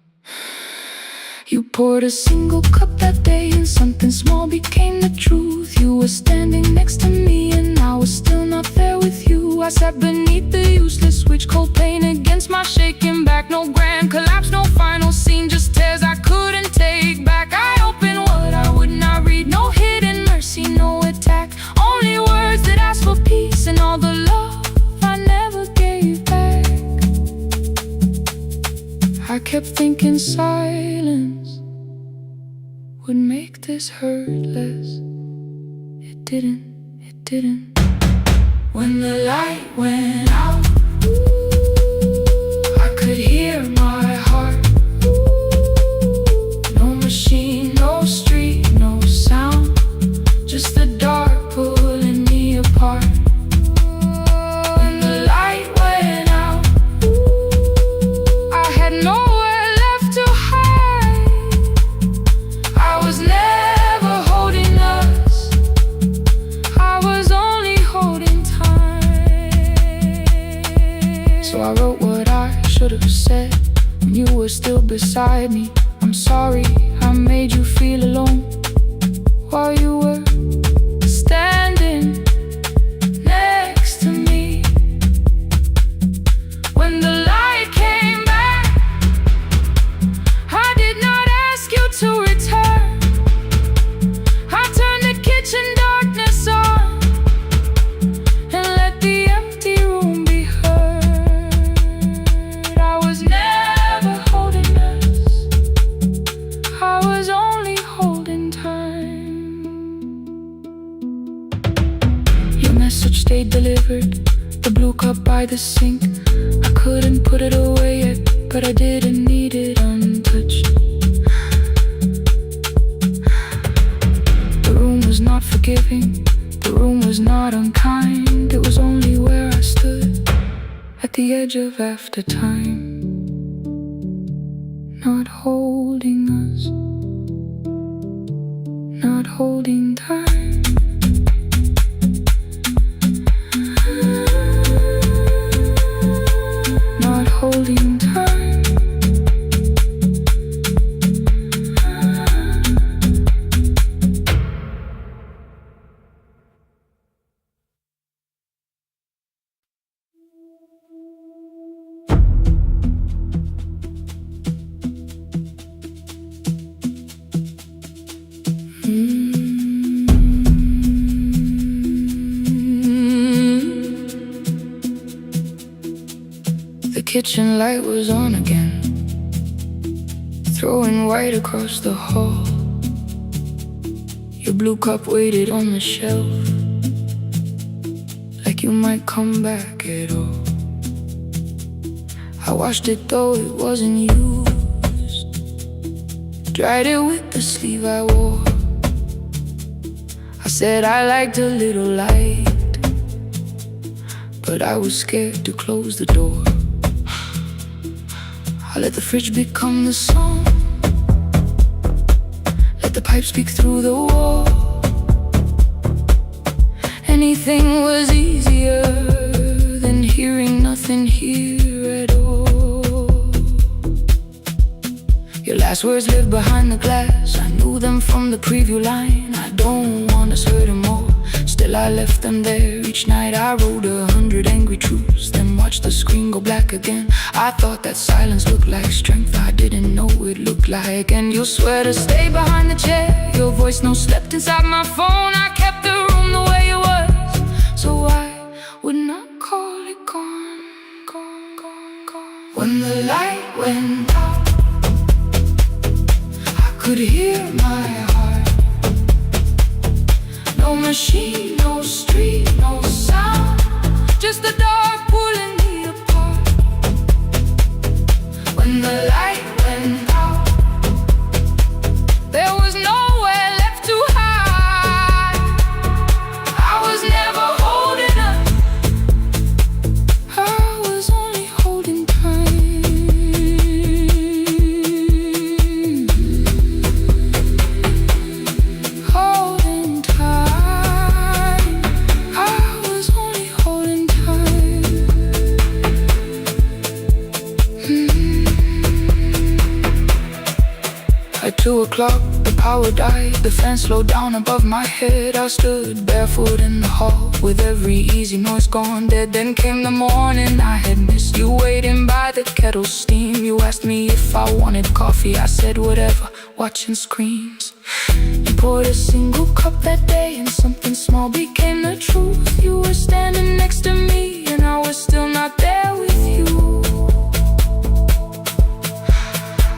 You poured a single cup that day, and something small became the truth. You were standing next to me, and I was still not there with you. I sat beneath the useless switch, cold pain against my shaking back. No grand collapse, no final scene, just tears I couldn't take back. I opened what I would not read, no hidden mercy, no attack. Only words that ask for peace, and all the love I never gave back. I kept thinking silence would make this hurt less. It didn't. When the light went out, I could hear my heart. No machine, no street, no sound, just the dark pulling me apart. When the light went out, I had nowhere left to hide. I was never holding us, I was only holding time. So I wrote what I should have said when you were still beside me. I'm sorry I made you feel alone while you were standing next to me. When the light came back, I did not ask you to return. I turned the kitchen darkness on and let the empty room be heard. I was never holding us, I was only holding time. by the sink. I couldn't put it away yet, but I didn't need it untouched. The room was not forgiving, the room was not unkind. It was only where I stood at the edge of after time, not holding us, not holding time. Not holding time. The kitchen light was on again, throwing white across the hall. Your blue cup waited on the shelf, like you might come back at all. I washed it though it wasn't used, dried it with the sleeve I wore. I said I liked a little light, but I was scared to close the door. I let the fridge become the song, let the pipe speak through the wall. Anything was easier than hearing nothing here at all. Your last words lived behind the glass, I knew them from the preview line. I don't want us hurting more, still I left them there. Each night I wrote 100 angry truths, then watched the screen go black again. I thought that silence looked like strength, I didn't know it looked like. And you'll swear to stay behind the chair, your voice no slept inside my phone. I kept the room the way it was, so I would not call it gone, gone, gone, gone. When the light went out, I could hear my heart. No machine, no street, no sound, just the dark pulling me apart. When the light went out, there was nowhere left to hide. I was never holding up, I was only holding time. Holding time, I was only holding time. At 2 o'clock, the power died, the fan slowed down above my head. I stood barefoot in the hall, with every easy noise gone dead. Then came the morning, I had missed you waiting by the kettle steam. You asked me if I wanted coffee, I said whatever, watching screens. You poured a single cup that day, and something small became the truth. You were standing next to me, and I was still not there with you.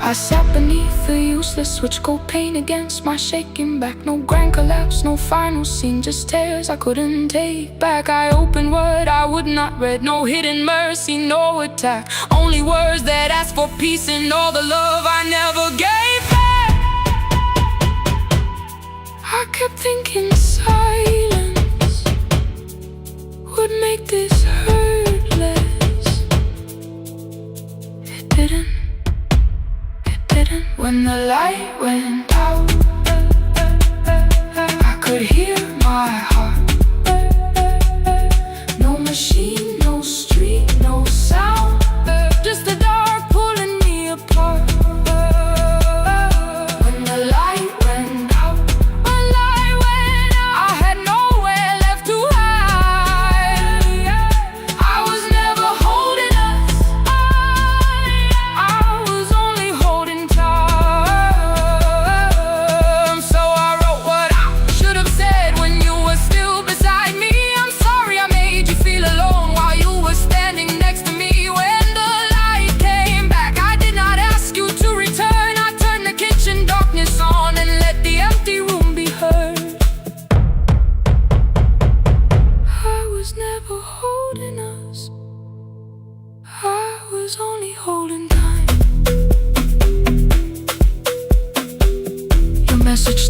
I sat beneath the useless switch, cold pain against my shaking back. No grand collapse, no final scene, just tears I couldn't take back. I opened what I would not read, no hidden mercy, no attack. Only words that asked for peace and all the love I never gave back. I kept thinking silence would make this hurt less. It didn't. When the light went out, I could hear my heart. No machine, no street, no sound, just the dark pulling me apart. When the light went out, I had nowhere left to hide. I was never holding us, I was only holding time. So I wrote what I should have said when you were still beside me. I'm sorry I made you feel alone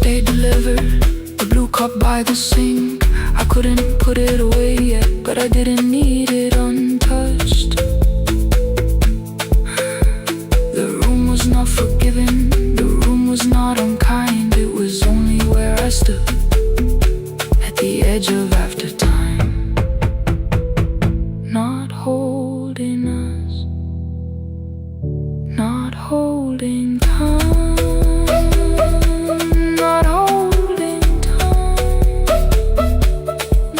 they delivered the blue cup by the sink. I couldn't put it away yet, but I didn't need it untouched. The room was not forgiving, the room was not unkind. It was only where I stood at the edge of after time, not holding us, not holding time, not holding time,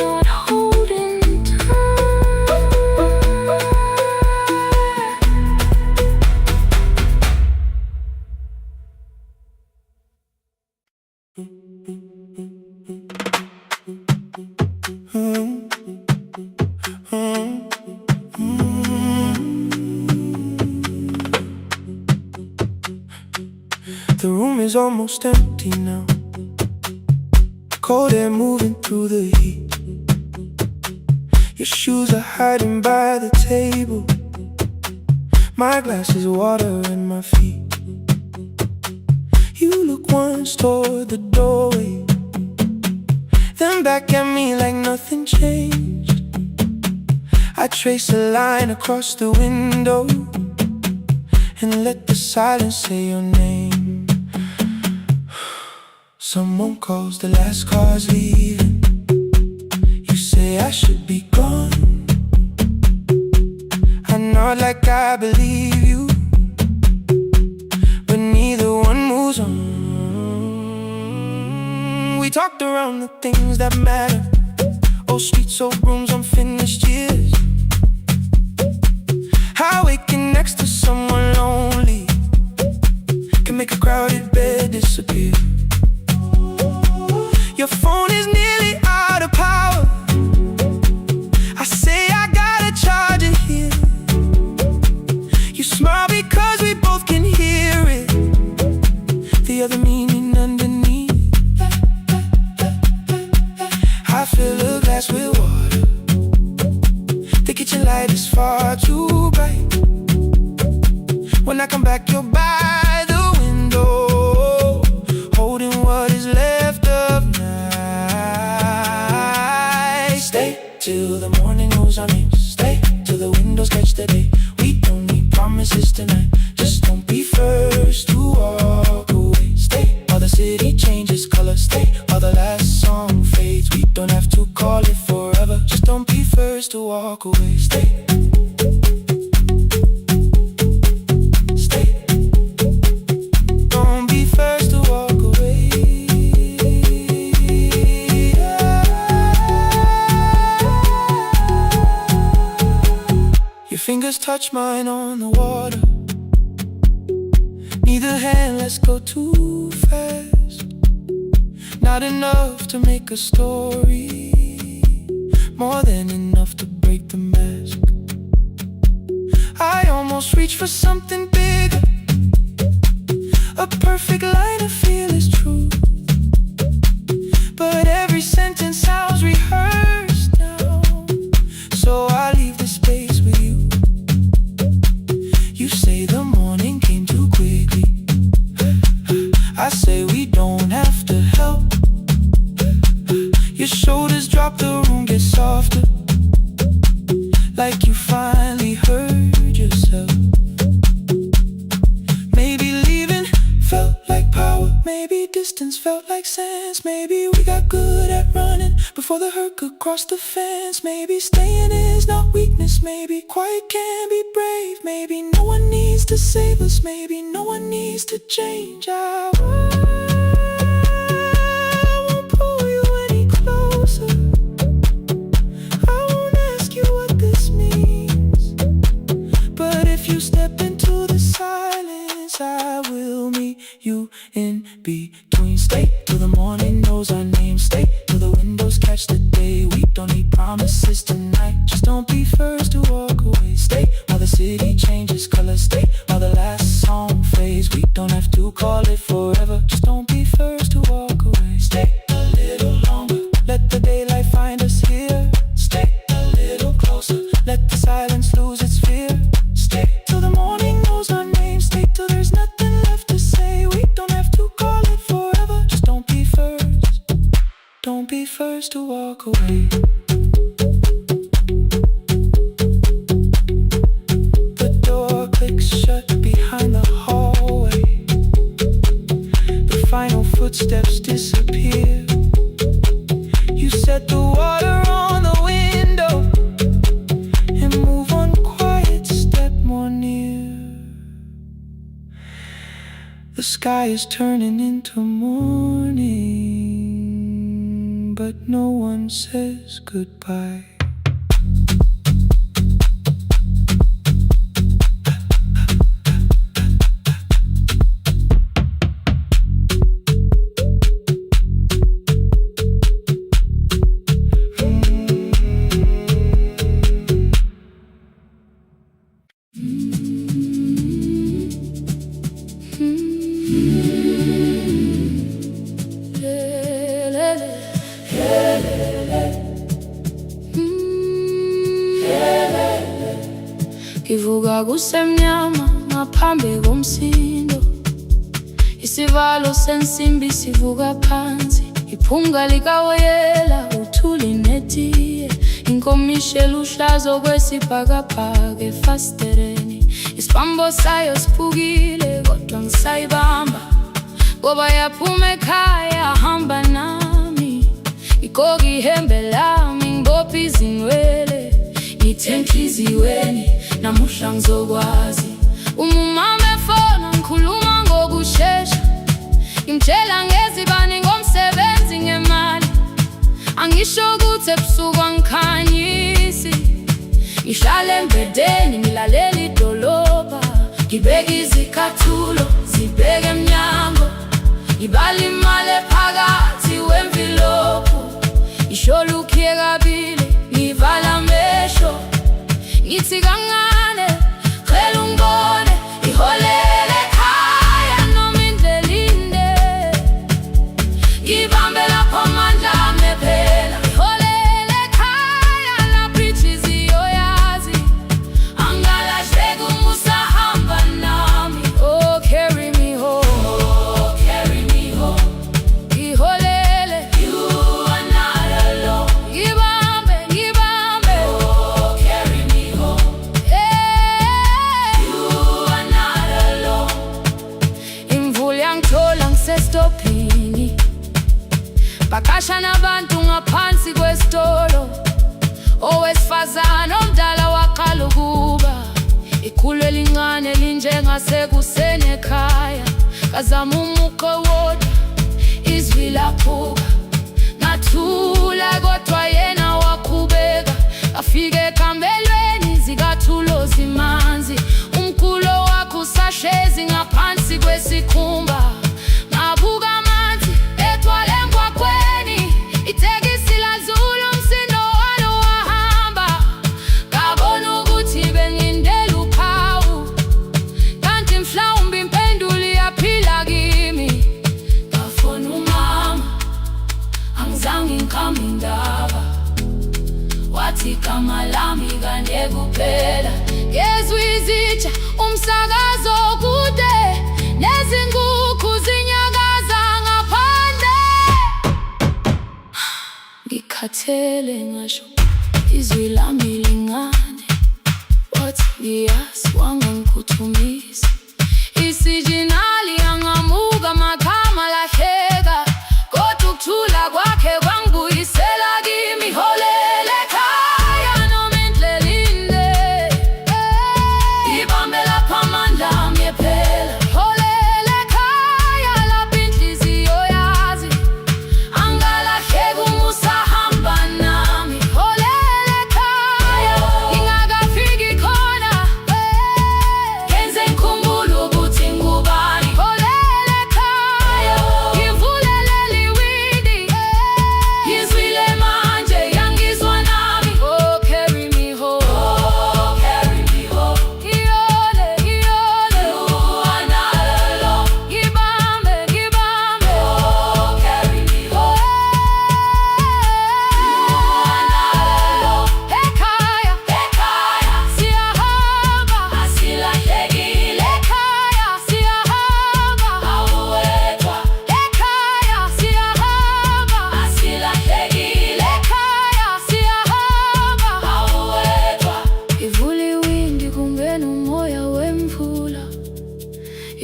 not holding time. The room is almost empty now, cold air moving through the heat. Your shoes are hiding by the table, my glass is water in my feet. You look once toward the doorway, then back at me like nothing changed. I trace a line across the window and let the silence say your name. Someone calls, the last car's leaving. You say I should be gone. I nod like I believe you, but neither one moves on. We talked around the things that matter, old streets, old rooms, unfinished years. How waking next to someone lonely can make a crowded bed disappear. Your phone is nearly out of power. I say I gotta charge it here. You smile because we both can hear it, the other meaning underneath. I fill a glass with water, the kitchen light is far too bright. When I come back, you're by the window, holding what is left of night. Stay till the morning knows our names, stay till the windows catch the day. We don't need promises tonight, just don't be first to walk away. Stay while the city changes color, stay while the last song fades. We don't have to call it forever, just don't be first to walk away. Stay. Fingers touch mine on the water, neither hand lets go too fast. Not enough to make a story, more than enough to break the mask. I almost reach for something bigger, a perfect line of fearless truth, but every sentence sounds rehearsed now, so I leave the space with you. You say the morning came too quickly, I say we don't have to help. Your shoulders drop, the room gets softer, like you finally heard yourself. Maybe leaving felt like power, maybe distance felt like sense. Maybe we got good at running before the hurt could cross the fence. Maybe staying is not weakness, maybe quiet can be brave. Maybe no one needs to save us, maybe no one needs to change. I won't pull you any closer, I won't ask you what this means, but if you step into the silence, I will meet you in between. Stay till the morning knows our names, stay till the windows catch the day. We don't need promises tonight, just don't be first to walk away. Stay while the city changes color, stay while the last song fades. We don't have to call it forever, just don't be first to walk away. Stay a little longer, let the daylight find us here. Stay a little closer, let the silence lose its fear. Stay till the morning knows our names, stay till there's nothing left to say. We don't have to call it forever. just to walk away. The door clicks shut behind the hallway. The final footsteps disappear. You set the water on the window and move one quiet step more near. The sky is turning into morning, but no one says goodbye. Ivuga kusemnyama ngaphambi komsindo, isivalo sensimbi sivuka phansi, iphunga likawoyela uthuli netiye, inkomishi eluhlaza kwesibhakabhaka efasitereni, isibambo sayo siphukile kodwa ngisayibamba, ngoba yaphuma ekhaya hamba nami, igoka ihembe lami ngibopha izinwele, ngithe enhliziyweni namuhla ngizokwazi. Umama efona ngikhuluma ngokushesha, ngimtshela ngezibani ngomsebenzi ngemali, angisho ukuthi ebusuku angikhanyisi, ngihlala embedeni ngilalela idolobha, ngibeka izicathulo zibheke emnyango, ngibala imali ephakathi wemvilophu, isholukhiye kabili ngivala amehlo, ngithi kancane cela ungibone, iholele ekhaya noma indlela inde, ngibambe lapho amandla ami phela, iholele ekhaya lapho inhliziyo yazi, angalahleki uma usahamba nami. Oh carry me home, oh carry me home, iholele, you are not alone, ngibambe ngibambe, oh carry me home, you are not alone. Imvula yangithola ngisestophini, bakasha nabantu ngaphansi kwesitolo, owesifazane omdala waqala ukuba, ikhulu elincane linjengasekuseni ekhaya, kazama umuqo wodwa izwi laphuka, ngathula kodwa yena waqhubeka, afike ekambelweni zikathulo zimanzi, umkhulo wakho usahlezi ngaphansi kwesikhumba, ngabuka amanzi etwala emgwaqweni, itekisi ladlula umsindo walo wahamba, ngabona ukuthi bengindela uphawu, kanti mhlawumbe impendulo iyaphila kimi. Ngafona umama, angizange ngikhambe indaba, wathi igama lami kanye kuphela, ngezwi izitsha umsakazo kude, nezinkukhu zinyakaza ngaphandle, ngikhathele ngasho izwi lami lingane, wathi ngiyazi wangangiphuthumbisa, isijinali yangamuka makhama lahleka, kodwa ukuthula kwakhe kwangibuyisela kimi, iholele ekhaya noma indlela inde, ngibambe lapho amandla ami phela, iholele ekhaya lapho inhliziyo yazi, angalahleki uma usahamba nami, iholele ekhaya ngingakafiki khona, ngenze ngikhumbule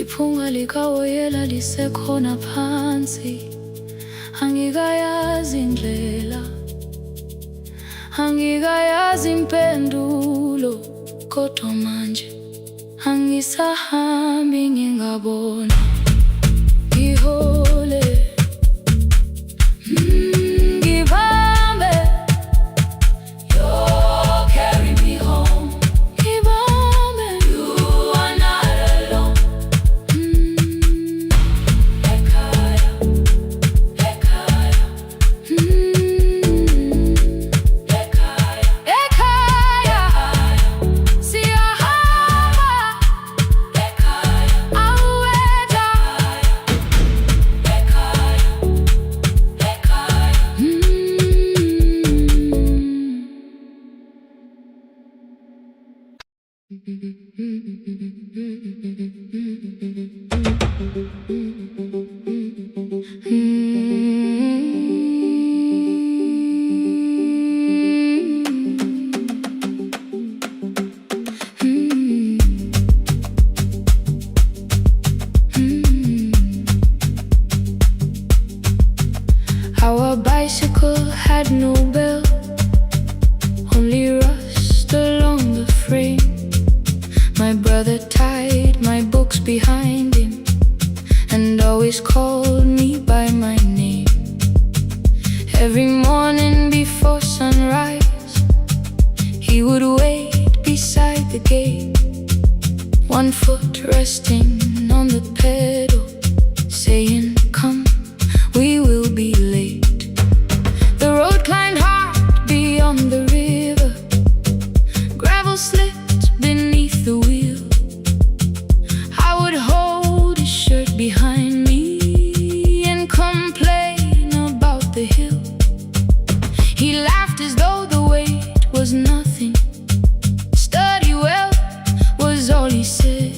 iphunga likawoyela lisekhona phansi. Angikayazi indlela, angikayazi impendulo, kodwa manje angisahambi ngingabona. Ngihole, ngibambe, you carry me home. Ngibambe, you are not alone. Ekhaya, ekhaya, ekhaya, ekhaya, siyahamba. Ekhaya, aweta. Ekhaya, Our bicycle had no bell, only rust along the frame. My brother tied my books behind him and always called me by my name. Every morning before sunrise, he would wait beside the gate, one foot resting on the pedal, saying, "Come, we will be late." The road climbed hard beyond the river, gravel slipped beneath the wheel. I would hold his shirt behind me and complain about the hill. He laughed as though the weight was nothing. Study well was all he said.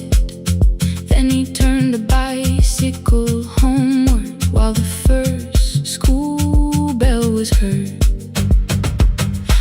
Then he turned the bicycle homeward while the first school bell was heard.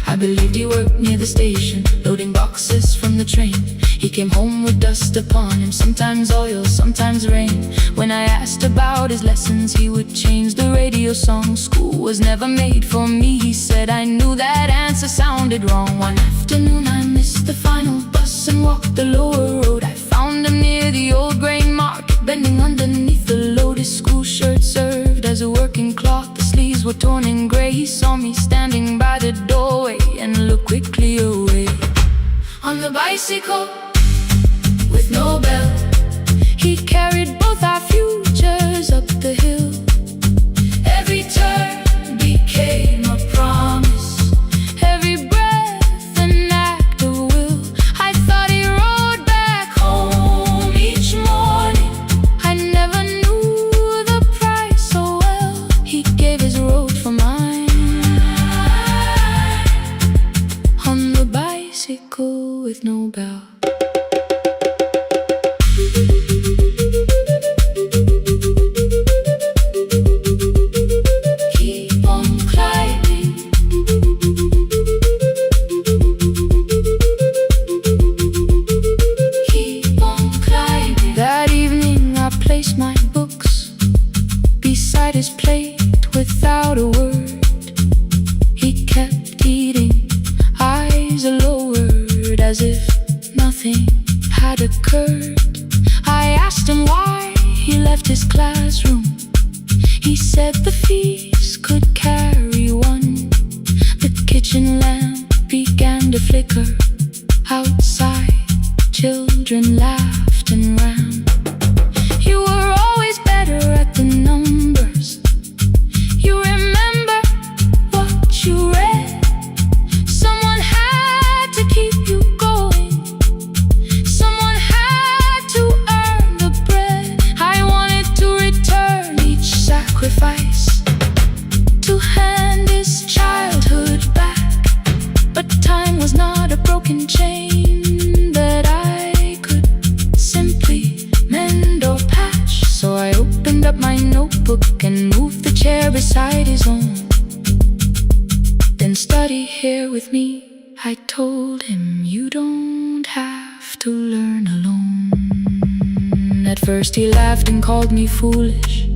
I believed he worked near the station, loading boxes from the train. He came home with dust upon him, sometimes oil, sometimes rain. When I asked about his lessons, he would change the radio song. School was never made for me, he said. I knew that answer sounded wrong. One afternoon I missed the final bus and walked the lower road. I found him near the old grain market, bending underneath the load. His school shirt served as a working cloth, the sleeves were torn and gray. He saw me standing by the doorway and looked quickly away. On the bicycle with no bell, he carried both our futures up the hill. Every turn became a promise, every breath an act of will. I thought he rode back home each morning. I never knew the price so well. He gave his road for mine. On the bicycle with no bell. Keep on climbing. Keep on climbing. That evening I placed my books beside his plate without a word. He kept eating, eyes lowered, as if nothing had occurred. I asked him why he left his classroom. He said the fees could carry one. The kitchen lamp began to flicker. Outside, children laughed and ran. You were always better at the numbers. You remember what you read. Someone had to keep you going. Someone had to earn the bread. I wanted to return each sacrifice, to hand his childhood back. But time was not a broken chain that I could simply mend or patch. So I opened up my notebook and moved the chair beside his own. Then study here with me, I told him. You don't have to learn alone. At At first he laughed and called me foolish.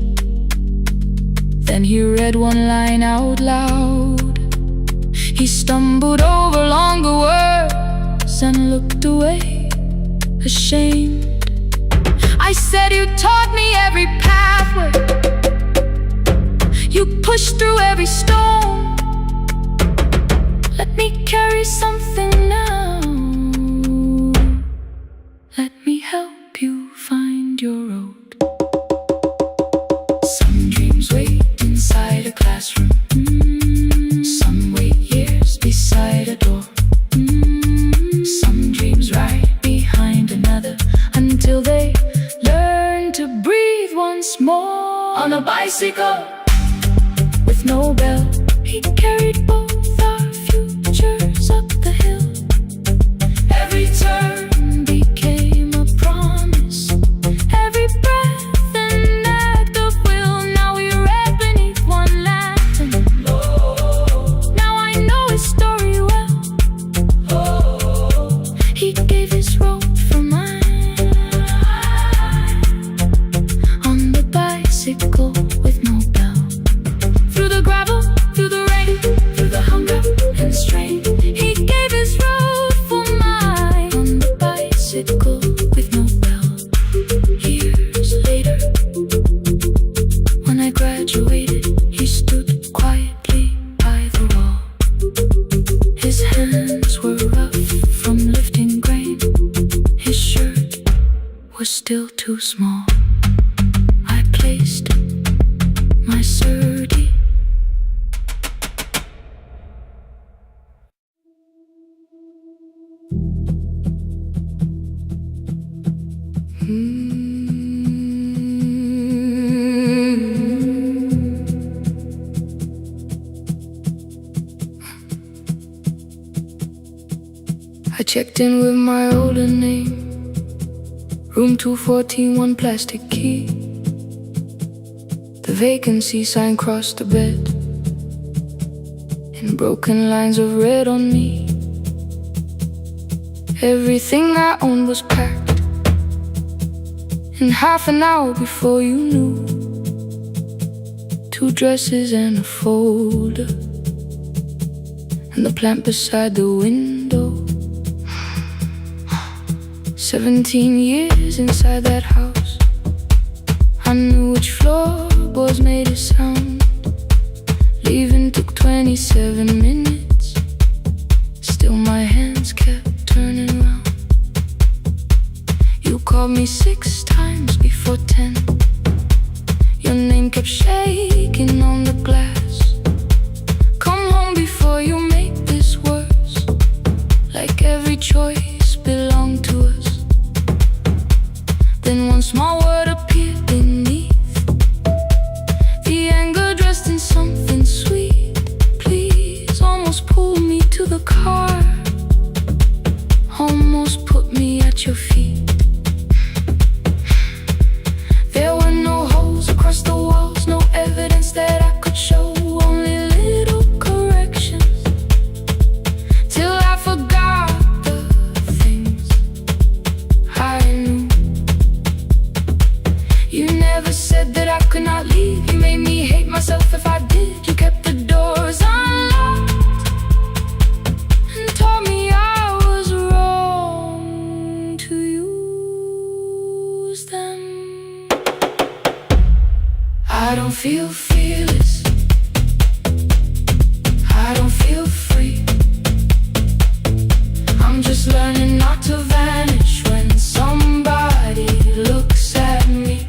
Then he read one line out loud. He stumbled over longer words and looked away, ashamed. I said, you taught me every pathway, you pushed through every stone. Let me carry something now. Let me help you find your road. Some dreams wait inside a classroom. Some wait years beside a door. Some dreams right behind another until they learn to breathe once more. On a bicycle with no bell, he carried both our futures up the hill. Every turn became a promise, every breath an act of will. Now we read beneath one lantern. Now I know his story well. He gave his road for mine. On the bicycle with no bell, through the gravel, through the rain, through the hunger and strain, he gave his road for mine. On the bicycle with no bell. Years later, when I graduated, he stood quietly by the wall. His hands were rough from lifting grain. His shirt was still too small. I placed my surdy. I checked in with my older name, room 214, one plastic key. The vacancy sign crossed the bed in broken lines of red on me. Everything I owned was packed in half an hour before you knew. 2 dresses and a folder, and the plant beside the window. 17 years inside that house, I knew which floorboards made a sound. Leaving took 27 minutes, still my hands kept turning round. You called me 6 times before 10. Your name kept shaking on the glass. Come home before you make this worse, like every choice belonged to us. Then one small word appeared beneath, the anger dressed in something sweet. Please, almost pulled me to the car, almost put me at your feet. There were no holes across the walls, no evidence that I could show, only little corrections, till I forgot the things I knew. You never said that I could not leave. You made me hate myself if I did. You kept the doors unlocked and told me I was wrong to use them. I don't feel fearless, I don't feel free. I'm just learning not to vanish when somebody looks at me.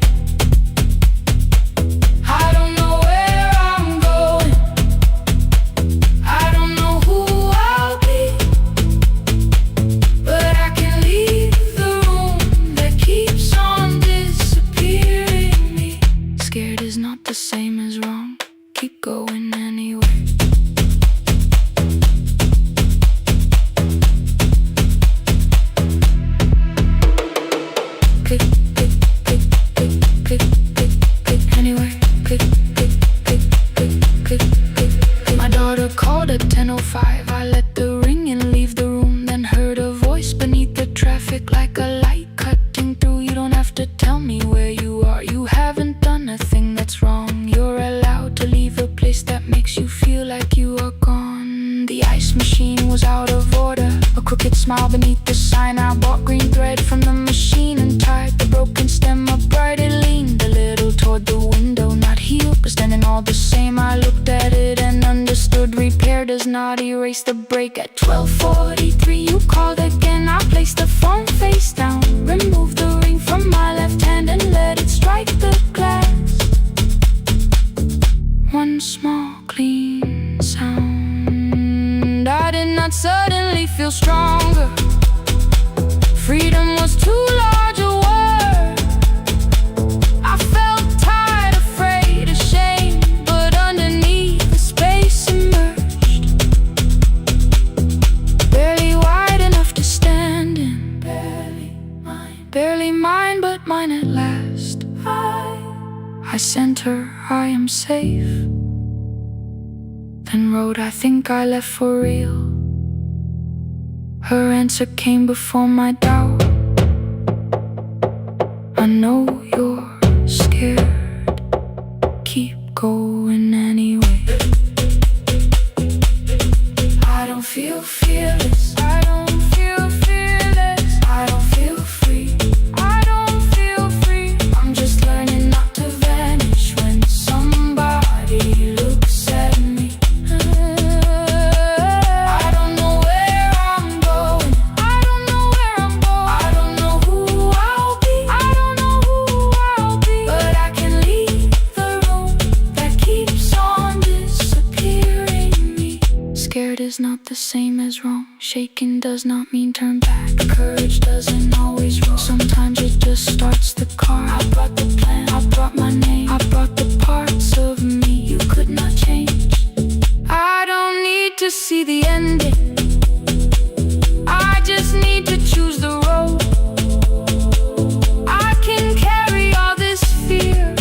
I don't know where I'm going, I don't know who I'll be, but I can leave the room that keeps on disappearing me. Scared is not the same as wrong, keep going anyway. Click, click, click, click, click, click, click, anyway. Click, click, click, click, click, click, click. My daughter called at 10:05. I let the ring and leave the room, then heard a voice beneath the traffic like a light cutting through. You don't have have to tell me where you are. You haven't done a thing that's wrong. You're allowed to leave a place that makes you feel like you are gone. The ice machine was out of order, a crooked smile beneath the sign. I bought green thread from the machine and tied the broken stem upright. It leaned a little toward the window, not healed but standing all the same. I looked at it and understood. Repair does not erase the break. At 12:43 you called again. I placed the phone face down, removed the ring from my left hand and let it strike the glass. One small clean sound. I did not suddenly feel stronger. Freedom was too large a word. I felt tired, afraid, ashamed, but underneath the space emerged, barely wide enough to stand in. Barely mine, but mine at last. I sent her, I am safe. Then wrote, I think I left for real. Her answer came before my doubt. I know you're scared. Keep going anyway. I don't feel fearless. I don't feel fearless. I don't feel free. I don't feel free. I'm just learning not to vanish when somebody looks at me. I don't know where I'm going. I don't know where I'm going. I don't know who I'll be. I don't know who I'll be. But I can leave the room that keeps on disappearing me. Scared is not the same as wrong. Shaken does not mean turn back. Courage doesn't always roll. Sometimes it just starts the car. I brought the plan, I brought my name, I brought the parts of me you could not change. I don't need to see the ending. I just need to choose the road. I can carry all this fear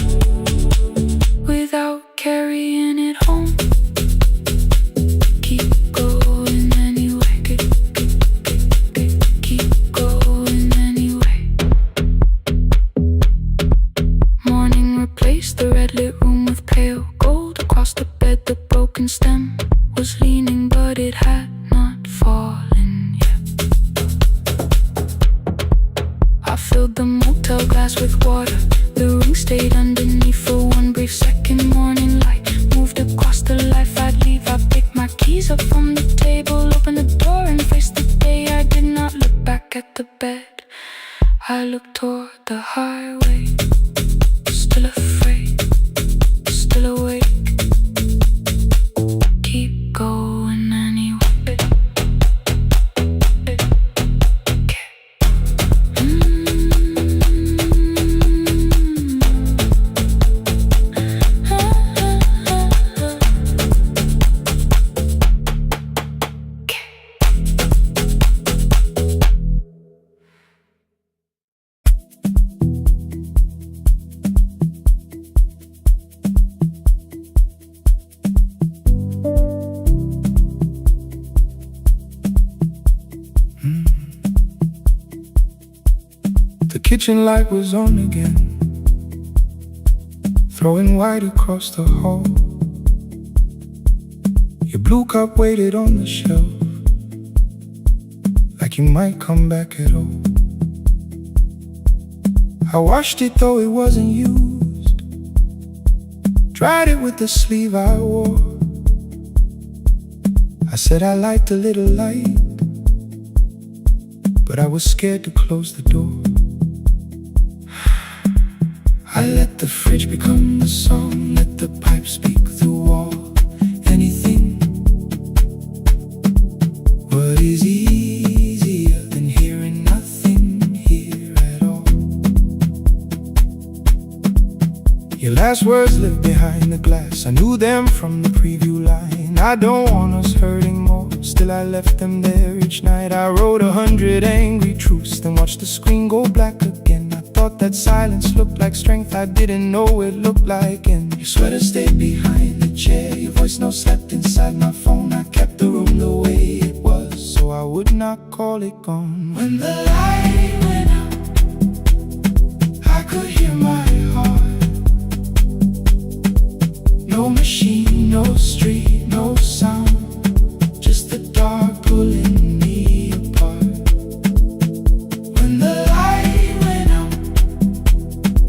without carrying it home. Keep going anyway. Keep going anyway. Morning replaced the red lit room with pale gold. Across the bed the broken stem was leaning, but it had not fallen yet. I filled the motel glass with water. The ring stayed underneath for one brief second. Morning light moved across the life I'd leave. I picked my keys up from the table, opened the door and faced the day. I did not look back at the bed. I looked toward the highway, still afraid, still awake. Keep going anyway. The kitchen light was on again, throwing white across the hall. Your blue cup waited on the shelf, like you might come back at all. I washed it though it wasn't used, dried it with the sleeve I wore. I said I liked a little light, but I was scared to close the door. I let the fridge become the song, let the pipe speak through wall. Anything. What is easier than hearing nothing here at all? Your last words live behind the glass. I knew them from the preview line. I don't want us hurting more. Still I left them there each night. I wrote 100 angry truths, then watched the screen go black again. I thought that silence looked like strength. I didn't know it looked like end. Your sweater stayed behind the chair, your voice note slept inside my phone. I kept the room the way it was, so I would not call it gone. When the light went out,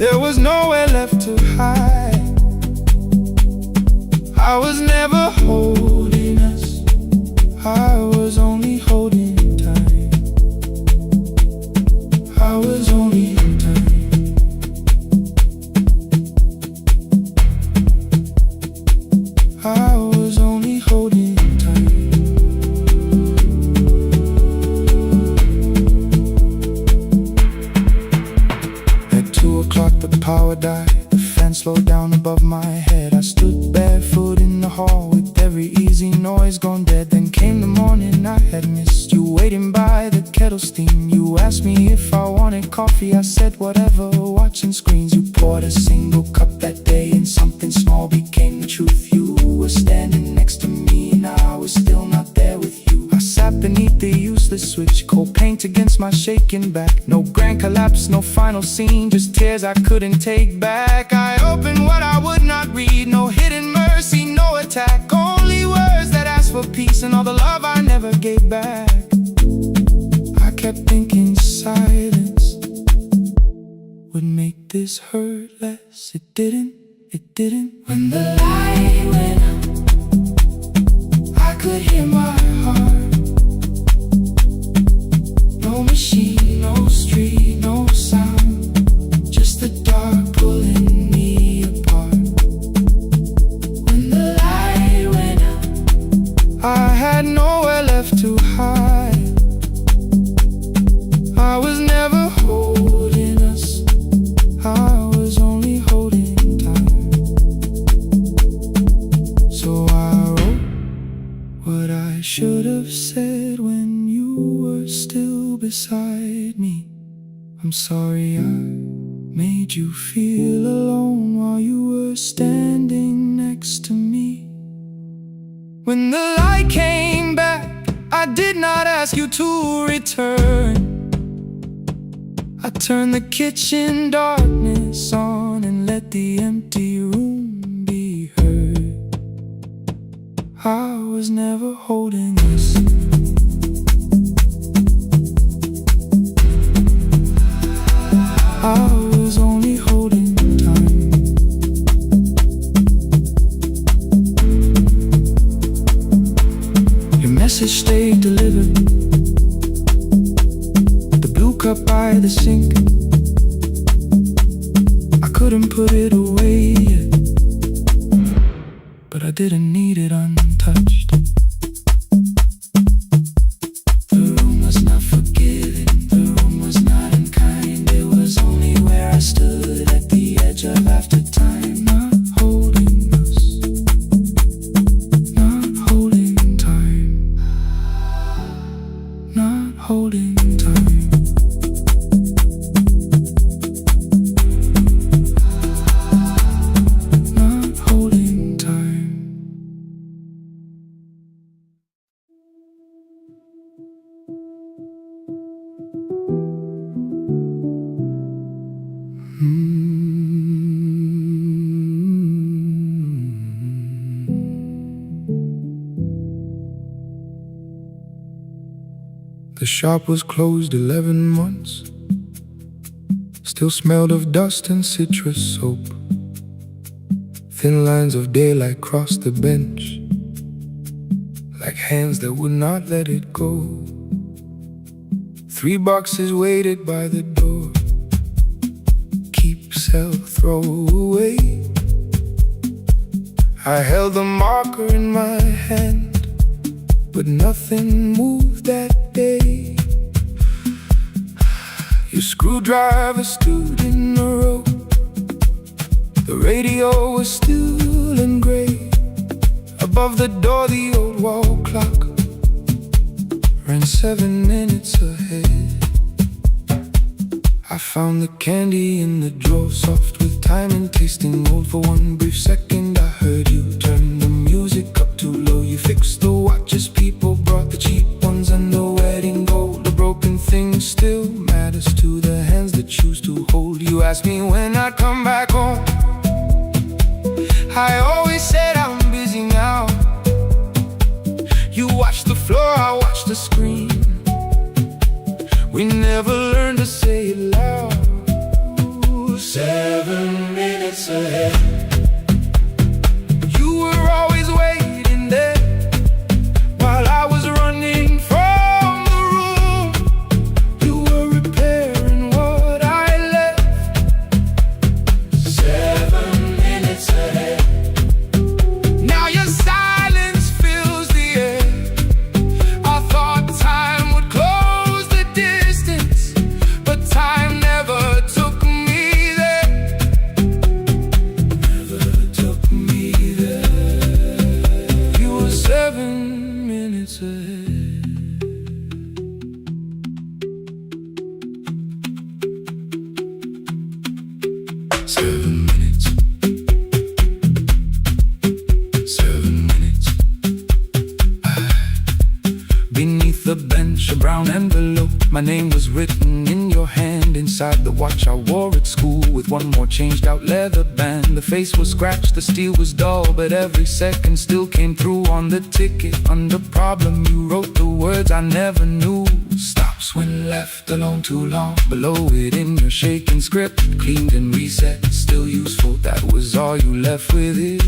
There was nowhere left to hide. I was never holding us, I was only holding time. I was only time. I was only holding time. At 2 o'clock the power died. The fan slowed down above my head. I stood barefoot in the hall with every easy noise gone dead. Then came the morning I had missed you, waiting by the kettle steam. You asked me if I wanted coffee, I said whatever, watching screens. You poured a single cup that day and something small became the truth. You were standing next to me and I was still not there with you. I sat beneath the useless switch, cold paint against my shaking back. No grand collapse, no final scene, just tears I couldn't take back. I opened what I would not read, no hidden mercy, no attack. Only words that asked for peace and all the love I never gave back. I kept thinking silence would make this hurt less. It didn't. When the light went out, I could hear my heart. No machine, no street, no sound, just the dark pulling me apart. When the light went out, I had nowhere left to hide. I was never holding us, I was only holding time. So I wrote what I should have said when you were still beside me. I'm sorry I made you feel alone while you were standing next to me. When the light came back, I did not ask you to return. I turned the kitchen darkness on and let the empty room be heard. I was never holding us. I was only holding time. Your message stayed delivered. The blue cup by the sink, I couldn't put it away yet, but I didn't need it untouched. The room was not forgiving, the room was not unkind. It was only where I stood at the edge of after time. Not holding us, not holding time, not holding time. Not holding time. The shop was closed 11 months. Still smelled of dust and citrus soap. Thin lines of daylight crossed the bench, like hands that would not let it go. 3 boxes waited by the door. Keep, sell, throw away. I held the marker in my hand, but nothing moved that day. Your screwdriver stood in the road. The radio was still and gray. Above the door the old wall clock ran 7 minutes ahead. I found the candy in the drawer, soft with time and tasting old. For one brief second I heard you turn the music up too low. You fixed the watches, people brought the cheap ones and the wedding gold. The broken thing still matters to the hands that choose to hold. You asked me when I'd come back home. I always said I'm busy now. You watched the floor, I watched the screen. We never learned to say it loud. 7 minutes ahead. You were always waiting there while I was running from the room. You were repairing what I left. 7 minutes ahead. Now your silence fills the air. I thought time would close the distance, but time never took me there. Never took me there. You were 7 minutes ahead. 7 minutes. 7 minutes. Beneath the bench, a brown envelope. My name was written in your hand. Inside the watch I wore at school, with one more changed out leather band. The face was scratched, the steel was dull, but every second still came through. On the ticket, under problem, you wrote the words I never knew. Stops when left alone too long. Below it in your shaking script, cleaned and reset, still useful. That was all you left with it.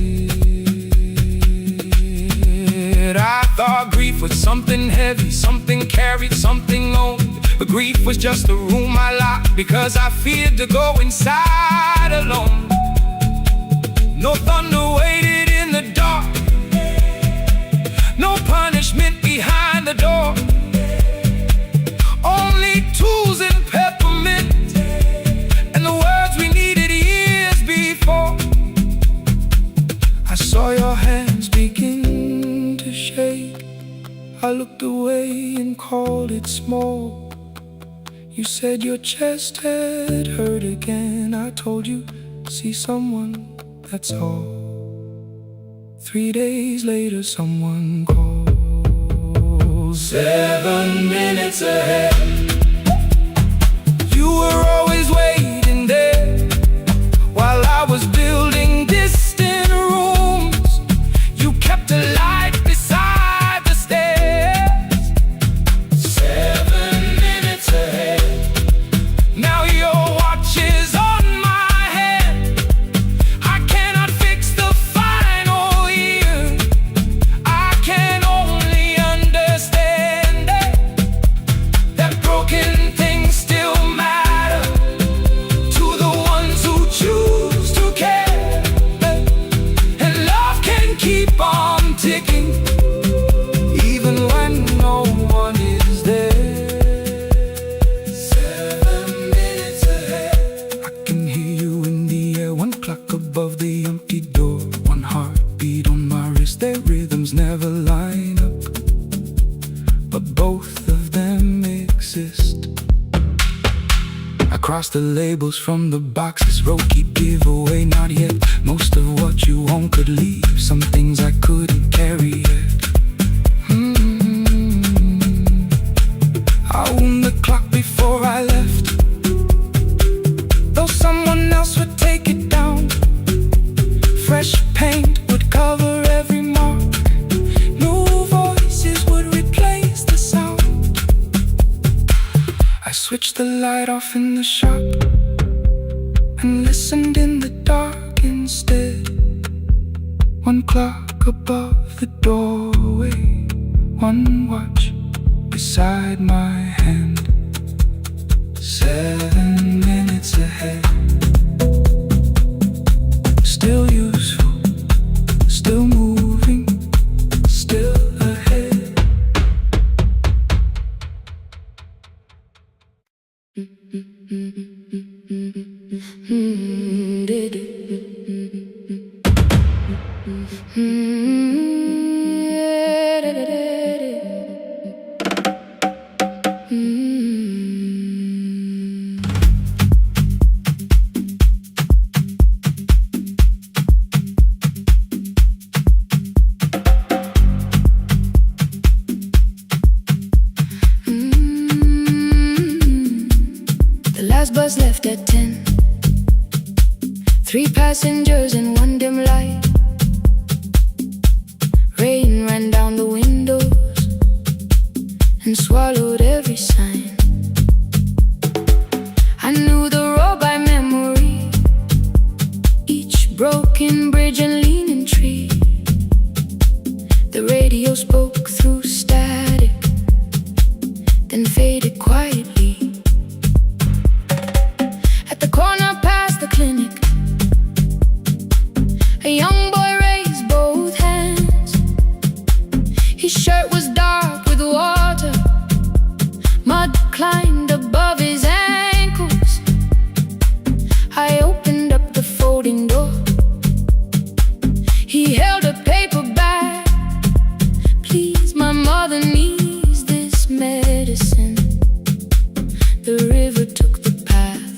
I thought grief was something heavy, something carried, something owned. But grief was just a room I locked because I feared to go inside alone. No thunder waited in the dark, no punishment behind the door. Only tools and peppermint, and the words we needed years before. I saw your hands begin to shake. I looked away and called it small. You said your chest had hurt again. I told you, see someone, that's all. 3 days later, someone called. 7 minutes ahead. You were always waiting there while I was building distant rooms. You kept a light beside the stairs. 7 minutes ahead. Now your watch is on my hand. I cannot fix the final year. I can only understand that broken things still matter to the ones who choose to care. And love can keep on ticking even when no one is there. 7 minutes ahead. I can hear you in the air, one clock above the empty door, one heartbeat on my wrist. Their rhythms never line up, but both of them exist. I cross the labels from the boxes, wrote keep, give away, not yet. Most of what you own could leave, some things I couldn't carry yet. I wound the clock before I left, though someone else would take it down. Fresh paint would cover every mark, new voices would replace the sound. I switched the light off in the shop and listened in the dark instead. One clock above the doorway, one watch beside my hand. 7 minutes ahead. Still useful, still moving, still ahead. The last bus left at 10. 3 passengers and one dim light. Rain ran down the windows and swallowed every sign. I knew the road by memory, broken bridge and leaning tree. The radio spoke through static, then faded quietly. At the corner past the clinic, a young boy raised both hands. His shirt was dark with water, mud climbed above his ankles. I opened up the folding door. He held a paper bag. Please, my mother needs this medicine. The river took the path.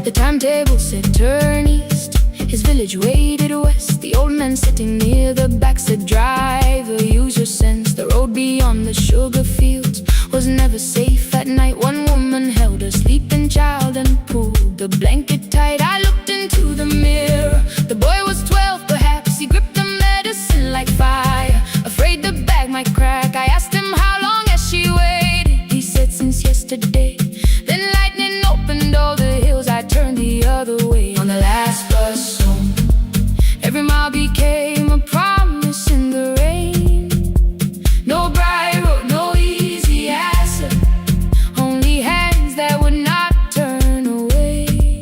The timetable said turn east. His village waded west. The old man sitting near the back said driver, use your sense. The road beyond the sugar fields was never safe at night. One woman held a sleeping child and pulled the blanket tight. I looked into the mirror. The boy was 12 perhaps. He gripped the medicine like fire, afraid the bag might crack. I asked him how long has she waited. He said since yesterday. Then lightning opened all the hills. I turned the other way on the last bus home. Every mile became a promise in the rain. No bright road, no easy answer, only hands that would not turn away.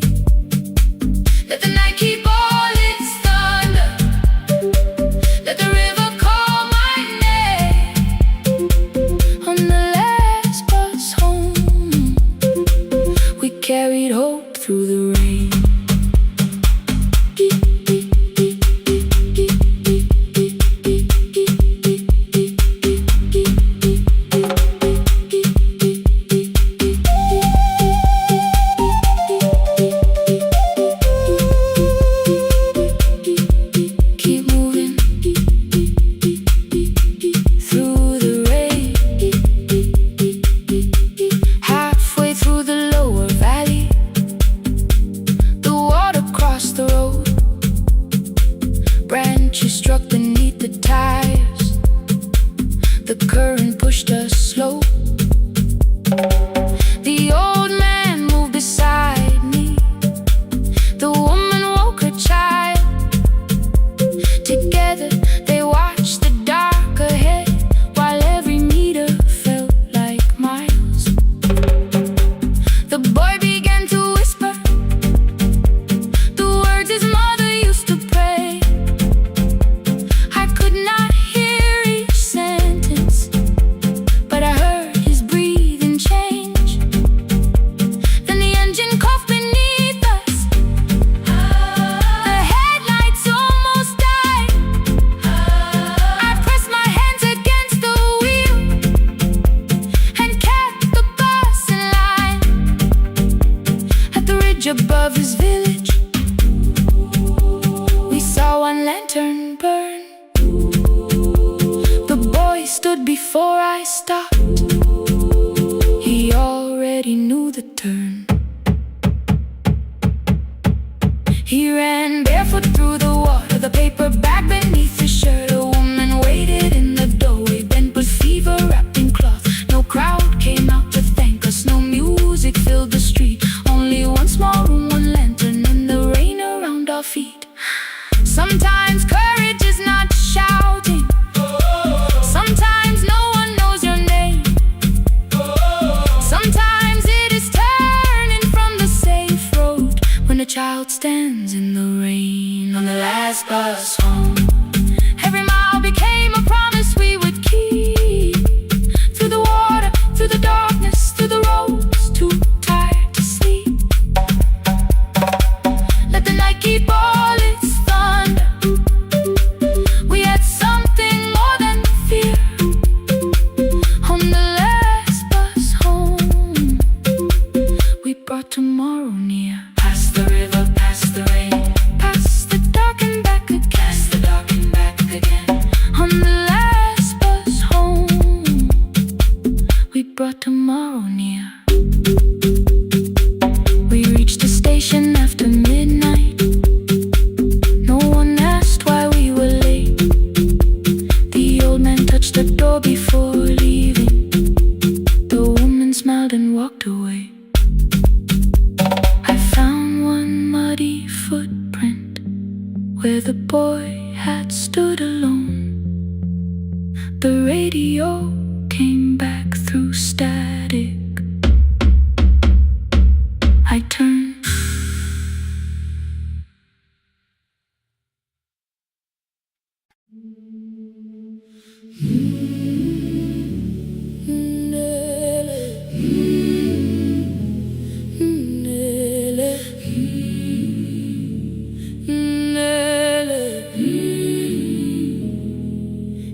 Let the night keep all its thunder, let the river call my name. On the last bus home, we carried hope through the rain. Keep moving through the rain. Halfway through the lower valley, the water crossed the road. Branches struck beneath the tires. The current pushed us slow. The old man moved beside me. The woman woke her child. Together they watched the dark ahead, while every meter felt like miles. The boy began to whisper the words his mother used to pray. I could not hear each sentence, but I heard his breathing change. Then the engine coughed beneath us. The headlights almost died. I pressed my hands against the wheel and kept the bus in line. At the ridge above his village, we saw one lantern burn. The boy stood before I stopped. He already knew the turn. He ran barefoot through the water, the paper bag beneath his shirt. A woman waited in the doorway, bent with fever wrapped in cloth. No crowd came out to thank us, no music filled the street. Only one small room, one lantern, and the rain around our feet. Sometimes courage is not shouting. Sometimes no one knows your name. Sometimes it is turning from the safe road when a child stands in the rain. On the last bus home, every mile became a promise we would keep. Through the water, through the darkness, through the roads too tired to sleep. Let the night keep all its thunder. We had something more than fear. On the last bus home, we brought tomorrow near. Past the river, past the rain, past the dark and back again. Past the dark and back again. On the last bus home, we brought tomorrow near. We reached the station after midnight. No one asked why we were late. The old man touched the door before leaving. The woman smiled and walked away. I found one the boy had stood alone. The radio came back through static. I turned.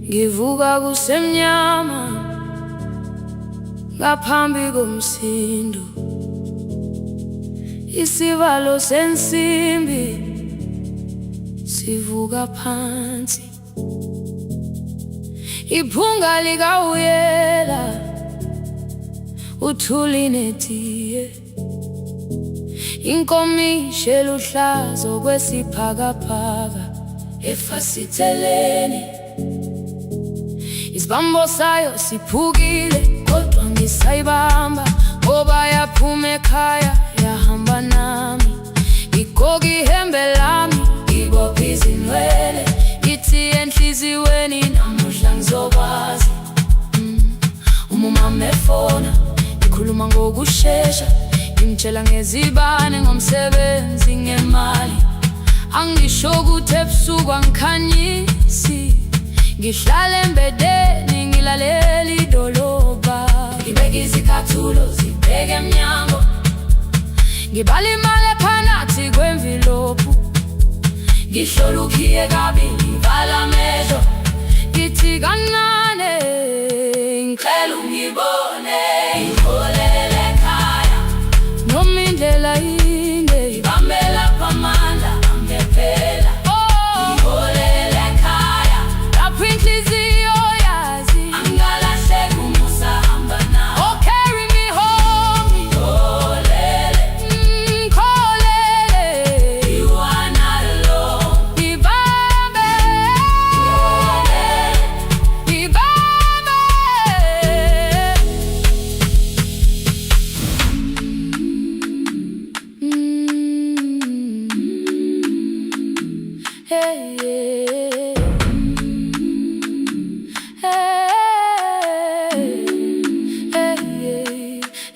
Ngivuka kusemnyama ngaphambi komsindo, isivalo sensimbi sivuka phansi, iphunga likawuyela uthuli netiye, inkomishi eluhlaza okwesiphakapaka efasiteleni. Isibambo sayo siphukile kodwa ngisayibamba, ngoba yaphuma ekhaya yahamba nami. Igqoka ihembe lami, ibopha izinwele, ithi enhliziyweni namuhla ngizokwazi. Umama efona, ikhuluma ngokushesha, imtshela ngezibane, ngomsebenzi, ngemali. Angisho ukuthi ebusuku angikhanyisi, ngihlala embedeni ngilalela idolobha. Ngibeka izicathulo zibheke emnyango, ngibala imali ephakathi kwemvilophu, ngihlola ukhiye kabili, ngivala amehlo, ngithi kancane ngicela ungibone, ngiholele ekhaya noma indlela inde, ngibambela phamandla angephela.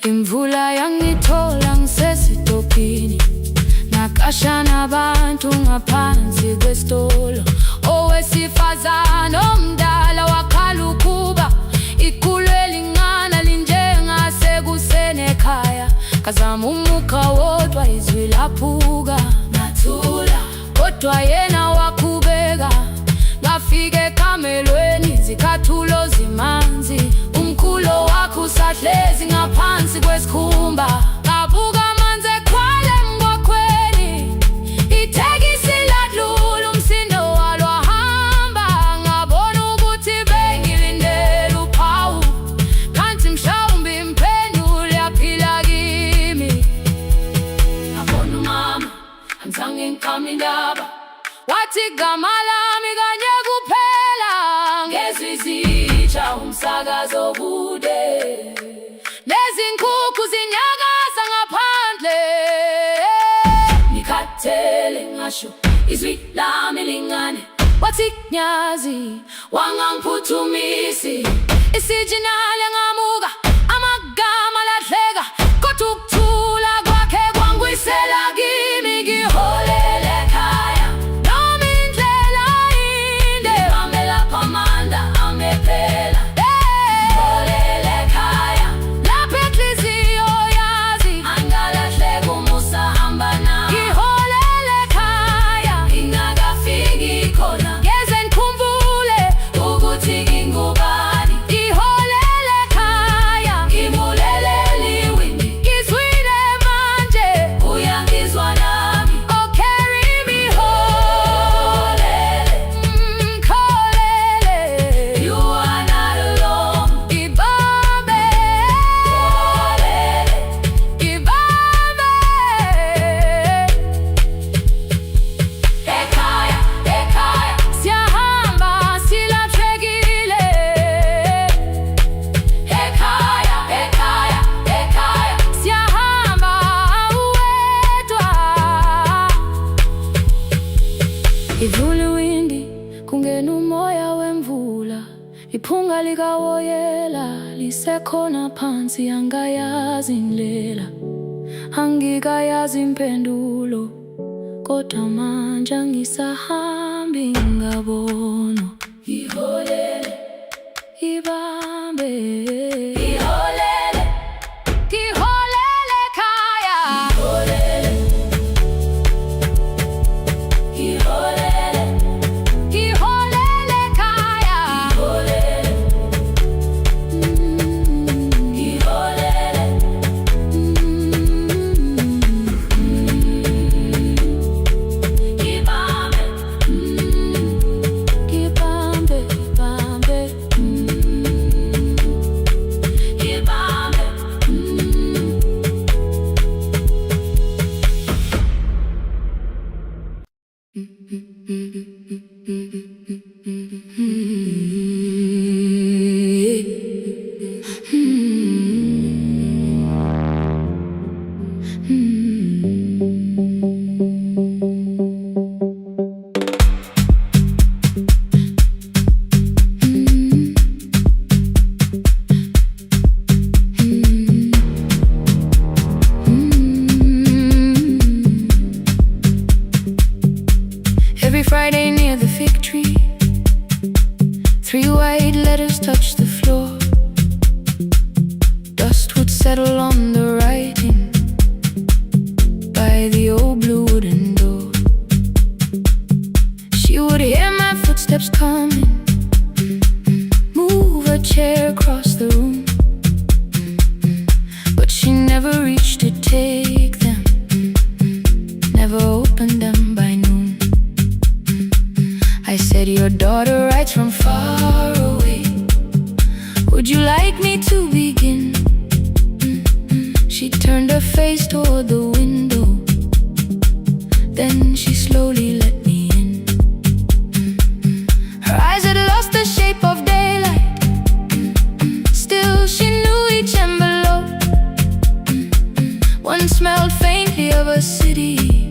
Imvula yangithola ngisesitopini, nakashana abantu ngaphansi kwesitolo. Owesifazane omdala wakhala ukuba iqulu elingana linjengasekuseni ekhaya. Kazama umukha wodwa izwi laphuka, ngathula kodwa yena waqhubeka. Ngafika ekamelweni, izicathulo zimanzi, umkhulo wakhe usahlezi ngaphansi kwesikhumba. Ngabuka amanzi ekhwale mgwaqweni, itekisi ladlula, umsindo walo wahamba. Ngabona ukuthi bengilindele uphawu, kanti mhlawumbe impendulo yaphila kimi. Ngabona umama angizange ngiqame indaba, wathi igama lami kanye kuphela. Ngezwi izitsha umsakazo kude, nezinkukhu zinyakaza ngaphandle. Ngikhathele ngasho izwi lami lingane, wathi nyazi wangangiphuthumisi. Isijinali ngamuka, amagama lahleka, kodwa ukuthula kwakhe kwangwisela kimi. Ngiholele ekhaya noma indlela inde, ngibambela phamandla angephela. Ngiholele ekhaya lapho inhliziyo yazi angalahleka, umusa hamba nami. Ngiholele ekhaya ingakafiki khona, ngeze ngikhumbule ukuthi ngingubani. Ngiholele ekhaya Iphunga likawoyela lisekhona phansi, angayazi indlela, angikayazi impendulo, kodwa manje angisahambi ngabona. Iholele, ibambe, iholele, iholele ekhaya. Iholele, iholele, iholele ekhaya. Iholele, iholele, ibambe, ibambe, ibambe, ibambe. Every Friday near the fig tree, 3 white letters touched the floor. Dust would settle on the writing by the old blue wooden door. She would hear my footsteps coming, move a chair across the room, but she never reached to take them, never opened them by noon. I said, your daughter writes from far away, would you like me to begin? She turned her face toward the window, then she slowly let me in. Her eyes had lost the shape of daylight, still she knew each envelope. One smelled faintly of a city,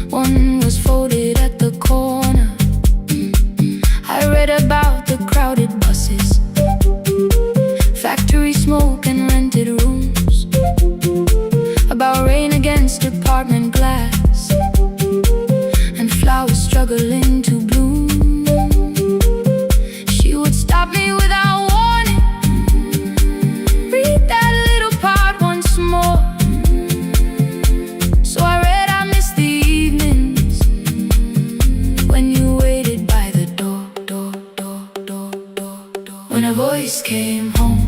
one was folded at the corner. I read about the crowded buses, factory smoke and rented rooms, about rain against apartment glass, and flowers struggling to bloom. She would stop me without warning, read that little part once more. So I read, I missed the evenings when you waited by the door. When a voice came home,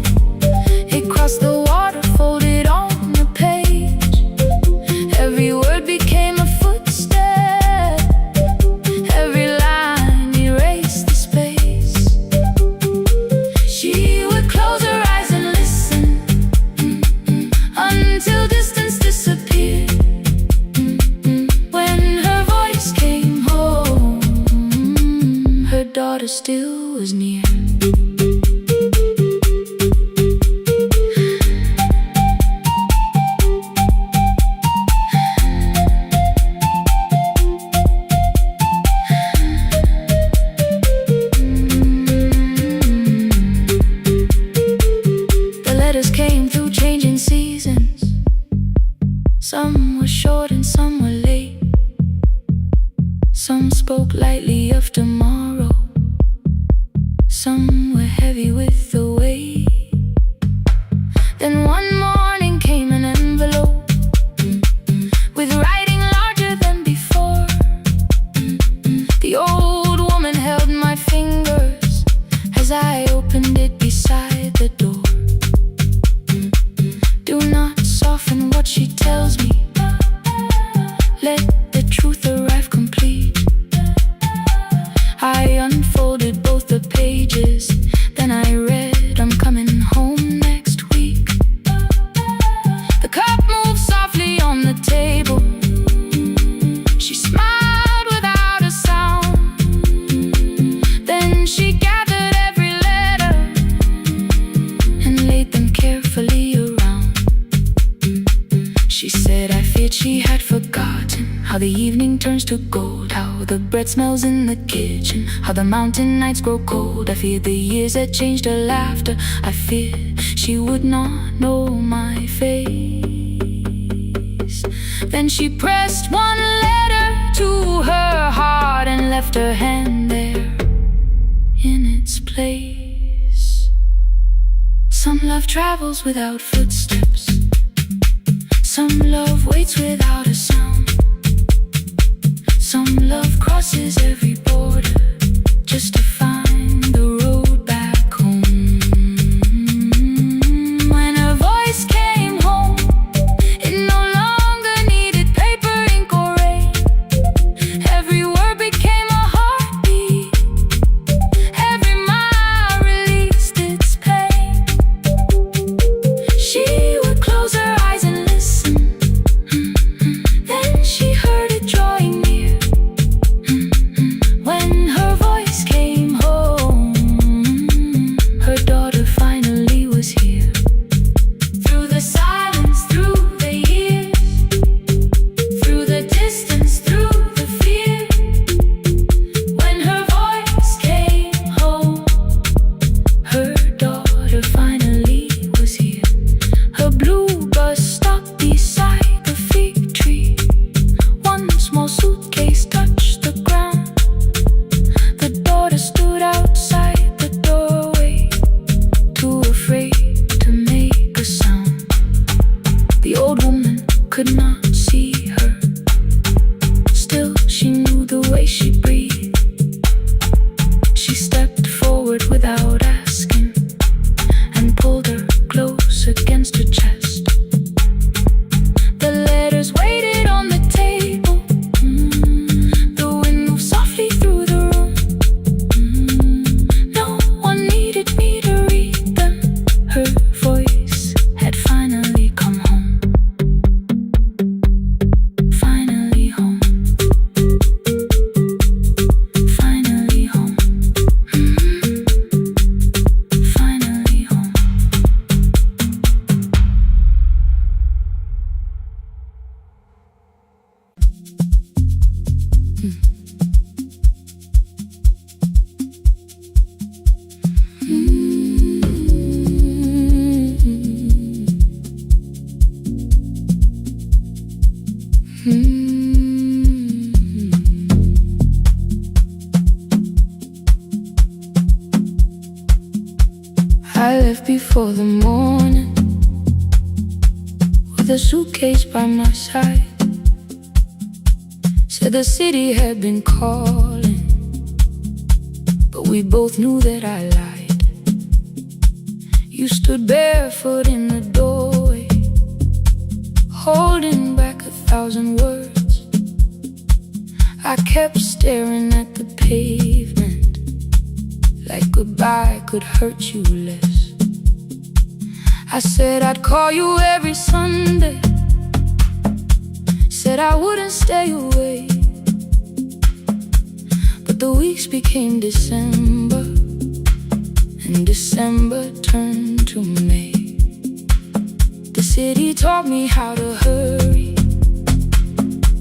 it crossed the water, folded on the page. Every word became a footstep, every line erased the space. She would close her eyes and listen, until distance disappeared. When her voice came home, her daughter still was near. The letters came through changing seasons, some were short and some were late. Some spoke lightly of tomorrow, some were heavy with the weight. Then one morning came an envelope with writing larger than before. The old woman held my fingers as I opened it beside the door. Do not soften what she tells me, let the truth arrive complete. I unfolded both the pages, then I read, I'm coming home next week. The cup moved softly on the table, said I feared she had forgotten how the evening turns to gold, how the bread smells in the kitchen, how the mountain nights grow cold. I feared the years had changed her laughter. I feared she would not know my face. Then she pressed one letter to her heart and left her hand there in its place. Some love travels without footsteps. Some love waits without a sound. Some love crosses every border just to find the road back home. When her voice came home, it no longer needed paper, ink, or rain. Every word became a heartbeat. Every mile released its pain. She would close her eyes and listen. Then she heard it drawing near. When her voice came home, her daughter finally was here. Through the silence, through the years, through the distance, through the fear. When her voice came home, her daughter finally was here. Her blue bus stopped beside the fig tree. One small suitcase touched the ground. The daughter stood outside the doorway, too afraid to make a sound. The old woman could not see her. Still, she knew the way she breathed. She stepped forward without asking and pulled her close against her chest. The letters waited on the table. The wind moved softly through the room. No one needed me to read them. Her voice had finally come home. Finally home. Finally home. Finally home. I left before the morning with a suitcase by my side. Said the city had been calling, but we both knew that I lied. You stood barefoot in the doorway, holding back 1,000 words. I kept staring at the pavement, like goodbye could hurt you less. I said I'd call you every Sunday, said I wouldn't stay away. But the weeks became December, and December turned to May. The city taught me how to hurry,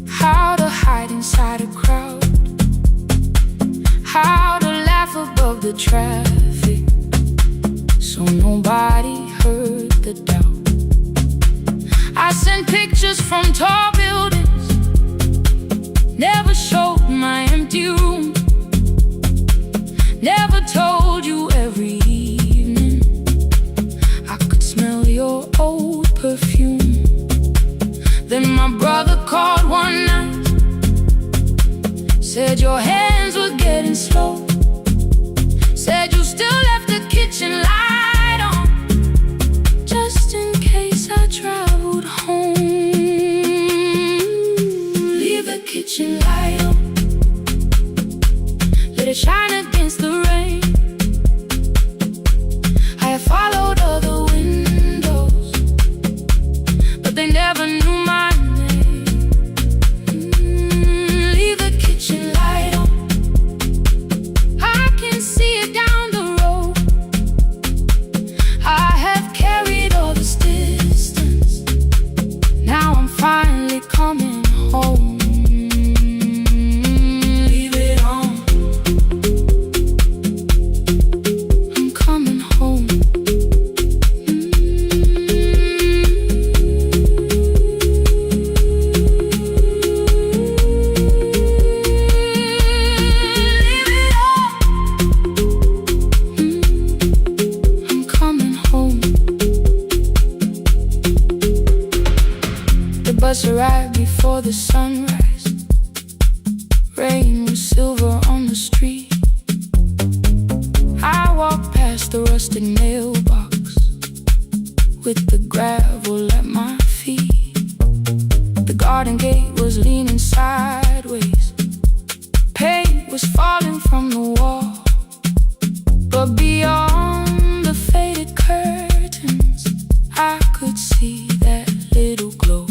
how to hide inside a crowd, how to laugh above the traffic so nobody heard the doubt. I sent pictures from tall buildings, never showed my empty room, never told you every evening I could smell your old perfume. Then my brother called one night, said your hands were getting slow, said you still left the kitchen light on, just in case I traveled home. Leave the kitchen light on, let it shine against the rain. I have followed other windows, but they never knew my name. Leave the kitchen light on, I can see it down the road. I have carried all this distance, now I'm finally before the sunrise. Rain was silver on the street. I walked past the rusted mailbox with the gravel at my feet. The garden gate was leaning sideways. Paint was falling from the wall. But beyond the faded curtains, I could see that little glow.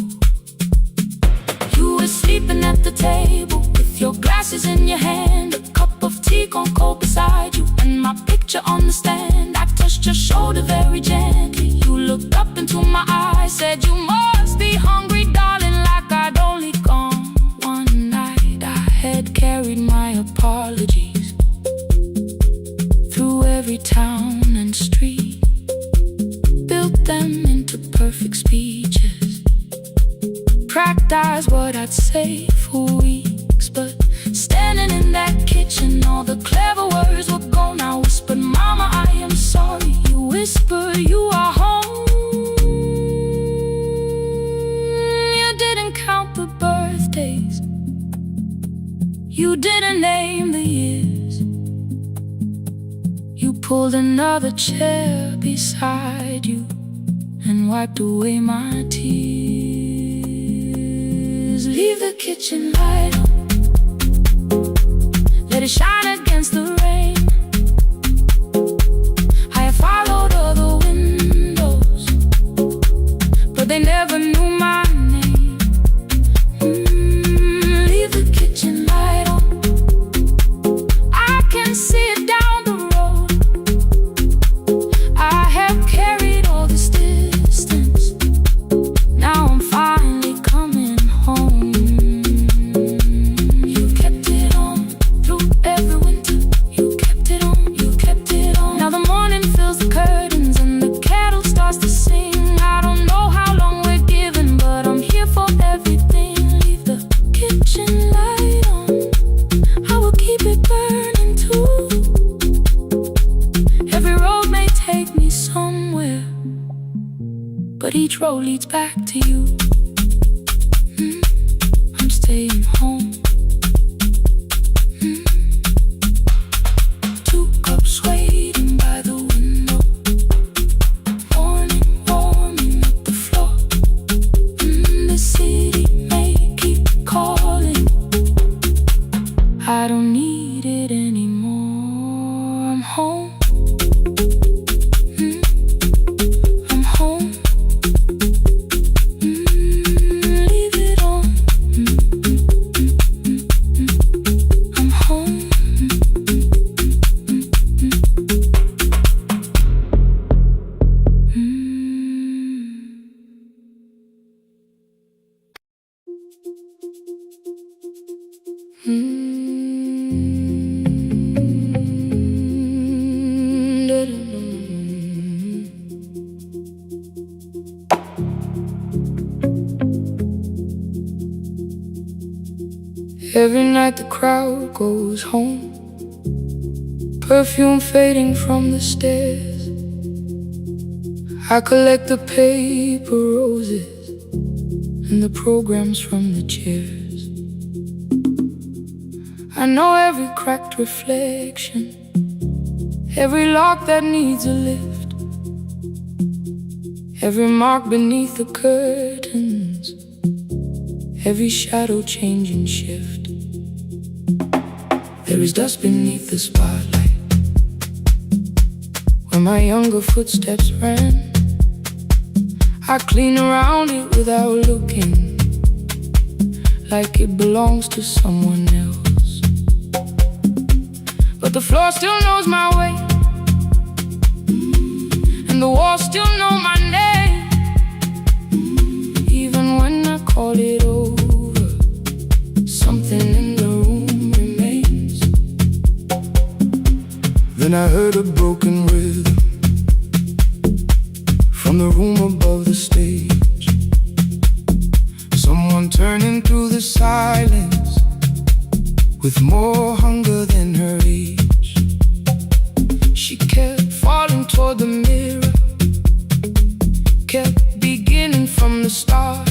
You were sleeping at the table with your glasses in your hand, a cup of tea gone cold beside you, and my picture on the stand. I touched your shoulder very gently. You looked up into my eyes, said, "You must be hungry, darling," like I'd only gone one night. I had carried my apologies through every town and street, built them into perfect speeches, practiced what I'd say for weeks. But standing in that kitchen, all the clever words were gone. I whispered, "Mama, I am sorry." You whispered, "You are home." You didn't count the birthdays, you didn't name the years. You pulled another chair beside you and wiped away my tears. Leave the kitchen light on, let it shine against the rain. I have followed other windows, but they never knew my name. Leave the kitchen light on, I can see it down the road. I have carried all this distance, now I'm finally coming home. You kept it on through every winter. You kept it on, you kept it on. Now the morning fills the curtains and the kettle starts to sing. I don't know how long we're given, but I'm here for everything. Leave the kitchen light on, I will keep it burning too. Every road may take me somewhere, but each road leads back to you. I'm staying home. 2 cups waiting by the window, morning warming up the floor. The city may keep calling, I don't need it anymore. I'm home. I'm home. Leave it on. I'm home. Every night the crowd goes home, perfume fading from the stairs. I collect the paper roses and the programs from the chairs. I know every cracked reflection, every lock that needs a lift, every mark beneath the curtains, every shadow change and shift. There is dust beneath the spotlight where my younger footsteps ran. I clean around it without looking, like it belongs to someone else. But the floor still knows my way, and the walls still know my name. Even when I call it over, something in the room remains. Then I heard a broken rhythm from the room above the stage. Someone turning through the silence with more hunger than her age. She kept falling toward the mirror, kept beginning from the start.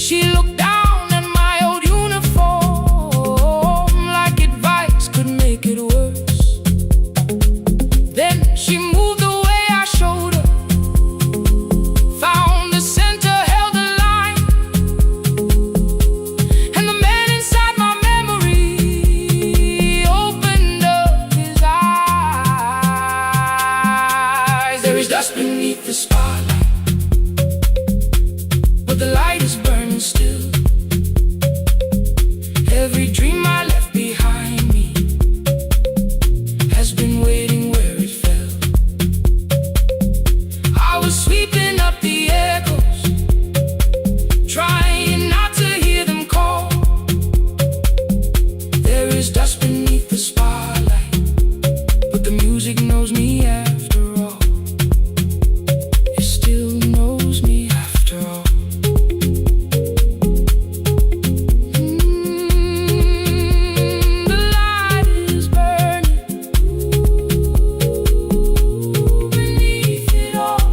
She looked down at my old uniform like advice could make it worse. Then she moved the way I showed her, found the center, held the line, and the man inside my memory opened up his eyes. There is dust beneath the spotlight, but the light is burning still. Every dream I left behind me has been waiting where it fell. I was sweeping up the echoes, trying not to hear them call. There is dust beneath the spotlight, but the music knows me after all. It still knows me after all. The light is burning beneath it all.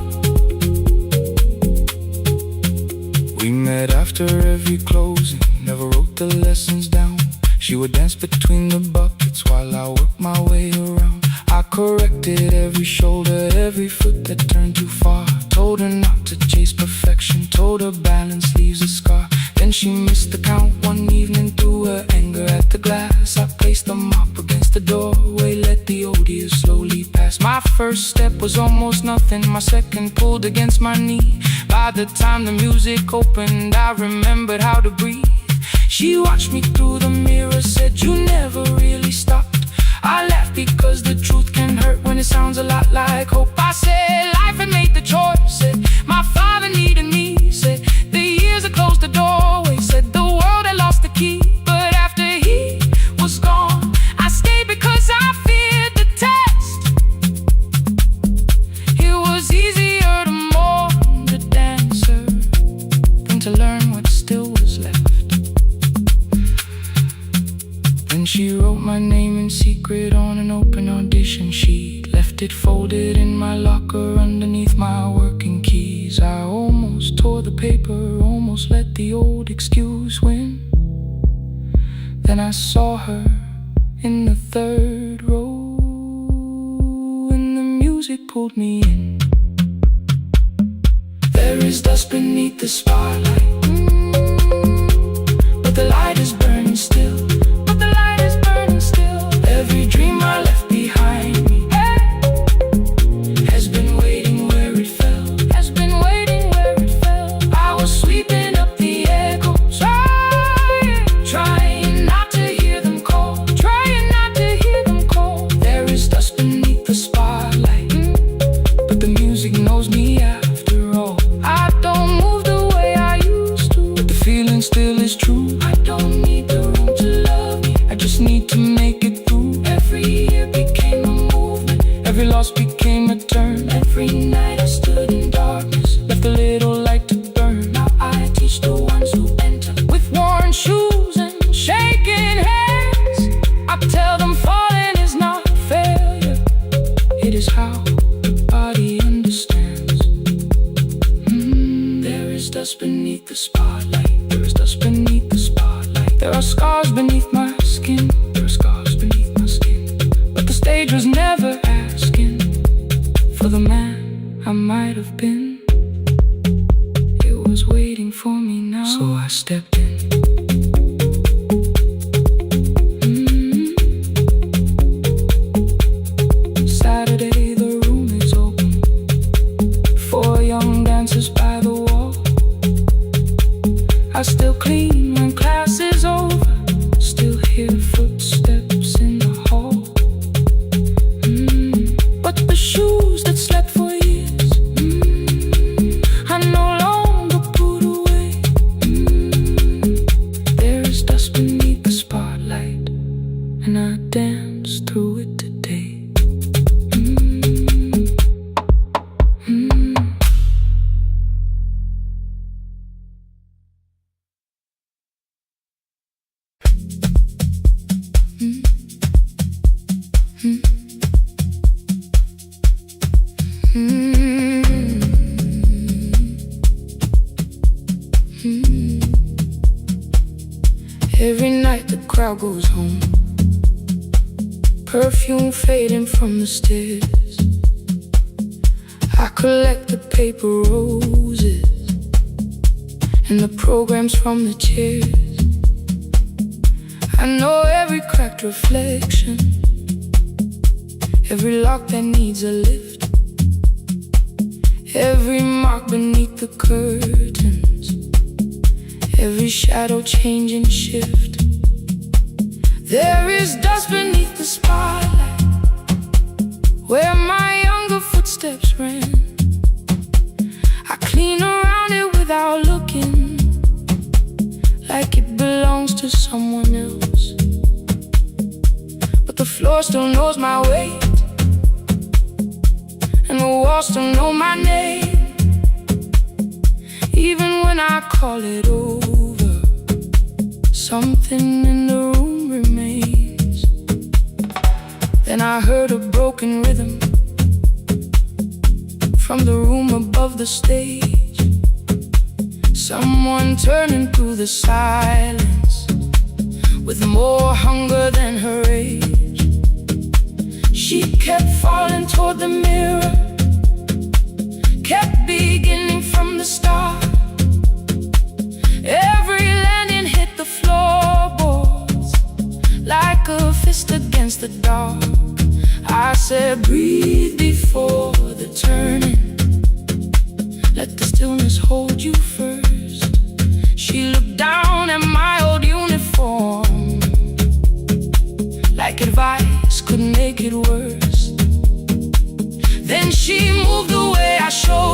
We met after every closing, never wrote the lessons down. She would dance between the buckets while I worked my way around. I corrected every shoulder, every foot that turned too far. Told her not to chase perfection, told her balance leaves a scar. Then she missed the count one evening, threw her anger at the glass. I placed the mop against the doorway, let the odor slowly pass. My first step was almost nothing, my second pulled against my knee. By the time the music opened, I remembered how to breathe. She watched me through the mirror, said, "You never really stopped." I laughed because the truth can hurt when it sounds a lot like hope. I said, "Life had made the choice," said, "My father needed me," said, "The years had closed the doorway," said, "The world had lost the key." But after he was gone, I stayed because I feared the test. It was easier to mourn the dancer than to learn what still was left. Then she wrote my name in secret on an open audition sheet, left it folded in my locker underneath my working keys. I almost tore the paper, almost let the old excuse win. Then I saw her in the third row, and the music pulled me in. There is dust beneath the spotlight, but the light is burning still. But the light is burning still. Every dream I left behind me has been waiting where it fell. Has been waiting where it fell. I was sweeping up the echoes, trying not to hear them call, trying not to hear them call. There is dust beneath the spotlight, but the music knows me after all. I don't move the way I used to, but the feeling still is true. I don't need the room to love me, I just need to make it through. Every year became a movement, every loss became a turn. Every night I stood in darkness, left a little light to burn. Now I teach the ones who enter with worn shoes and shaking hands. I tell them falling is not failure, it is how the body understands. There is dust beneath the spotlight, there is dust beneath the spotlight. There are scars beneath my skin, there are scars beneath my skin. But the stage was never asking for the man I might have been. It was waiting for me now, so I stepped in. Saturday, the room is open, 4 young dancers by the wall. I still clean when class is over, still hear footsteps in the hall. But the shoes that slept for years, I no longer put away. There is dust beneath the spotlight, and I dance through it today. Every night the crowd goes home, perfume fading from the stairs. I collect the paper roses and the programs from the chairs. I know every cracked reflection, every lock that needs a lift, every mark beneath the curtains, every shadow change and shift. There is dust beneath the spotlight where my younger footsteps ran. I clean around it without looking, like it belongs to someone else. But the floor still knows my weight, and the walls still know my name. Even when I call it over, something in the room remains. Then I heard a broken rhythm from the room above the stage, someone turning through the silence with more hunger than her age. She kept falling toward the mirror, kept beginning from the start. Every landing hit the floorboards like a fist against the dark. I said, breathe before the turning, let the stillness hold you first. She looked down at my old uniform, like advice could make it worse. Then she moved the way I showed